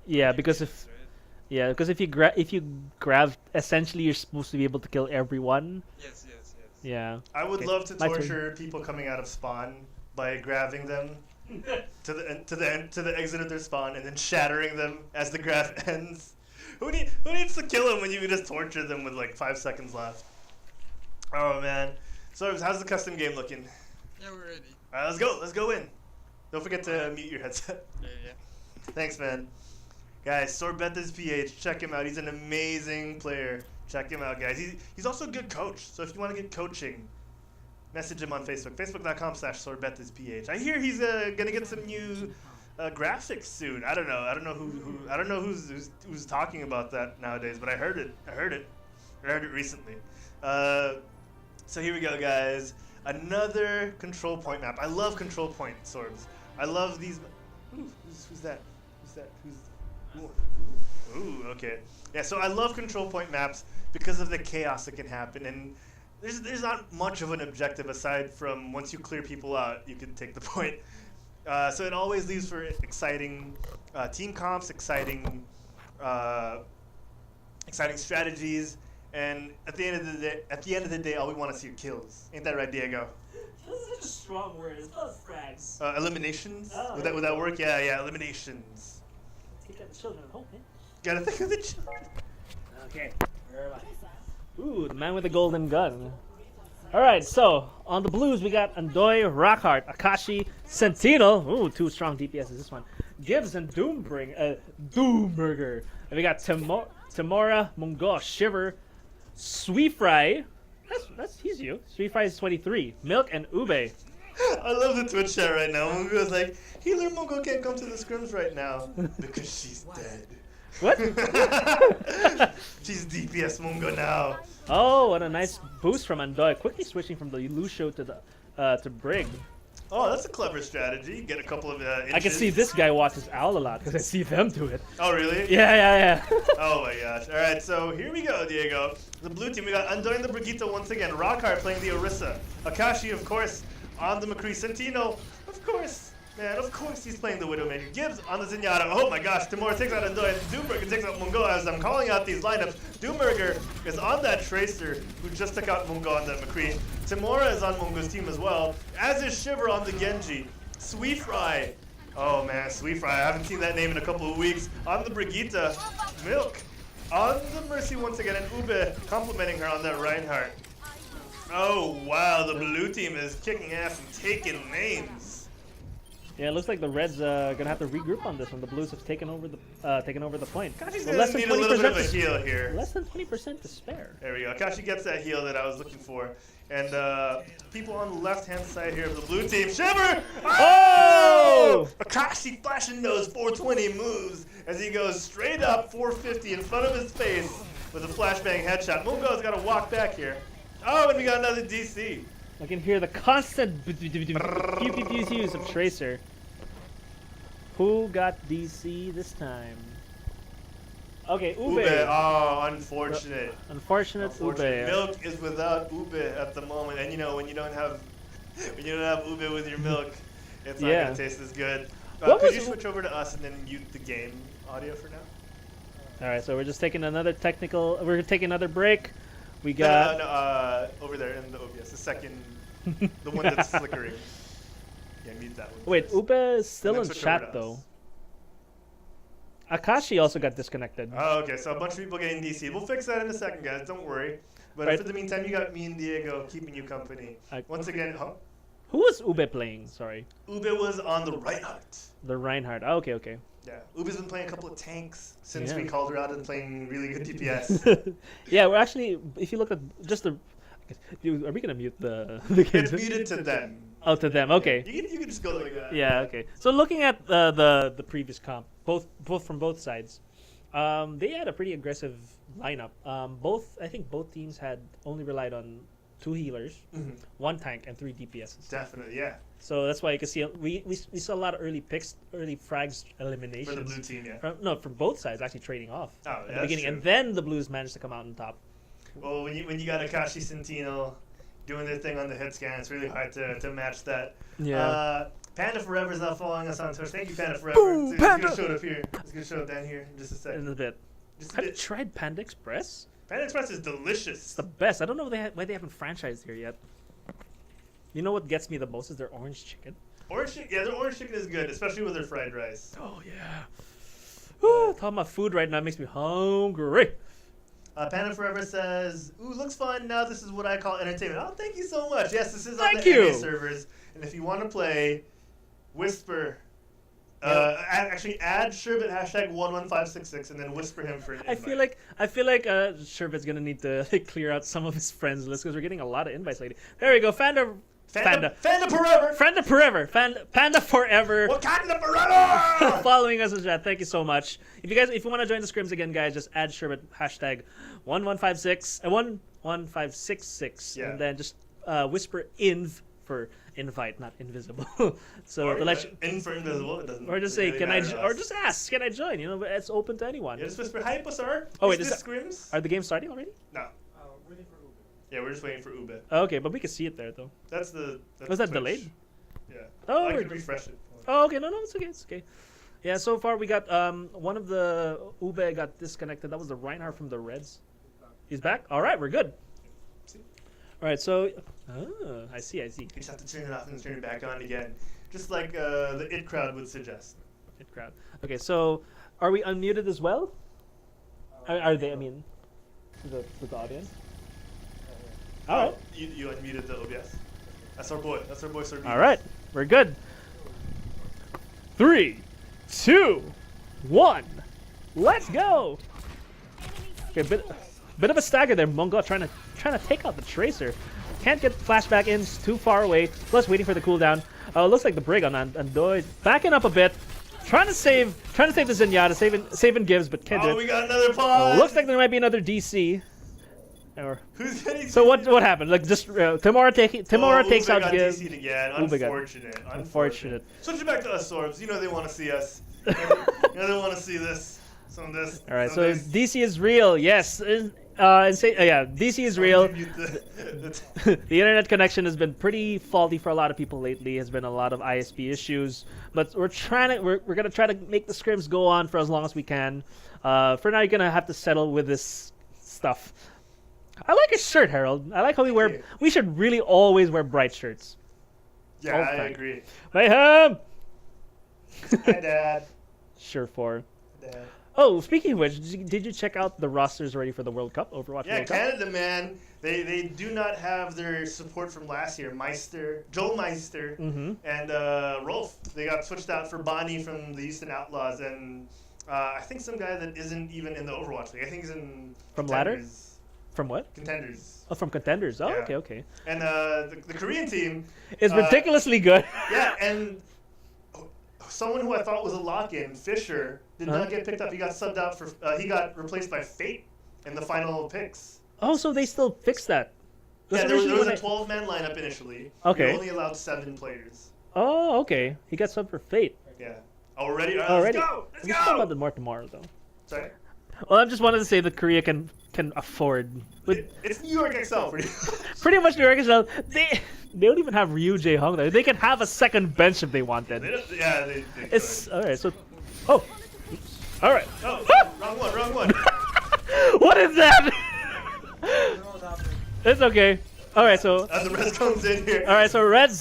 Yeah, because if you grab, essentially you're supposed to be able to kill everyone. Yes. Yeah. I would Okay. love to My turn. torture people coming out of spawn by grabbing them to the exit of their spawn and then shattering them as the graph ends. Who needs to kill them when you can just torture them with 5 seconds left? Oh man. So how's the custom game looking? Yeah, we're ready. All right, let's go. Let's go in. Don't forget to mute your headset. Yeah. Thanks, man. Guys, Sorbetes PH, check him out. He's an amazing player. Check him out, guys. He's also a good coach. So if you want to get coaching, message him on Facebook, facebook.com/Sorbetes PH. I hear he's gonna get some new graphics soon. I don't know who's talking about that nowadays, but I heard it recently. So here we go, guys. Another control point map. I love control point, Sorbs. I love these. Ooh, who's that? Ooh, okay. Yeah, so I love control point maps because of the chaos that can happen, and there's not much of an objective aside from once you clear people out, you can take the point. So it always leaves for exciting team comps, exciting strategies, and at the end of the day, all we want to see are kills. Ain't that right, Diego? This is such a strong word. It's not frags. Eliminations? Oh, would that work? Yeah, eliminations. Take out the children at home, man. Gotta think of the children. Okay, where am I? Ooh, the man with the golden gun. Alright, so on the blues we got Andoy, Rockhart, Akashi, Sentinel. Ooh, 2 strong DPSs this one. Gibbs and Doomburger. And we got Timora, Mungo, Shiver, Sweefry. He's you. Sweefry is 23. Milk and Ube. I love the Twitch chat right now. Mungo's like, Healer Mungo can't come to the scrims right now because she's dead. What? She's DPS Mungo now. Oh, what a nice boost from Andoy. Quickly switching from the Lucio to Brig. Oh, that's a clever strategy. Get a couple of inches. I can see this guy watches Owl a lot because I see them do it. Oh, really? Yeah. Oh my gosh. All right, so here we go, Diego. The blue team, we got Andoy and the Brigitte once again. Rockhart playing the Orisa. Akashi, of course, on the McCree. Sentinel, of course. Man, of course he's playing the Widowmaker. Gibbs on the Zenyatta. Oh my gosh, Timur takes out Andoy. Doomburger takes out Mungo. As I'm calling out these lineups, Doomburger is on that Tracer who just took out Mungo on the McCree. Timura is on Mungo's team as well, as is Shiver on the Genji. Sweefry. Oh man, Sweefry. I haven't seen that name in a couple of weeks. On the Brigitte. Milk. On the Mercy once again, and Ube complimenting her on that Reinhardt. Oh wow, the blue team is kicking ass and taking names. Yeah, it looks like the Reds gonna have to regroup on this one. The Blues have taken over the point. Akashi's Well, gonna need a little bit of a heal here. Less than 20% to spare. There we go. Akashi gets that heal that I was looking for. And people on the left-hand side here of the blue team. Shiver! Oh! Akashi flashing those 420 moves as he goes straight up 450 in front of his face with a flashbang headshot. Mungo's got to walk back here. Oh, and we got another DC. I can hear the constant pew of Tracer. Who got DC this time? Okay, Ube. Oh, unfortunate. Unfortunate Ube. Milk is without Ube at the moment, and you know when you don't have Ube with your milk, it's not gonna taste as good. Could you switch over to us and then mute the game audio for now? All right, so we're just taking another We're taking another break. We got over there in the OBS, the second, the one that's flickering. Yeah, mute that one. Wait, first. Ube is still in Switch over chat to though. us. Akashi also got disconnected. Oh, okay, so a bunch of people getting DC. We'll fix that in a second, guys. Don't worry. But Right. for the meantime, you got me and Diego keeping you company. Once again, Who was Ube playing? Sorry. Ube was on the Reinhardt. The Reinhardt. Oh, okay. Yeah, Ube's been playing a couple of tanks since Yeah. we called her out and playing really good DPS. Yeah, we're actually. If you look at just the. Are we gonna mute the kids? It's muted to them. Oh, to them. Okay. You can just go like that. Yeah. Okay. So looking at the previous comp, both from both sides, they had a pretty aggressive lineup. I think both teams had only relied on 2 healers, 1 tank, and 3 DPSs. Definitely, yeah. So that's why you can see we saw a lot of early picks, early frags eliminations. For the blue team, yeah. From both sides actually trading off at the that's beginning, true. and then the Blues managed to come out on top. Well, when you got Akashi Sentinel doing their thing on the hit scan, it's really hard to match that. Yeah. Panda Forever is now following us on Twitch. Thank you, Panda Forever. Boom, it's Panda! gonna show it up here. It's gonna show it down here in just a In second. a bit. Just a Have you bit. tried Panda Express? Panda Express is delicious. It's the best. I don't know why they haven't franchised here yet. You know what gets me the most is their orange chicken. Orange chicken, yeah, their orange chicken is good, especially with their fried rice. Oh yeah. Woo, talking about food right now makes me hungry. Panda Forever says, "Ooh, looks fun. Now this is what I call entertainment." Oh, thank you so much. Yes, this is on Thank the you. NA servers, and if you want to play Whisper Actually, add Sherbet hashtag 11566 and then whisper him for an I invite. feel like Sherbet's gonna need to clear out some of his friends list because we're getting a lot of invites lately. There we go, Fanda Fanda forever! Panda forever. Wakanda forever! Following us in chat. Thank you so much. If you want to join the scrims again, guys, just add Sherbet hashtag 1156 and 11566 Yeah. and then just whisper inv for invite, not invisible. So Or to let you, in for invisible, it doesn't or just say, really can I, matter to or us. just ask, can I join? You know, it's open to anyone. Yeah, just whisper, hi, sir. Oh, wait, is is this Scrims? Are the games starting already? No. Waiting for Uber. Yeah, we're just waiting for Ube. Oh, okay, but we can see it there though. That's the. Was that Twitch. delayed? Yeah. Oh, I we're- can refresh it. Oh, okay, no, it's okay, it's okay. Yeah, so far we got one of the Ube got disconnected. That was the Reinhardt from the Reds. He's back. All right, we're good. All right, so I see. You just have to turn it off and turn it back on again, just like the IT crowd would suggest. Good crowd. Okay, so are we unmuted as well? Are they? I mean, to the audience. All right. You unmuted the OBS. That's our boy. That's our boy, Sorbetes. All right, we're good. 3, 2, 1, let's go. Okay, bit of a stagger there. Mongo trying to take out the tracer. Can't get flashback in, too far away. Plus waiting for the cooldown. Looks like the brig on Andoy backing up a bit. Trying to save the Zenyatta, saving gives, but can't do Oh, it. we got another pause. Looks like there might be another DC. Or Who's getting? so what happened? Like just Timora takes out got gives. DC'd again. Ube got- Unfortunate. Unfortunate. Switch it back to us, Sorbs. You know they want to see us. you know they want to see this. Some of this. All right, some so of this. DC is real. Yes. Yeah, DC is real. The internet connection has been pretty faulty for a lot of people lately. Has been a lot of ISP issues, but we're gonna try to make the scrims go on for as long as we can. For now, you're gonna have to settle with this stuff. I like his shirt, Herald. I like how we should really always wear bright shirts. Yeah, Oh, I thank- agree. Mayhem. Hi, Dad. Sure for. Dad. Oh, speaking of which, did you check out the rosters already for the World Cup? Overwatch Yeah, World Cup? Canada, man. They do not have their support from last year. Joel Meister, Mm-hmm. and Rolf. They got switched out for Bonnie from the Houston Outlaws, and I think some guy that isn't even in the Overwatch League. I think he's in From ladder? Contenders. From what? Contenders. Oh, from Contenders. Oh, Yeah. okay. And the Korean team. It's ridiculously good. Yeah, and someone who I thought was a lock-in, Fisher, did not get picked up. He got subbed out for. He got replaced by Fate in the final picks. Oh, so they still fixed that. Yeah, there was originally a 12-man lineup initially. Okay. We only allowed 7 players. Oh, okay. He got subbed for Fate. Yeah. Already? All right, Already. Let's go! Let's We'll talk about go! that more tomorrow, though. Sorry? Well, I just wanted to say that Korea can afford. With It's New York XL for you. pretty much New York is they don't even have Ryu Jae Hong there. They can have a second bench if they wanted. They It's could. all right. So, oh, all right. Oh, wrong one. What is that? It's okay. All right. So. As the rest comes in here. All right, so Red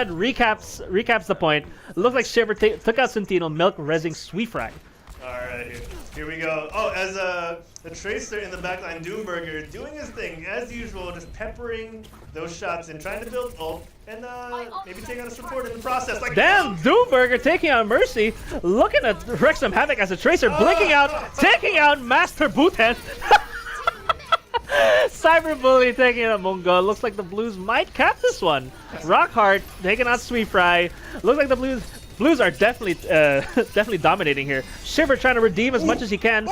recaps the point. Looks like Shiver took out Centino, Milk, Resing, Sweefrag. All right, here we go. Oh, as the Tracer in the backline, Doomburger, doing his thing, as usual, just peppering those shots and trying to build ult, and maybe taking out a support in the process. Like, Damn, Doomburger taking out Mercy, looking at Wrexham Havoc as a Tracer, blinking out, taking out Master Bhutan. Cyberbully taking out Mungo. Looks like the Blues might cap this one. Rockhart taking out Sweetfry. Looks like the Blues are definitely dominating here. Shiver trying to redeem as much as he can.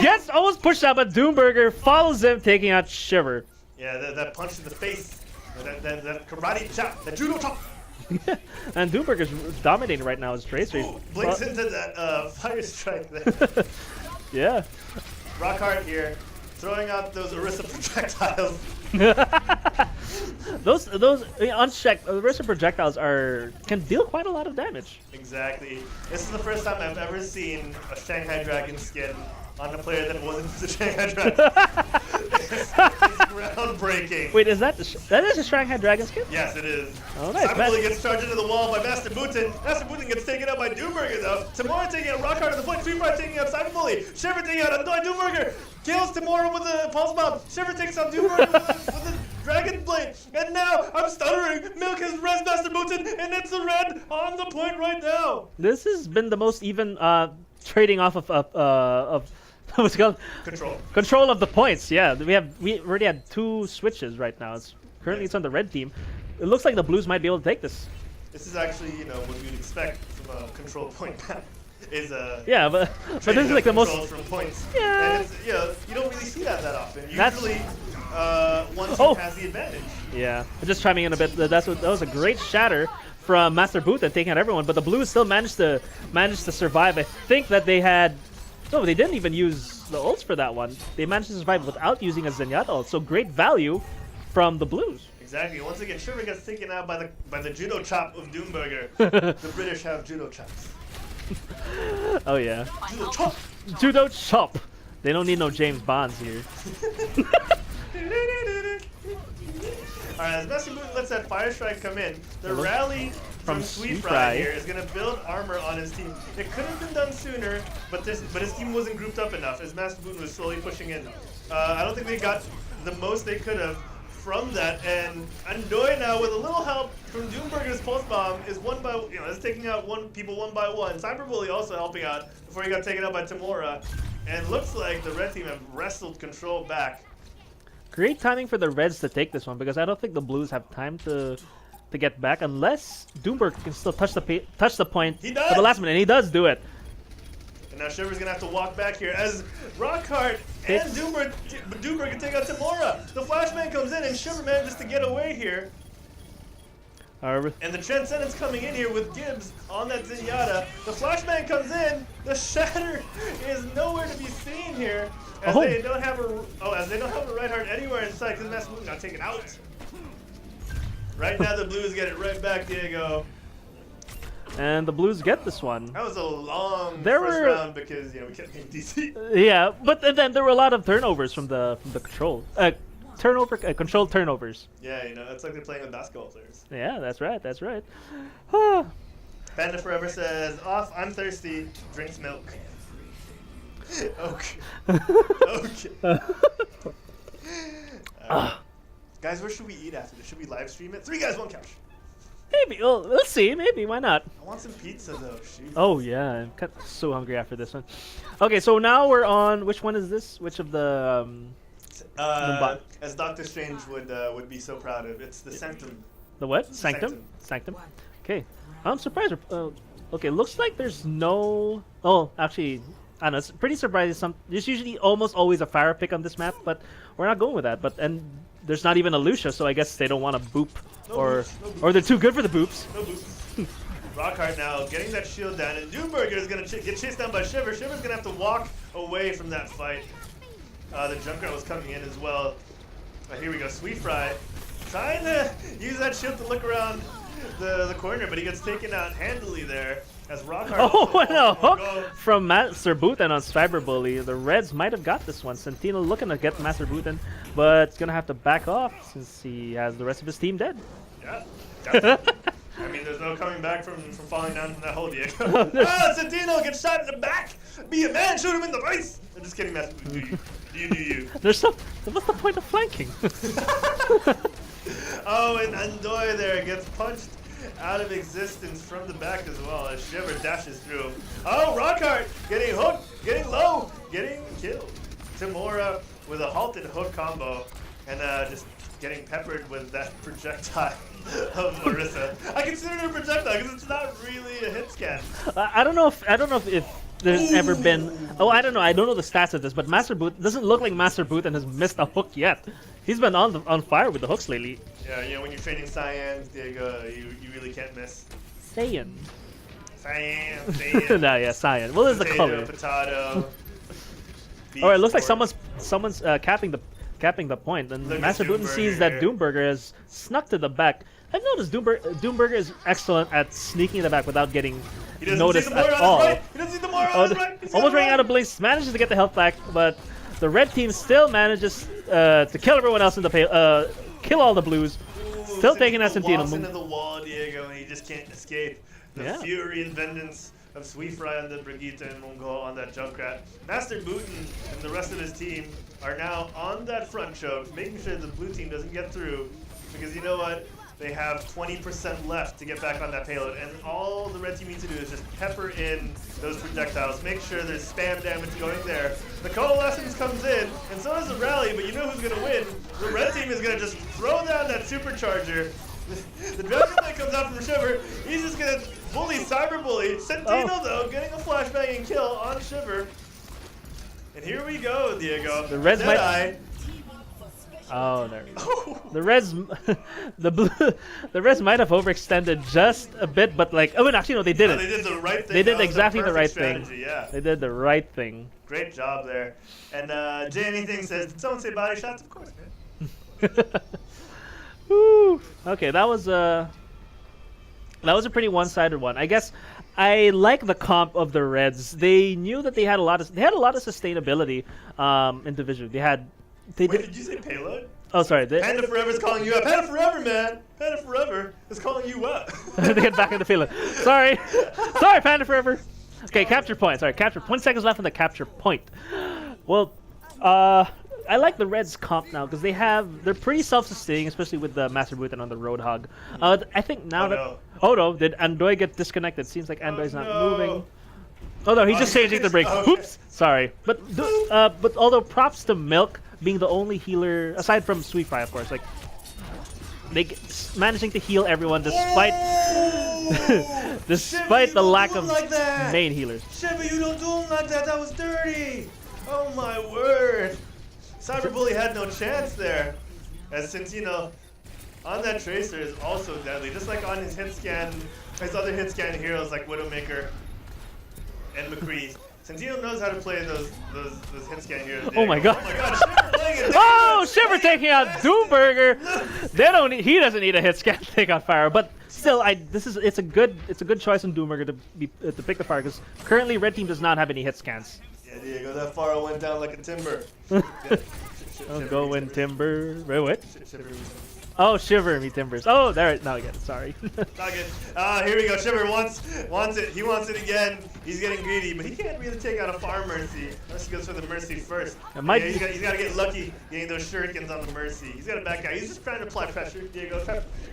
Gets almost pushed out, but Doomburger follows him, taking out Shiver. Yeah, that punch in the face, that karate chop, that judo chop. And Doomburger's dominating right now as Tracer. Ooh, blinks into that fire strike there. Yeah. Rockhart here, throwing out those Orisa projectiles. those unchecked Orisa projectiles can deal quite a lot of damage. Exactly. This is the first time I've ever seen a Shanghai Dragon skin on a player that wasn't the Shanghai Dragon. It's groundbreaking. Wait, is that is a Shanghai Dragon skin? Yes, it is. Oh, nice. Cyberbully gets charged into the wall by Master Bhutan. Master Bhutan gets taken out by Doomburger, though. Tamora taking out Rockhart at the point. Sweetfry taking out Cyberbully. Shiver taking out Andoy Doomburger. Kills Tamora with the pulse bomb. Shiver takes out Doomburger with the Dragon Blade, and now I'm stuttering. Milk has res Master Booten, and it's a red on the point right now. This has been the most even trading off of what's it called? Control of the points. Yeah, we already had 2 switches right now. Currently it's on the red team. It looks like the Blues might be able to take this. This is actually, you know, what you'd expect from a control point map. Is yeah, but this is like the most from points. Yeah. And it's, you know, you don't really see that often. Usually, one team has the advantage. Yeah, just chiming in a bit. That was a great shatter from Master Booten taking out everyone, but the Blues still managed to survive. I think that they had. No, they didn't even use the ults for that one. They managed to survive without using a Zenyatta ult. So great value from the Blues. Exactly. Once again, Shiver gets taken out by the judo chop of Doomburger. The British have judo chops. Oh yeah. Judo chop. Judo chop. They don't need no James Bonds here. Alright, as Master Booten lets that Fire Strike come in, the rally from Sweet Fry here is going to build armor on his team. It could have been done sooner, but his team wasn't grouped up enough as Master Booten was slowly pushing in. I don't think they got the most they could have from that, and Andoy now with a little help from Doomburger's Pulse Bomb is is taking out people one by one. Cyberbully also helping out before he got taken out by Tamora, and looks like the red team have wrestled control back. Great timing for the Reds to take this one because I don't think the Blues have time to get back unless Doomburger can still touch the point at the last minute, and he does do it. And now Shiver's gonna have to walk back here as Rockhart and Doomburger can take out Tamora. The Flashman comes in and Shiver manages to get away here. And the Transcendence coming in here with Gibbs on that Zenyatta. The Flashman comes in. The Shatter is nowhere to be seen here as they don't have a right heart anywhere in sight because Master Booten got taken out. Right now the Blues get it right back, Diego. And the Blues get this one. That was a long first round because we kept getting DC. Yeah, but then there were a lot of turnovers from the control. Controlled turnovers. Yeah, it's like they're playing with basketball players. Yeah, that's right. That's right. Panda Forever says, "Off. I'm thirsty. Drinks milk." Okay. Okay. Guys, where should we eat after this? Should we live stream it? 3 guys, 1 couch. Maybe. Well, let's see. Maybe. Why not? I want some pizza though. Shoot. Oh yeah, I'm so hungry after this one. Okay, so now we're on. Which one is this? Which of the? As Doctor Strange would be so proud of, it's the Sanctum. The what? Sanctum. Sanctum. Okay, I'm surprised. Okay, looks like there's no. Oh, actually, I don't know. It's pretty surprising. There's usually almost always a fire pick on this map, but we're not going with that. And there's not even a Lucia, so I guess they don't want to boop, or they're too good for the boops. No boops. Rockhart now getting that shield down, and Doomburger is going to get chased down by Shiver. Shiver's going to have to walk away from that fight. The Junkrat was coming in as well. Here we go, Sweet Fry trying to use that shield to look around the corner, but he gets taken out handily there as Rockhart. Oh, and a hook from Master Booten on Cyberbully. The Reds might have got this one. Sentinel looking to get Master Booten, but it's going to have to back off since he has the rest of his team dead. Yeah. I mean, there's no coming back from falling down from that hole, Diego. Sentinel gets shot in the back. Be a man, shoot him in the face. I'm just kidding, Master Booten. Do you? What's the point of flanking? Oh, and Andoy there gets punched out of existence from the back as well as Shiver dashes through. Oh, Rockhart getting hooked, getting low, getting killed. Tamora with a halted hook combo and just getting peppered with that projectile of Marissa. I consider it a projectile because it's not really a hit scan. I don't know if there's ever been. Oh, I don't know. I don't know the stats of this, but Master Booten doesn't look like Master Booten has missed a hook yet. He's been on fire with the hooks lately. Yeah, when you're training Cyans, Diego, you really can't miss. Saiyan. Cyan. Nah, yeah, Cyan. What is the color? Potato. All right, it looks like someone's capping the point, and Master Booten sees that Doomburger has snuck to the back. I've noticed Doomburger is excellent at sneaking in the back without getting noticed at all. He doesn't see the Mora on his right. Almost running out of blinks, manages to get the health back, but the red team still manages to kill everyone else in the kill all the Blues. Still taking out Sentinel. Walks into the wall, Diego, and he just can't escape the fury and vengeance of Sweet Fry on the Brigitte and Mongol on that Junkrat. Master Booten and the rest of his team are now on that front choke, making sure the blue team doesn't get through, because you know what? They have 20% left to get back on that payload, and all the red team needs to do is just pepper in those projectiles, make sure there's spam damage going there. The Coalescence comes in, and so does the rally, but you know who's going to win? The red team is going to just throw down that supercharger. The Dragon Blade comes out from Shiver. He's just going to bully, cyberbully. Sentino, though, getting a flashbang and kill on Shiver. And here we go, Diego. The Reds Deadeye. Oh, there we go. The Reds, the Reds might have overextended just a bit, but like, oh, actually, no, they didn't. No, they did the right thing. They did That was exactly the right perfect thing. strategy, yeah. They did the right thing. Great job there. And Jay Anything says, did someone say body shots? Of course, man. Woo. Okay, that was a pretty one-sided one. I guess I like the comp of the Reds. They knew that they had a lot of sustainability in division. Wait, did you say payload? Oh, sorry. Panda Forever's calling you up. Panda Forever, man. Panda Forever is calling you up. They get back in the field. Sorry, Panda Forever. Okay, capture point. Sorry, capture. 20 seconds left on the capture point. Well, I like the Reds comp now because they're pretty self-sustaining, especially with the Master Booten on the Roadhog. I think now oh no, did Andoy get disconnected? Seems like Andoy's not moving. Oh no, he's just changing the brakes. Okay. Oops, sorry. But although props to Milk being the only healer aside from Sweet Fry, of course, like managing to heal everyone despite despite the lack of main healers. Shiver, you don't do him like that. That was dirty. Oh my word. Cyberbully had no chance there. As Sentino on that Tracer is also deadly. Just like on his hit scan, his other hit scan heroes like Widowmaker and McCree. Sentino knows how to play those hit scan heroes. Oh my god. Oh my god, Shiver playing it. Oh, Shiver taking out Doomburger. He doesn't need a hit scan to take out Fire, but still, it's a good choice in Doomburger to pick the Fire because currently Red Team does not have any hit scans. Yeah, Diego, that Faro went down like a timber. Go win Timber. Wait, what? Shiver. Oh, Shiver me Timbers. Oh, there. Now I get it. Sorry. Not good. Here we go. Shiver wants it. He wants it again. He's getting greedy, but he can't really take out a Far Mercy unless he goes for the Mercy first. He's got to get lucky getting those shurikens on the Mercy. He's got to back out. He's just trying to apply pressure. Diego,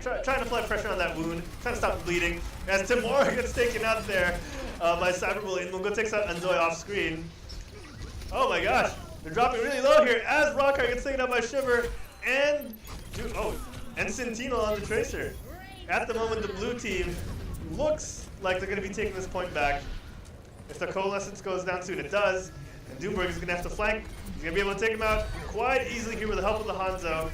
trying to apply pressure on that wound, trying to stop the bleeding. As Timora gets taken out there by Cyberbully, and Mungo takes out Andoy off screen. Oh my gosh, they're dropping really low here as Rockhart gets taken out by Shiver and Sentino on the Tracer. At the moment, the blue team looks like they're going to be taking this point back. If the Coalescence goes down soon, it does. And Doomburg is going to have to flank. He's going to be able to take him out quite easily here with the help of the Hanzo.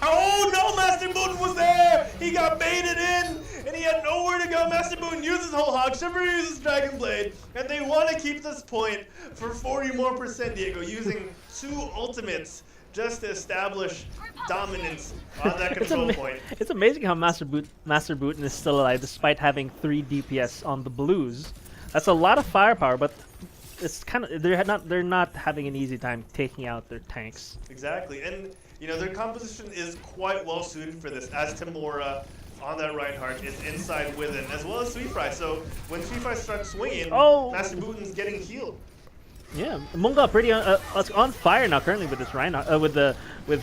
Oh no, Master Booten was there! He got baited in, and he had nowhere to go. Master Booten uses Whole Hog, Shiver uses Dragon Blade, and they want to keep this point for 40% more, Diego, using 2 ultimates just to establish dominance on that control point. It's amazing how Master Booten is still alive despite having 3 DPS on the Blues. That's a lot of firepower, but it's kind of they're not having an easy time taking out their tanks. Exactly, and you know their composition is quite well suited for this. As Timora on that Reinhardt is inside within, as well as Sweet Fry. So when Sweet Fry starts swinging, Master Booten's getting healed. Yeah, Munga pretty on fire now currently with this Reinhardt, with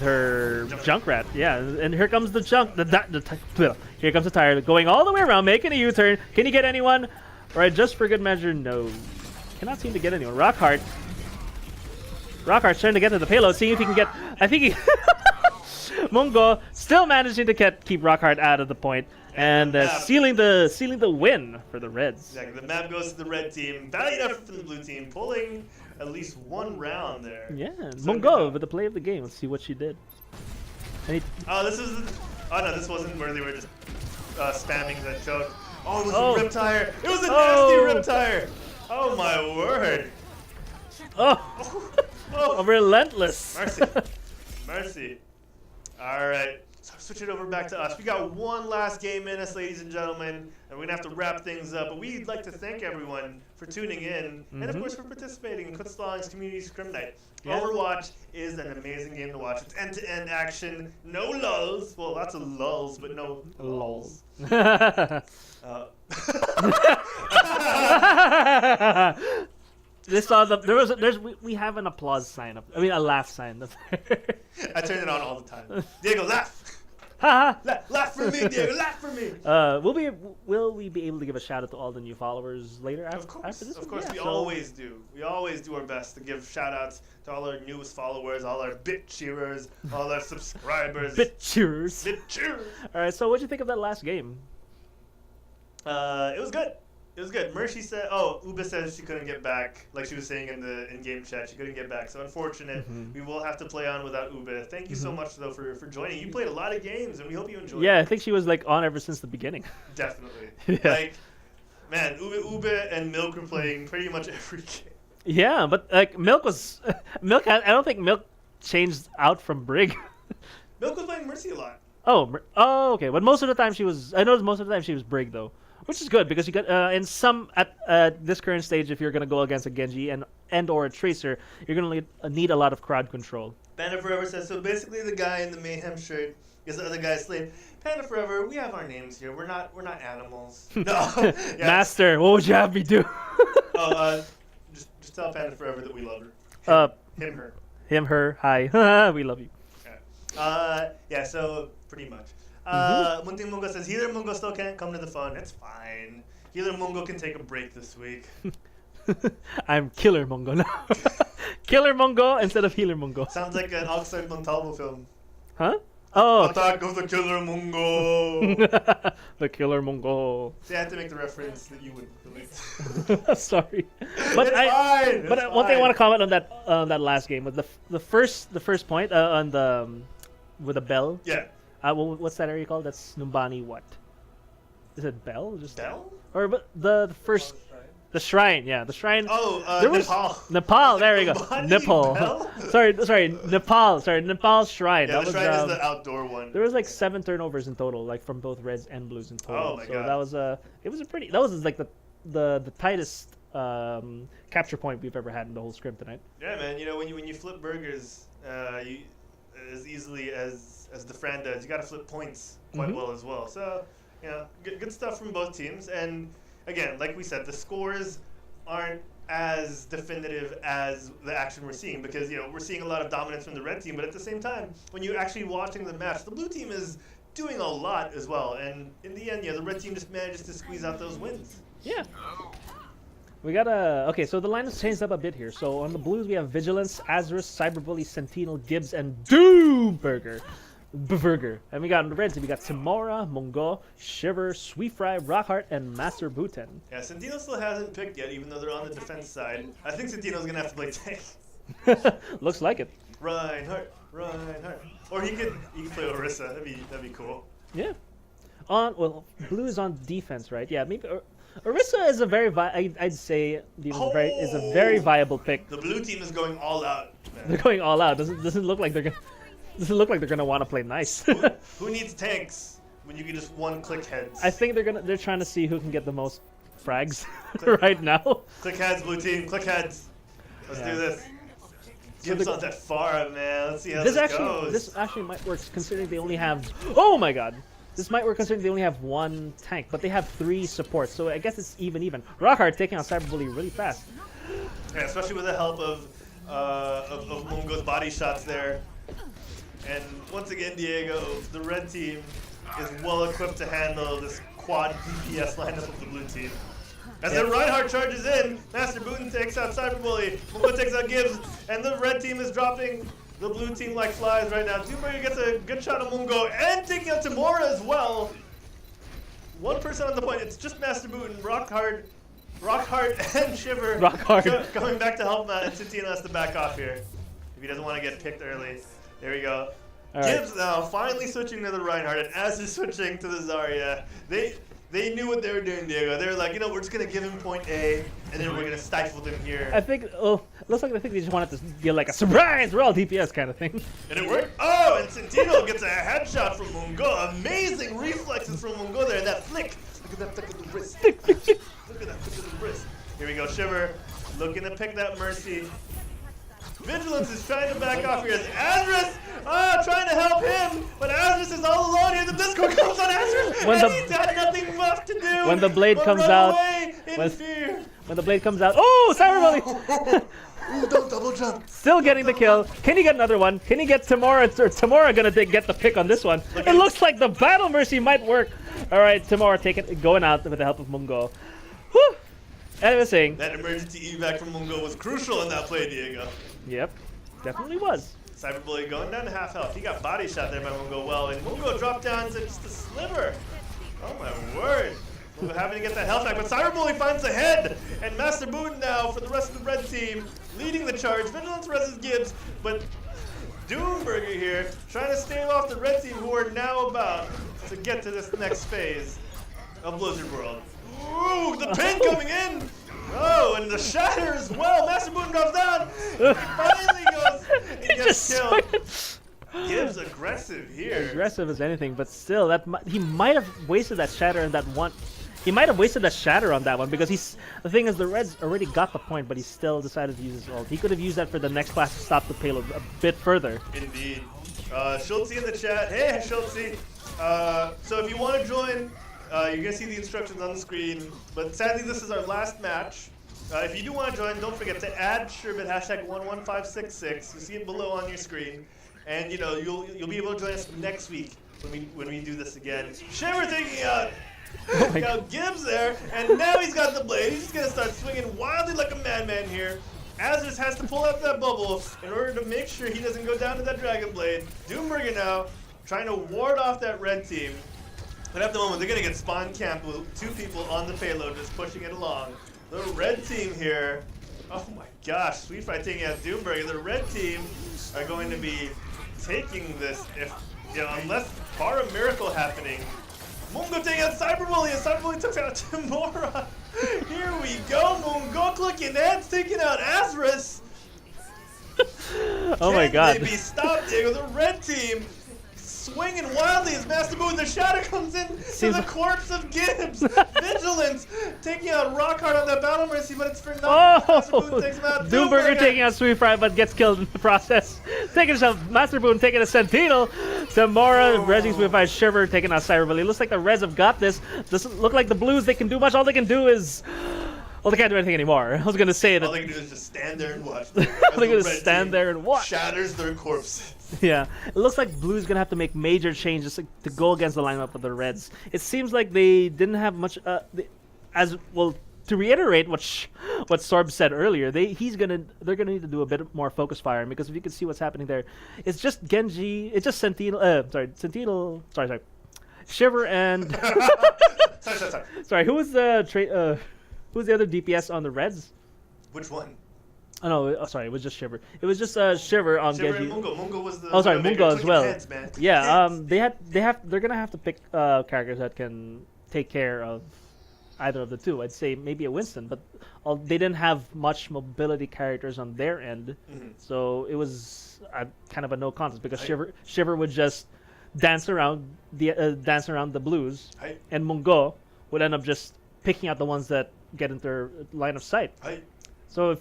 her Junkrat. Yeah, and here comes the here comes the tire going all the way around, making a U-turn. Can he get anyone? All right, just for good measure, no. Cannot seem to get anyone. Rockhart's trying to get to the payload, seeing if he can get. I think he. Mungo still managing to keep Rockhart out of the point and sealing the win for the Reds. Exactly. The map goes to the red team. Valiant effort from the blue team, pulling at least 1 round there. Yeah, Mungo with the play of the game. Let's see what she did. This wasn't where they were just spamming that choke. Oh, it was a rip tire. It was a nasty rip tire. Oh my word. Oh, relentless. Mercy. All right. switch it over back to us. We got one last game in us, ladies and gentlemen, and we're going to have to wrap things up. But we'd like to thank everyone for tuning in, and of course for participating in QuitStalling's Community Scrim Night. Yeah. Overwatch is an amazing game to watch. It's end-to-end action, no lulls. Well, lots of lulls, but no lulls. We have an applause sign up. I mean, a laugh sign up. I turn it on all the time. Diego, laugh! Laugh for me, Diego, laugh for me! Will we be able to give a shout out to all the new followers later after this? Of course, Yeah, we always do. We always do our best to give shout outs to all our newest followers, all our bit cheerers, all our subscribers. Bit cheers. Bit cheers! Alright, so what'd you think of that last game? It was good. It was good. Mercy said, Uba says she couldn't get back. Like she was saying in the in-game chat, she couldn't get back. So unfortunate. We will have to play on without Uba. Thank you so much, though, for joining. You played a lot of games, and we hope you enjoyed it. Yeah, I think she was like on ever since the beginning. Definitely. Yeah. Like, man, Uba and Milk were playing pretty much every game. Yeah, but like Milk was Milk. I don't think Milk changed out from Brig. Milk was playing Mercy a lot. Oh, okay. But most of the time she was. I noticed most of the time she was Brig though, which is good because you got in some at this current stage, if you're gonna go against a Genji and or a Tracer, you're gonna need a lot of crowd control. Panda Forever says, so basically the guy in the Mayhem shirt is the other guy's slave. Panda Forever, we have our names here. We're not animals. No. Yeah. Master, what would you have me do? Just tell Panda Forever that we love her. Him, her. Him, her. Hi. We love you. Yeah, so pretty much. Munting Mungo says, Healer Mungo still can't come to the fun. It's fine. Healer Mungo can take a break this week. I'm Killer Mungo now. Killer Mungo instead of Healer Mungo. Sounds like an Oxford Montalvo film. Huh? Oh. Attack of the Killer Mungo. The Killer Mungo. See, I had to make the reference that you would relate. Sorry, but it's fine. But one thing I want to comment on that last game was the first point on the with the bell. Yeah. What's that area called? That's Numbani. What is it? Bell? Just Bell? Or but the first. The shrine, yeah, the shrine. Oh, Nepal. Nepal, there we go. Nepal. sorry, Nepal. Sorry, Nepal shrine. Yeah, that the was, shrine is the outdoor one. There was like 7 turnovers in total, like from both reds and blues in total. Oh my so god. That was like the tightest capture point we've ever had in the whole scrim tonight. Yeah, man. You know when you flip burgers, you as easily as the Fran does, you got to flip points quite well as well. So you know, good stuff from both teams. And again, like we said, the scores aren't as definitive as the action we're seeing because, you know, we're seeing a lot of dominance from the red team, but at the same time, when you're actually watching the match, the blue team is doing a lot as well. And in the end, yeah, the red team just manages to squeeze out those wins. Yeah. We got okay, so the line has changed up a bit here. So on the blues, we have Vigilance, Azurus, Cyberbully, Sentinel, Gibbs, and Doomburger. And we got on the red team, we got Timora, Mungo, Shiver, Sweet Fry, Rockheart, and Master Buten. Yeah, Sentinel still hasn't picked yet, even though they're on the defense side. I think Sentinel's gonna have to play tank. Looks like it. Reinhardt. Or he could play Orisa. That'd be cool. Yeah. Blue is on defense, right? Yeah, maybe Orisa is a very I'd say is a very viable pick. The blue team is going all out. Man. They're going all out. Doesn't look like they're gonna want to play nice. Who needs tanks when you can just one-click heads? I think they're trying to see who can get the most frags right now. Click heads, blue team. Click heads. Let's do this. Gibbs not that far, man. Let's see how this goes. This actually might work considering they only have. Oh my god. This might work considering they only have 1 tank, but they have 3 supports, so I guess it's even. Rockheart taking on Cyberbully really fast. Yeah, especially with the help of Mungo's body shots there. And once again, Diego, the red team is well equipped to handle this quad DPS lineup of the blue team. As the Reinhardt charges in, Master Buten takes out Cyberbully, Mungo takes out Gibbs, and the red team is dropping the blue team like flies right now. Doomburger gets a good shot on Mungo and taking out Timora as well. 1 person on the point. It's just Master Buten, Rockheart, and Shiver coming back to help Matt, and Sentinel has to back off here if he doesn't want to get picked early. There we go. Gibbs now finally switching to the Reinhardt, and as he's switching to the Zarya, They knew what they were doing, Diego. They were like, you know, we're just gonna give him point A, and then we're gonna stifle them here. I think. Oh, looks like they just wanted to be like a surprise. We're all DPS kind of thing. And it worked. Oh, and Santino gets a headshot from Mungo. Amazing reflexes from Mungo there. And that flick. Look at that flick of the wrist. Look at that flick of the wrist. Here we go, Shiver. Looking to pick that Mercy. Vigilance is trying to back off here as Azris, trying to help him, but Azris is all alone here. The Discord comes on Azris, and he's had nothing left to do. When the blade comes out, when the blade comes out, oh, Cyberbully! Ooh, don't double jump. Still getting the kill. Can he get another one? Can he get Tamora? Or Tamora gonna get the pick on this one? It looks like the Battle Mercy might work. All right, Tamora going out with the help of Mungo. Whew. And I was saying that emergency evac from Mungo was crucial in that play, Diego. Yep, definitely was. Cyberbully going down to half health. He got body shot there by Mungo well, and Mungo dropped down to just a sliver. Oh my word. Mungo having to get that health back, but Cyberbully finds the head, and Master Boon now for the rest of the red team, leading the charge. Vigilance versus Gibbs, but Doomburger here trying to stave off the red team who are now about to get to this next phase of Blizzard World. Ooh, the pin coming in! Oh, and the shatter as well. Master Boon drops down. He finally goes and gets killed. Gibbs aggressive here. Aggressive as anything, but still, he might have wasted that shatter in that one. He might have wasted that shatter on that one because the thing is, the Reds already got the point, but he still decided to use his ult. He could have used that for the next class to stop the payload a bit further. Indeed. Schultze in the chat. Hey, Schultze. So if you want to join, you're going to see the instructions on the screen, but sadly this is our last match. If you do want to join, don't forget to add Sherbet #11566. You see it below on your screen, and you know you'll be able to join us next week when we do this again. Shiver taking out Gibbs there, and now he's got the blade. He's just gonna start swinging wildly like a madman here. Azris has to pull out that bubble in order to make sure he doesn't go down to that Dragon Blade. Doomburger now trying to ward off that red team. But at the moment, they're going to get spawn camped with 2 people on the payload just pushing it along. The red team here, oh my gosh, Sweet Fry taking out Doomburger. The red team are going to be taking this unless bar a miracle happening. Mungo taking out Cyberbully, and Cyberbully took out Tamora. Here we go, Mungo clicking heads, taking out Azris. Oh my god. Can they be stopped, Diego? The red team swinging wildly as Master Boon. The shadow comes in to the corpse of Gibbs. Vigilance taking out Rockhard on that Battle Mercy, but it's for nothing. Master Boon takes him out. Doomburger taking out Sweet Fry, but gets killed in the process. Master Boon taking a Sentinel. Samora, Resing Sweet Fry, Shiver taking out Cyberbully. Looks like the Reds have got this. Doesn't look like the Blues, they can do much. All they can do is... Well, they can't do anything anymore. I was going to say that... All they can do is just stand there and watch. They're going to stand there and watch. Shatters their corpses. Yeah, it looks like Blue's gonna have to make major changes to go against the lineup of the Reds. It seems like they didn't have much. To reiterate what Sorb said earlier, they're gonna need to do a bit more focus firing, because if you can see what's happening there, it's just Genji, it's just Sentinel. Sorry, Shiver and sorry. Who was the other DPS on the Reds? Which one? Oh no, sorry, it was just Shiver. It was just Shiver on Shiver Genji. and Mungo. Mungo was the. Oh, sorry, Mungo as well. Heads, man. Yeah, they're gonna have to pick characters that can take care of either of the two. I'd say maybe a Winston, but they didn't have much mobility characters on their end, so it was kind of a no contest because Shiver would just dance around the Blues, and Mungo would end up just picking out the ones that get into their line of sight. So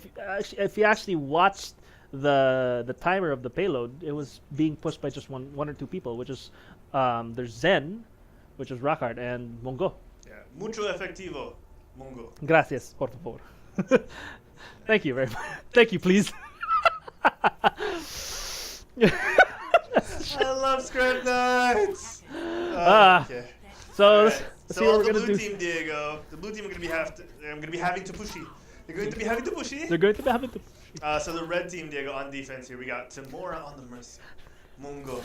if you actually watched the timer of the payload, it was being pushed by just one or two people, which is there's Zen, which is Rockhard, and Mungo. Yeah, mucho efectivo, Mungo. Gracias, por favor. Thank you very much. Thank you, please. I love Scrim Knights. Okay. So right. let's see what we're the gonna blue do. team, Diego. The blue team are going to be having to pushy. They're going to be having to pushy. They're going to be having to. So the red team, Diego, on defense here. We got Tamora on the Mercy. Mungo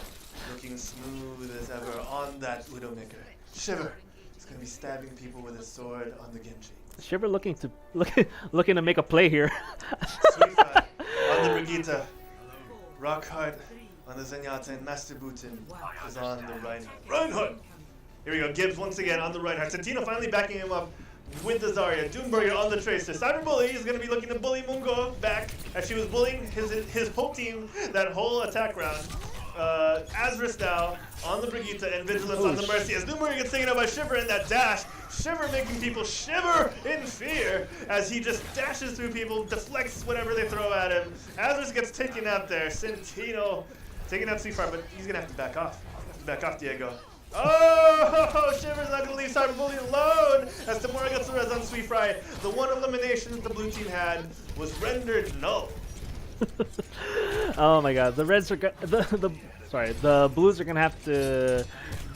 looking smooth as ever on that Widowmaker. Shiver is going to be stabbing people with his sword on the Genji. Shiver looking to make a play here. Sweet Fry on the Brigitte. Rockhard on the Zenyatta, and Master Bootin is on the Reinhardt. Reinhardt Here we go. Gibbs once again on the right. Santino finally backing him up with the Zarya. Doomburger on the Tracer. Cyberbully is going to be looking to bully Mungo back as she was bullying his whole team that whole attack round. Azris now on the Brigitte and Vigilance on the Mercy as Doomburger gets taken out by Shiver in that dash. Shiver making people shiver in fear as he just dashes through people, deflects whatever they throw at him. Azris gets taken out there. Santino taking out Seafire, but he's going to have to back off. Back off, Diego. Oh, Shiver's not going to leave Cyberbully alone as Tamura gets the res on Sweet Fry. The one elimination that the blue team had was rendered null. Oh my god, the Reds are the Blues are gonna have to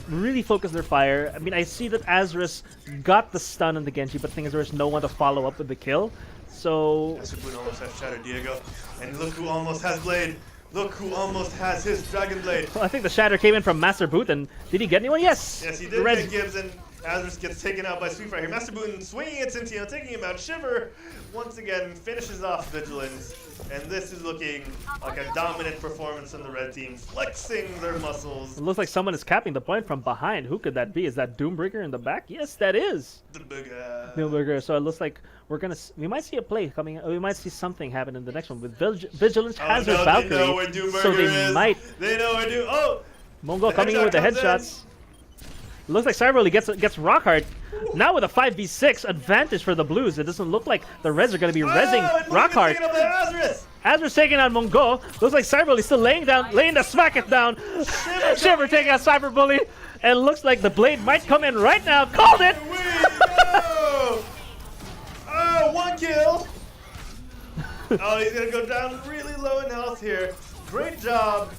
really focus their fire. I mean, I see that Azris got the stun on the Genji, but the thing is there's no one to follow up with the kill. So Boon almost has Shatter, Diego, and look who almost has Blade. Look who almost has his Dragon Blade. well, I think the shatter came in from Master Boot, and did he get anyone? Yes. Yes, he did get Gibbs, and Azris gets taken out by Sweet Fry here. Master Boon swinging at Santino, taking him out. Shiver once again finishes off Vigilance. And this is looking like a dominant performance from the red team, flexing their muscles. It looks like someone is capping the point from behind. Who could that be? Is that Doombreaker in the back? Yes, that is. Doombreaker. So it looks like we might see a play coming. We might see something happen in the next one with Vigilance has her Valkyrie. They know where Doombreaker so they is. might. They know where Oh, Mongo coming in with the headshots. Looks like Cyberly gets Rockhard. Now with a 5v6 advantage for the Blues. It doesn't look like the Reds are going to be rezzing Rockhard. Azris taking out Mongo. Looks like Cyberbully still laying the smack it down. Shiver taking out Cyberbully. And looks like the blade might come in right now. Called it! Oh, one kill. Oh, he's going to go down really low in health here. Great job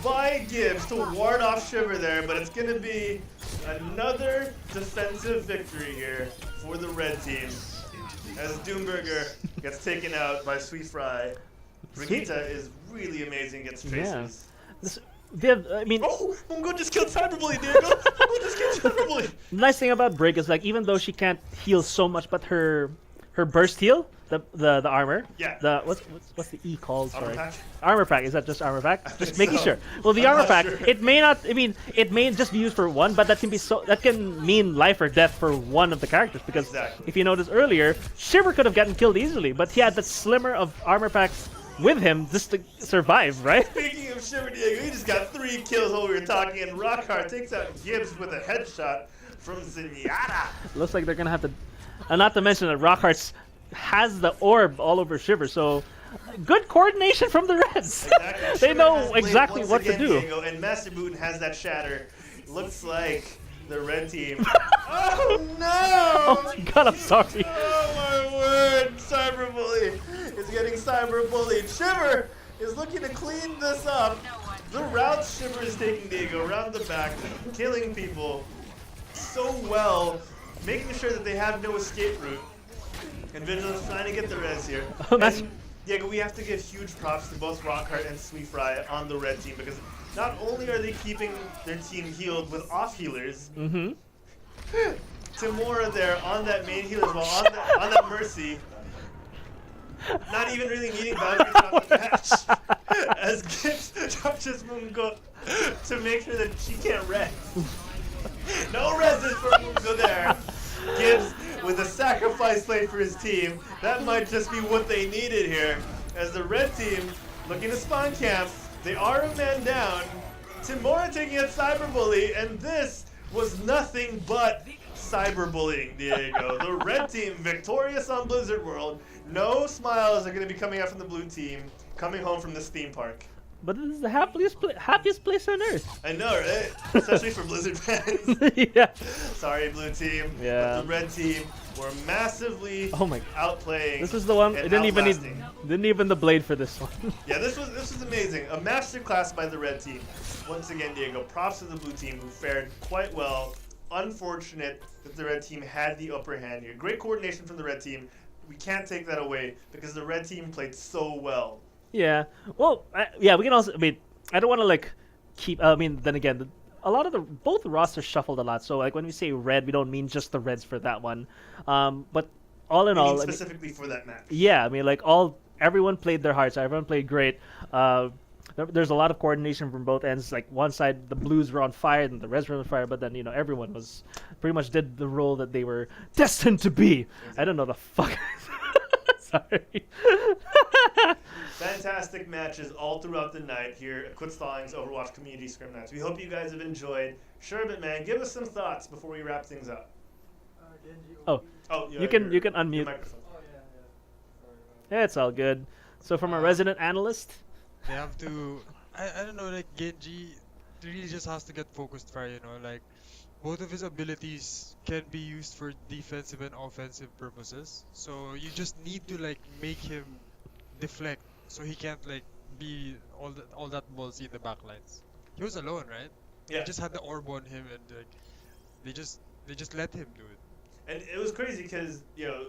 by Gibbs to ward off Shiver there, but it's going to be another defensive victory here for the red team as Doomburger gets taken out by Sweet Fry. Brigitte is really amazing against Traces. Yeah. Oh, Mungo just killed Cyberbully, Diego! Mungo just killed Cyberbully! Nice thing about Brig is like even though she can't heal so much, but her burst heal, the armor. Yeah. What's the E called? Armor Sorry. pack? Armor pack. Is that just armor pack? I Just think making so. sure. Well, the I'm armor not pack. sure. It may not. I mean, it may just be used for one, but that can mean life or death for one of the characters. Because Exactly. if you notice earlier, Shiver could have gotten killed easily, but he had that slimmer of armor packs with him just to survive, right? Speaking of Shiver, Diego, he just got 3 kills while we were talking, and Rockhard takes out Gibbs with a headshot from Zenyatta. Looks like they're gonna have to, and not to mention that Rockhart has the orb all over Shiver, so good coordination from the Reds. Exactly. They Shiver know has Blade exactly once what to again, do. Diego, and Master Boon has that shatter. Looks like the red team. Oh no! Oh my god, I'm sorry. Oh my word! Cyberbully is getting cyberbullied. Shiver is looking to clean this up. The route Shiver is taking, Diego, around the back, killing people so well, making sure that they have no escape route. And Vigilance trying to get the res here. Oh, that's- And, Diego, we have to give huge props to both Rockhart and Sweet Fry on the red team because not only are they keeping their team healed with off healers, Tamura there on that main healer as well, on that Mercy. Not even really needing Valkyrie throughout the match. As Gibbs touches Mungo to make sure that she can't res. No reses for Mungo there. Gibbs with a sacrifice play for his team. That might just be what they needed here. As the red team looking to spawn camp, they are a man down. Tamura taking out Cyberbully, and this was nothing but cyberbullying, Diego. The red team victorious on Blizzard World. No smiles are going to be coming out from the blue team, coming home from this theme park. But this is the happiest place on earth. I know, right? Especially for Blizzard fans. Yeah. Sorry, blue team. Yeah. But the red team were massively Oh my. outplaying. This is the one. It and didn't even outlasting. the blade for this one. Yeah, this was amazing. A masterclass by the red team. Once again, Diego, props to the blue team who fared quite well. Unfortunate that the red team had the upper hand here. Great coordination from the red team. We can't take that away because the red team played so well. Yeah. Well, yeah, we can also. I mean, I don't want to like keep. I mean, then again, a lot of both rosters shuffled a lot. So like when we say red, we don't mean just the Reds for that one. But all in all, Specifically for that match. yeah, I mean like everyone played their hearts. Everyone played great. there's a lot of coordination from both ends. Like one side, the Blues were on fire, and the Reds were on fire. But then everyone was pretty much did the role that they were destined to be. I don't know the fuck. Sorry. Fantastic matches all throughout the night here at QuitStalling's Overwatch Community Scrim Nights. We hope you guys have enjoyed. Sherbet, man, give us some thoughts before we wrap things up. Oh, you can unmute. Yeah, it's all good. So from a resident analyst, They have to. I don't know. Like Genji, really just has to get focused fire. Like both of his abilities can be used for defensive and offensive purposes. So you just need to like make him deflect, so he can't like be all that ballsy in the backlines. He was alone, right? Yeah. He just had the orb on him, and like they just let him do it. And it was crazy because,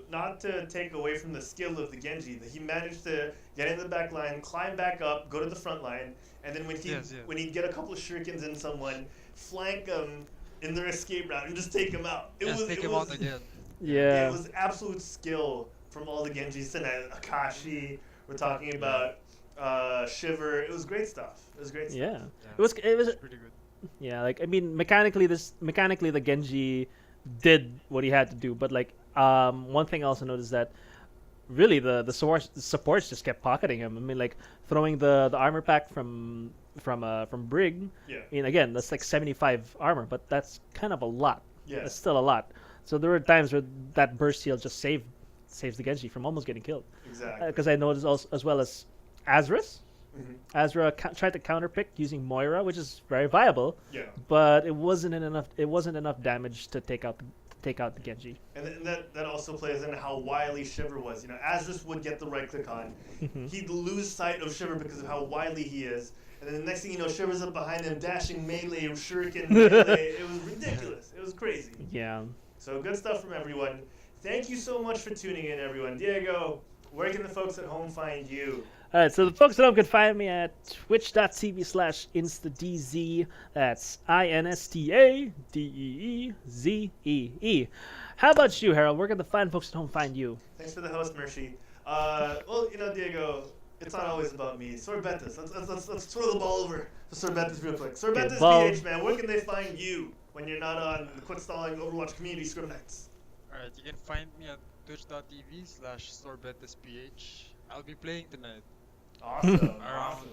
not to take away from the skill of the Genji, that he managed to get into the back line, climb back up, go to the front line, and then when he'd get a couple of shurikens in someone, flank them in their escape route and just take him out. Take him out again. yeah. It was absolute skill from all the Genjis tonight. Akashi, we're talking about Shiver. It was great stuff. Yeah. It was Pretty good. Yeah, like I mean, mechanically the Genji did what he had to do, but like one thing I also noticed that really the supports just kept pocketing him. I mean, like throwing the armor pack from Brig. Yeah. I mean, again, that's like 75 armor, but that's kind of a lot. Yeah. That's still a lot. So there were times where that burst heal just saves the Genji from almost getting killed. Exactly. Because I noticed also, as well as Azris. Mhm. Azra tried to counterpick using Moira, which is very viable. Yeah. But it wasn't enough damage to take out the Genji. And that also plays into how wily Shiver was. Azris would get the right click on. He'd lose sight of Shiver because of how wily he is. And then the next thing you know, Shiver's up behind him, dashing melee, shuriken melee. It was ridiculous. It was crazy. Yeah. So good stuff from everyone. Thank you so much for tuning in, everyone. Diego, where can the folks at home find you? All right, so the folks at home can find me at twitch.tv/instadz. That's INSTADEEZEE. How about you, Harold? Where can the fine folks at home find you? Thanks for the host, Mercy. Diego, it's not always about me. Sorbetes, let's throw the ball over to Sorbetes real quick. Sorbetes PH, man, where can they find you when you're not on the QuitStalling Overwatch Community Scrim Nights? Alright, you can find me at twitch.tv/Sorbetes PH. I'll be playing tonight. Awesome. Around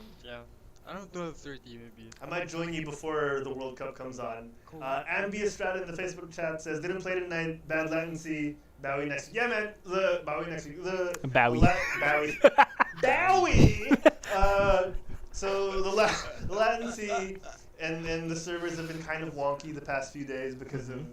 12:30 maybe. I might join you before the World Cup comes on. Cool. Ambi Estrada in the Facebook chat says, didn't play tonight, bad latency, Bowie next week. Yeah, man, the Bowie next week. Bowie. Bowie. Bowie! So the latency and the servers have been kind of wonky the past few days because of,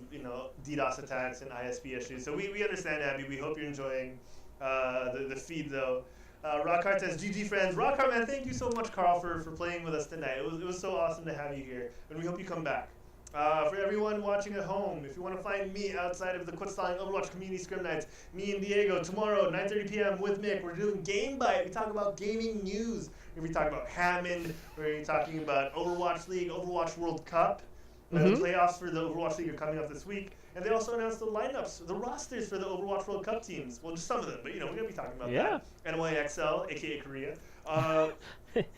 DDoS attacks and ISP issues. So we understand, Abby. We hope you're enjoying the feed, though. Rockhart says, GG friends. Rockhart, man, thank you so much, Carl, for playing with us tonight. It was so awesome to have you here, and we hope you come back. For everyone watching at home, if you want to find me outside of the QuitStalling Overwatch Community Scrim Nights, me and Diego, tomorrow, 9:30 p.m. with Mick, we're doing Game Bite. We talk about gaming news. We're going to be talking about Hammond. We're going to be talking about Overwatch League, Overwatch World Cup. The playoffs for the Overwatch League are coming up this week. And they also announced the lineups, the rosters for the Overwatch World Cup teams. Well, just some of them, but we're going to be talking about that. NYXL, aka Korea.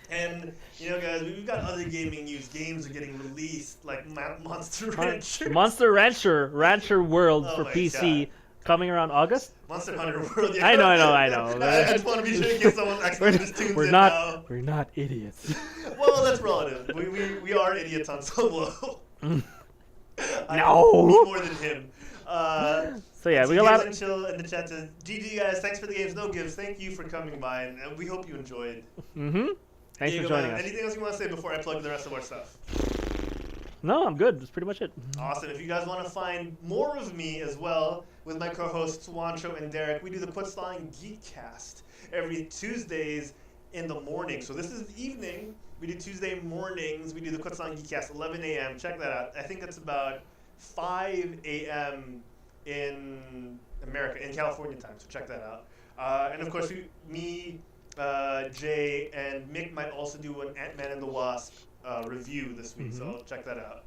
And, guys, we've got other gaming news. Games are getting released, like Monster Rancher. Monster Rancher World for my PC God. coming around August. Monster Hunter World. Yeah. I know. I just want to be sure in case someone accidentally just tunes in now. We're not idiots. Well, that's relative. We are idiots on solo. No. Me more than him. So yeah, we got a lot. Chill in the chat says, GG guys, thanks for the games, no gives. Thank you for coming by, and we hope you enjoyed. Thanks Diego, for joining man, us. anything else you want to say before I plug the rest of our stuff? No, I'm good. That's pretty much it. Awesome. If you guys want to find more of me as well with my co-hosts Juancho and Derek, we do the QuitStalling Geekcast every Tuesdays in the morning. So this is the evening. We do Tuesday mornings. We do the QuitStalling Geekcast 11 a.m. Check that out. I think that's about 5 a.m. in America, in California time. So check that out. And of course, me, Jay, and Mick might also do an Ant-Man and the Wasp review this week, so check that out.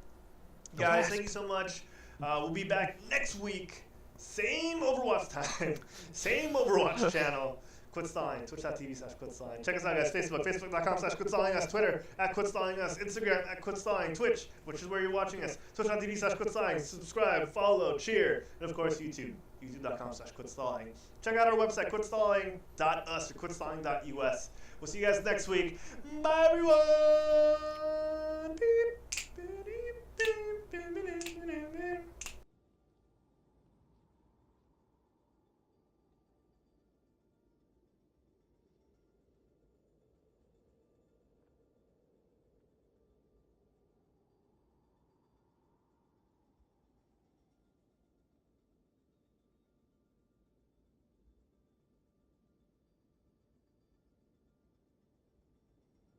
Guys, thank you so much. We'll be back next week. Same Overwatch time, same Overwatch channel. QuitStalling, twitch.tv/QuitStalling. Check us out, guys. Facebook, facebook.com/QuitStalling us. Twitter, @QuitStalling us. Instagram, @QuitStalling. Twitch, which is where you're watching us. Twitch.tv/QuitStalling. Subscribe, follow, cheer. And of course, YouTube, youtube.com/QuitStalling. Check out our website, quitstalling.us or quitstalling.us. We'll see you guys next week. Bye, everyone!